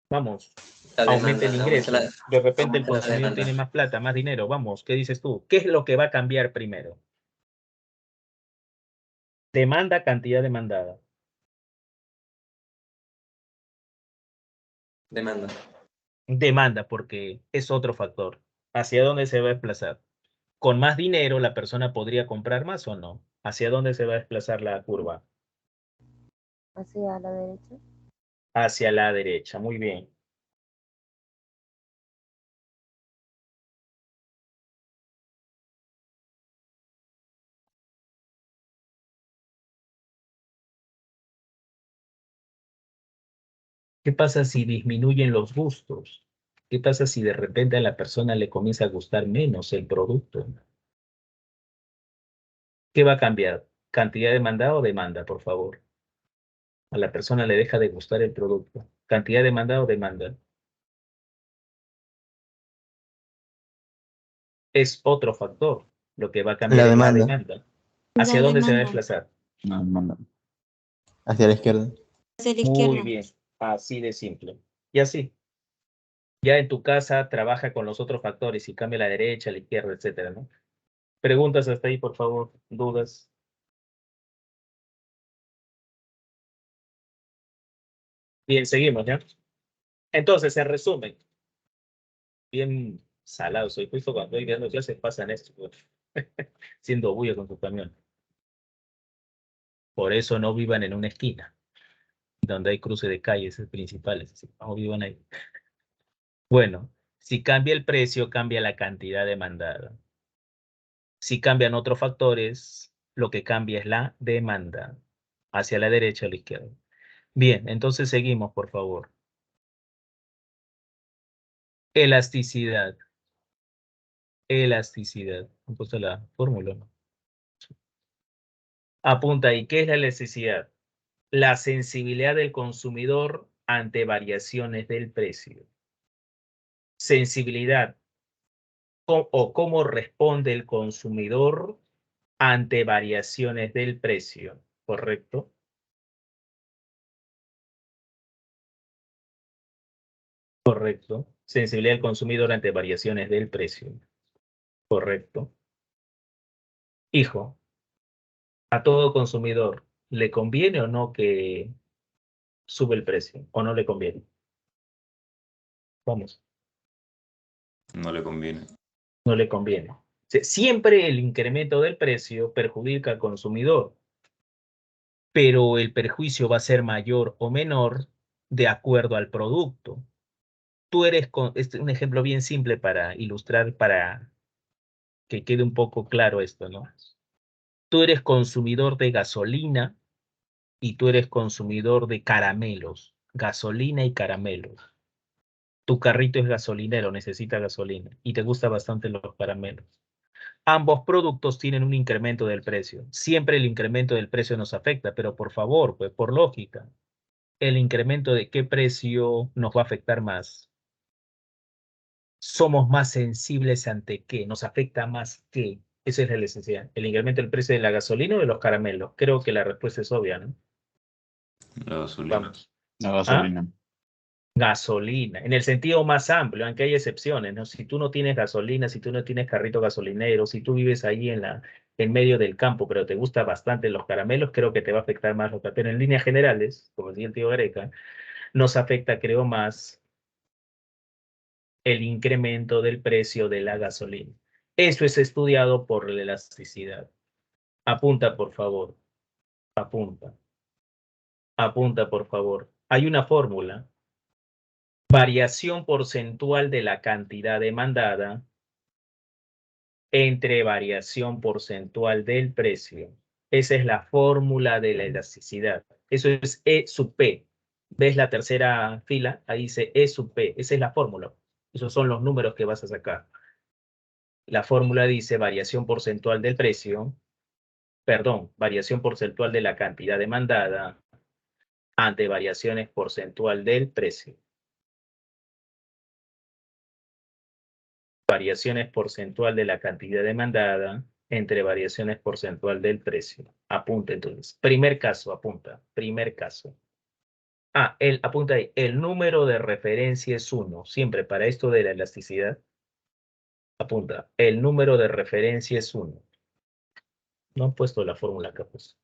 Vamos. Aumenta el ingreso. De repente el consumidor tiene más plata, más dinero. Vamos, ¿qué dices tú? ¿Qué es lo que va a cambiar primero? Demanda, cantidad demandada. Demanda. Demanda, porque es otro factor. ¿Hacia dónde se va a desplazar? Con más dinero, la persona podría comprar más o no. ¿Hacia dónde se va a desplazar la curva? Hacia la derecha. Hacia la derecha. Muy bien. ¿Qué pasa si disminuyen los gustos? ¿Qué pasa si de repente a la persona le comienza a gustar menos el producto? ¿Qué va a cambiar? ¿Cantidad demandada o demanda, por favor? A la persona le deja de gustar el producto. ¿Cantidad demandada o demanda? Es otro factor lo que va a cambiar La es la demanda. demanda. ¿Hacia dónde se va a desplazar? No, demanda. Hacia la izquierda. Hacia la Muy izquierda. bien, así de simple. Y así. Ya en tu casa trabaja con los otros factores y cambia a la derecha, a la izquierda, etcétera, ¿no? Preguntas hasta ahí, por favor. ¿Dudas? Bien, seguimos, ¿ya? Entonces, en resumen, bien salado soy. Justo cuando estoy dando clases pasan esto, pues. Siendo bulla con tu camión. Por eso no vivan en una esquina, donde hay cruce de calles principales. Así, no vivan ahí. Bueno, si cambia el precio, cambia la cantidad demandada. Si cambian otros factores, lo que cambia es la demanda, hacia la derecha o a la izquierda. Bien, entonces seguimos, por favor. Elasticidad. Elasticidad. Han puesto la fórmula, ¿no? Apunta ahí, ¿qué es la elasticidad? La sensibilidad del consumidor ante variaciones del precio. Sensibilidad o cómo responde el consumidor ante variaciones del precio, ¿correcto? Correcto. Sensibilidad del consumidor ante variaciones del precio, correcto. Hijo, a todo consumidor, ¿le conviene o no que sube el precio? ¿O no le conviene? Vamos. No le conviene. No le conviene. Siempre el incremento del precio perjudica al consumidor, pero el perjuicio va a ser mayor o menor de acuerdo al producto. Tú eres, este es un ejemplo bien simple para ilustrar, para que quede un poco claro esto, ¿no? Tú eres consumidor de gasolina y tú eres consumidor de caramelos, gasolina y caramelos. Tu carrito es gasolinero, necesita gasolina y te gustan bastante los caramelos. Ambos productos tienen un incremento del precio. Siempre el incremento del precio nos afecta, pero por favor, pues por lógica, el incremento de qué precio nos va a afectar más. Somos más sensibles ante qué, nos afecta más qué. Esa es la necesidad. ¿El incremento del precio de la gasolina o de los caramelos? Creo que la respuesta es obvia, ¿no? La gasolina. Vamos. La gasolina. Gasolina, en el sentido más amplio, aunque hay excepciones, ¿no? Si tú no tienes gasolina, si tú no tienes carrito gasolinero, si tú vives ahí en medio del campo, pero te gustan bastante los caramelos, creo que te va a afectar más los caramelos. Pero en líneas generales, como decía el tío Gareca, nos afecta, creo, más el incremento del precio de la gasolina. Eso es estudiado por la elasticidad. Apunta, por favor. Apunta. Apunta, por favor. Hay una fórmula. Variación porcentual de la cantidad demandada entre variación porcentual del precio. Esa es la fórmula de la elasticidad. Eso es E sub P. ¿Ves la tercera fila? Ahí dice E sub P. Esa es la fórmula. Esos son los números que vas a sacar. La fórmula dice variación porcentual del precio, perdón, variación porcentual de la cantidad demandada ante variaciones porcentual del precio. Variaciones porcentual de la cantidad demandada entre variaciones porcentual del precio. Apunta entonces. Primer caso, apunta. Primer caso. Apunta ahí. El número de referencia es 1. Siempre para esto de la elasticidad. Apunta. El número de referencia es 1. No han puesto la fórmula acá, pues.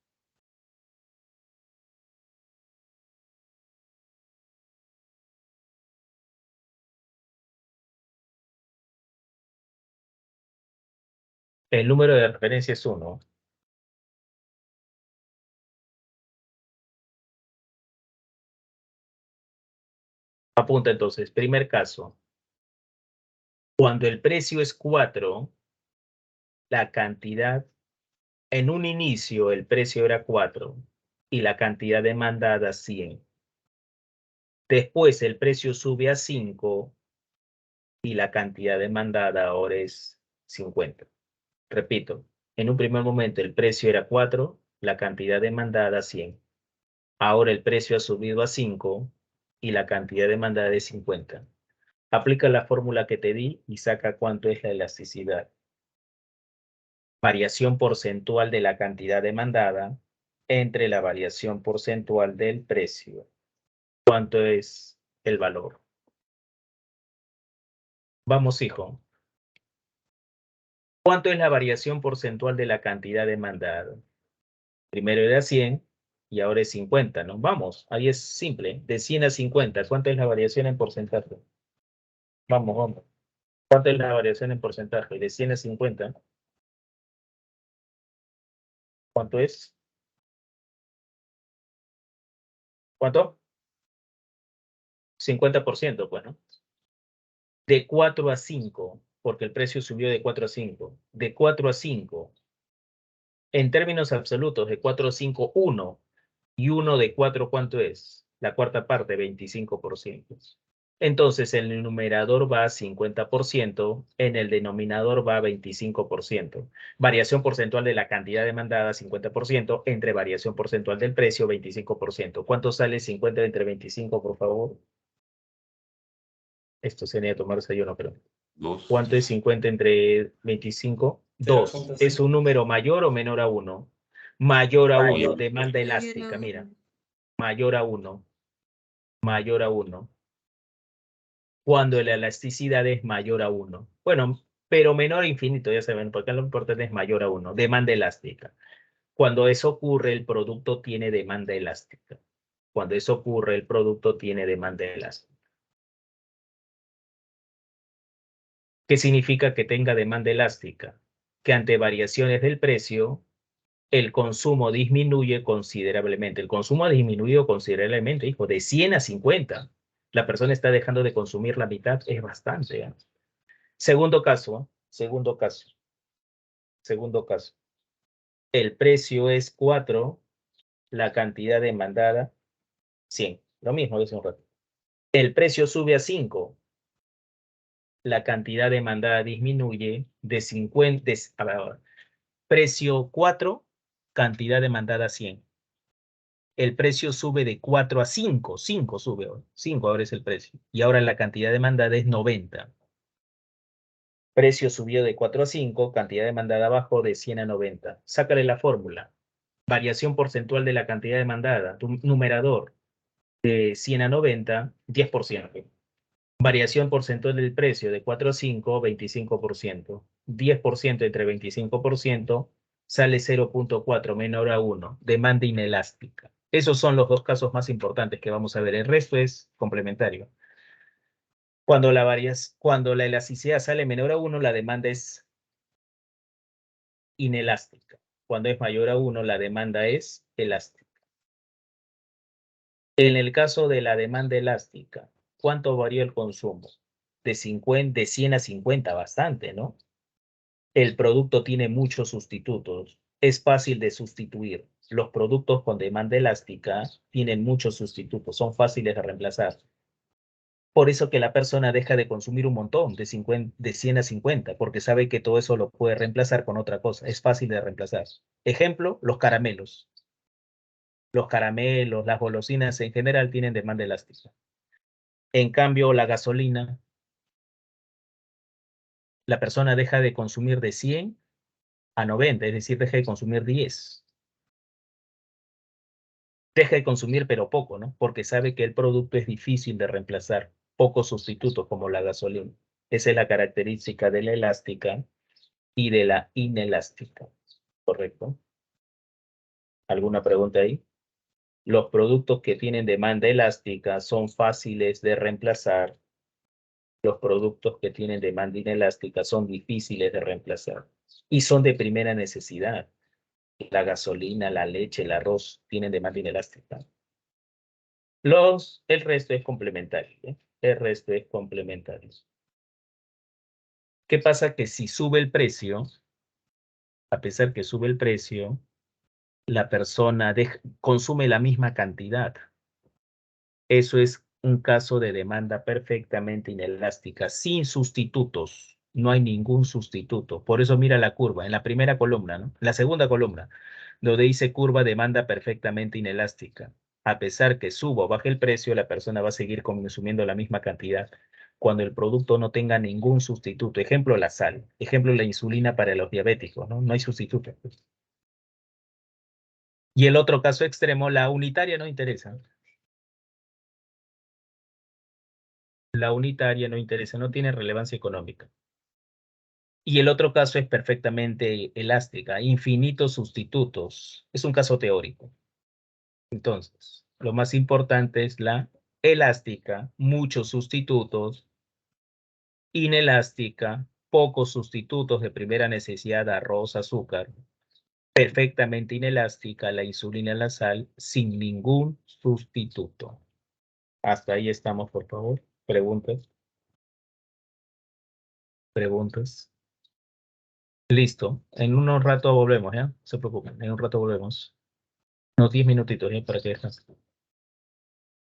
El número de referencia es 1. Apunta entonces. Primer caso. Cuando el precio es 4, la cantidad, en un inicio el precio era 4 y la cantidad demandada 100. Después el precio sube a 5 y la cantidad demandada ahora es 50. Repito, en un primer momento el precio era 4, la cantidad demandada 100. Ahora el precio ha subido a 5 y la cantidad demandada es 50. Aplica la fórmula que te di y saca cuánto es la elasticidad. Variación porcentual de la cantidad demandada entre la variación porcentual del precio. ¿Cuánto es el valor? Vamos, hijo. ¿Cuánto es la variación porcentual de la cantidad demandada? Primero era 100 y ahora es 50, ¿no? Vamos, ahí es simple. De 100 a 50, ¿cuánto es la variación en porcentaje? Vamos, vamos. ¿Cuánto es la variación en porcentaje? De 100 a 50. ¿Cuánto es? ¿Cuánto? 50%, pues, ¿no? De 4 a 5, porque el precio subió de 4 a 5. De 4 a 5. En términos absolutos, de 4 a 5, 1. Y 1 de 4, ¿cuánto es? La cuarta parte, 25%. Entonces, en el numerador va 50%, en el denominador va 25%. Variación porcentual de la cantidad demandada, 50%, entre variación porcentual del precio, 25%. ¿Cuánto sale 50 entre 25, por favor? Esto sería tomar desayuno, pero... 2. ¿Cuánto es 50 entre 25? 2. 0.5. ¿Es un número mayor o menor a 1? Mayor a 1. Mayor. Demanda elástica, mira. Mayor a 1. Mayor a 1. Cuando la elasticidad es mayor a 1. Bueno, pero menor a infinito, ya saben, porque lo importante es mayor a 1. Demanda elástica. Cuando eso ocurre, el producto tiene demanda elástica. Cuando eso ocurre, el producto tiene demanda elástica. ¿Qué significa que tenga demanda elástica? Que ante variaciones del precio, el consumo disminuye considerablemente. El consumo ha disminuido considerablemente, hijo, de 100 a 50. La persona está dejando de consumir la mitad, es bastante. ¿Eh? Segundo caso. El precio es 4, la cantidad demandada 100. Lo mismo de hace un rato. El precio sube a 5. La cantidad demandada disminuye de 50. A ver, ahora. Precio 4, cantidad demandada 100. El precio sube de 4 a 5. 5 sube ahora. 5 ahora es el precio. Y ahora la cantidad demandada es 90. Precio subió de 4 a 5, cantidad demandada bajó de 100 a 90. Sácale la fórmula. Variación porcentual de la cantidad demandada. Tu numerador de 100 a 90, 10%. Variación porcentual del precio de 4 a 5, 25%. 10% entre 25% sale 0.4 menor a 1. Demanda inelástica. Esos son los dos casos más importantes que vamos a ver. El resto es complementario. Cuando la elasticidad sale menor a 1, la demanda es inelástica. Cuando es mayor a 1, la demanda es elástica. En el caso de la demanda elástica, ¿cuánto varió el consumo? De 100 a 50, bastante, ¿no? El producto tiene muchos sustitutos. Es fácil de sustituir. Los productos con demanda elástica tienen muchos sustitutos, son fáciles de reemplazar. Por eso que la persona deja de consumir un montón, de 100 a 50, porque sabe que todo eso lo puede reemplazar con otra cosa. Es fácil de reemplazar. Ejemplo, los caramelos. Los caramelos, las golosinas en general tienen demanda elástica. En cambio, la gasolina, la persona deja de consumir de 100 a 90, es decir, deja de consumir 10. Deja de consumir, pero poco, ¿no? Porque sabe que el producto es difícil de reemplazar. Pocos sustitutos como la gasolina. Esa es la característica de la elástica y de la inelástica. ¿Correcto? ¿Alguna pregunta ahí? Los productos que tienen demanda elástica son fáciles de reemplazar. Los productos que tienen demanda inelástica son difíciles de reemplazar. Y son de primera necesidad. La gasolina, la leche, el arroz tienen demanda inelástica. El resto es complementario. ¿Eh? El resto es complementario. ¿Qué pasa? Que si sube el precio, a pesar que sube el precio, la persona consume la misma cantidad. Eso es un caso de demanda perfectamente inelástica, sin sustitutos. No hay ningún sustituto. Por eso mira la curva, en la primera columna, ¿no? La segunda columna, donde dice curva demanda perfectamente inelástica. A pesar que suba o baje el precio, la persona va a seguir consumiendo la misma cantidad cuando el producto no tenga ningún sustituto. Ejemplo, la sal. Ejemplo, la insulina para los diabéticos, ¿no? No hay sustituto. Y el otro caso extremo, la unitaria no interesa. La unitaria no interesa, no tiene relevancia económica. Y el otro caso es perfectamente elástica, infinitos sustitutos. Es un caso teórico. Entonces, lo más importante es la elástica, muchos sustitutos, inelástica, pocos sustitutos de primera necesidad, arroz, azúcar, perfectamente inelástica, la insulina, la sal, sin ningún sustituto. Hasta ahí estamos, por favor. ¿Preguntas? ¿Preguntas? Listo. En unos rato volvemos, ¿ya? No se preocupen. En un rato volvemos. Unos 10 minutitos, ¿ya? Para que descansen.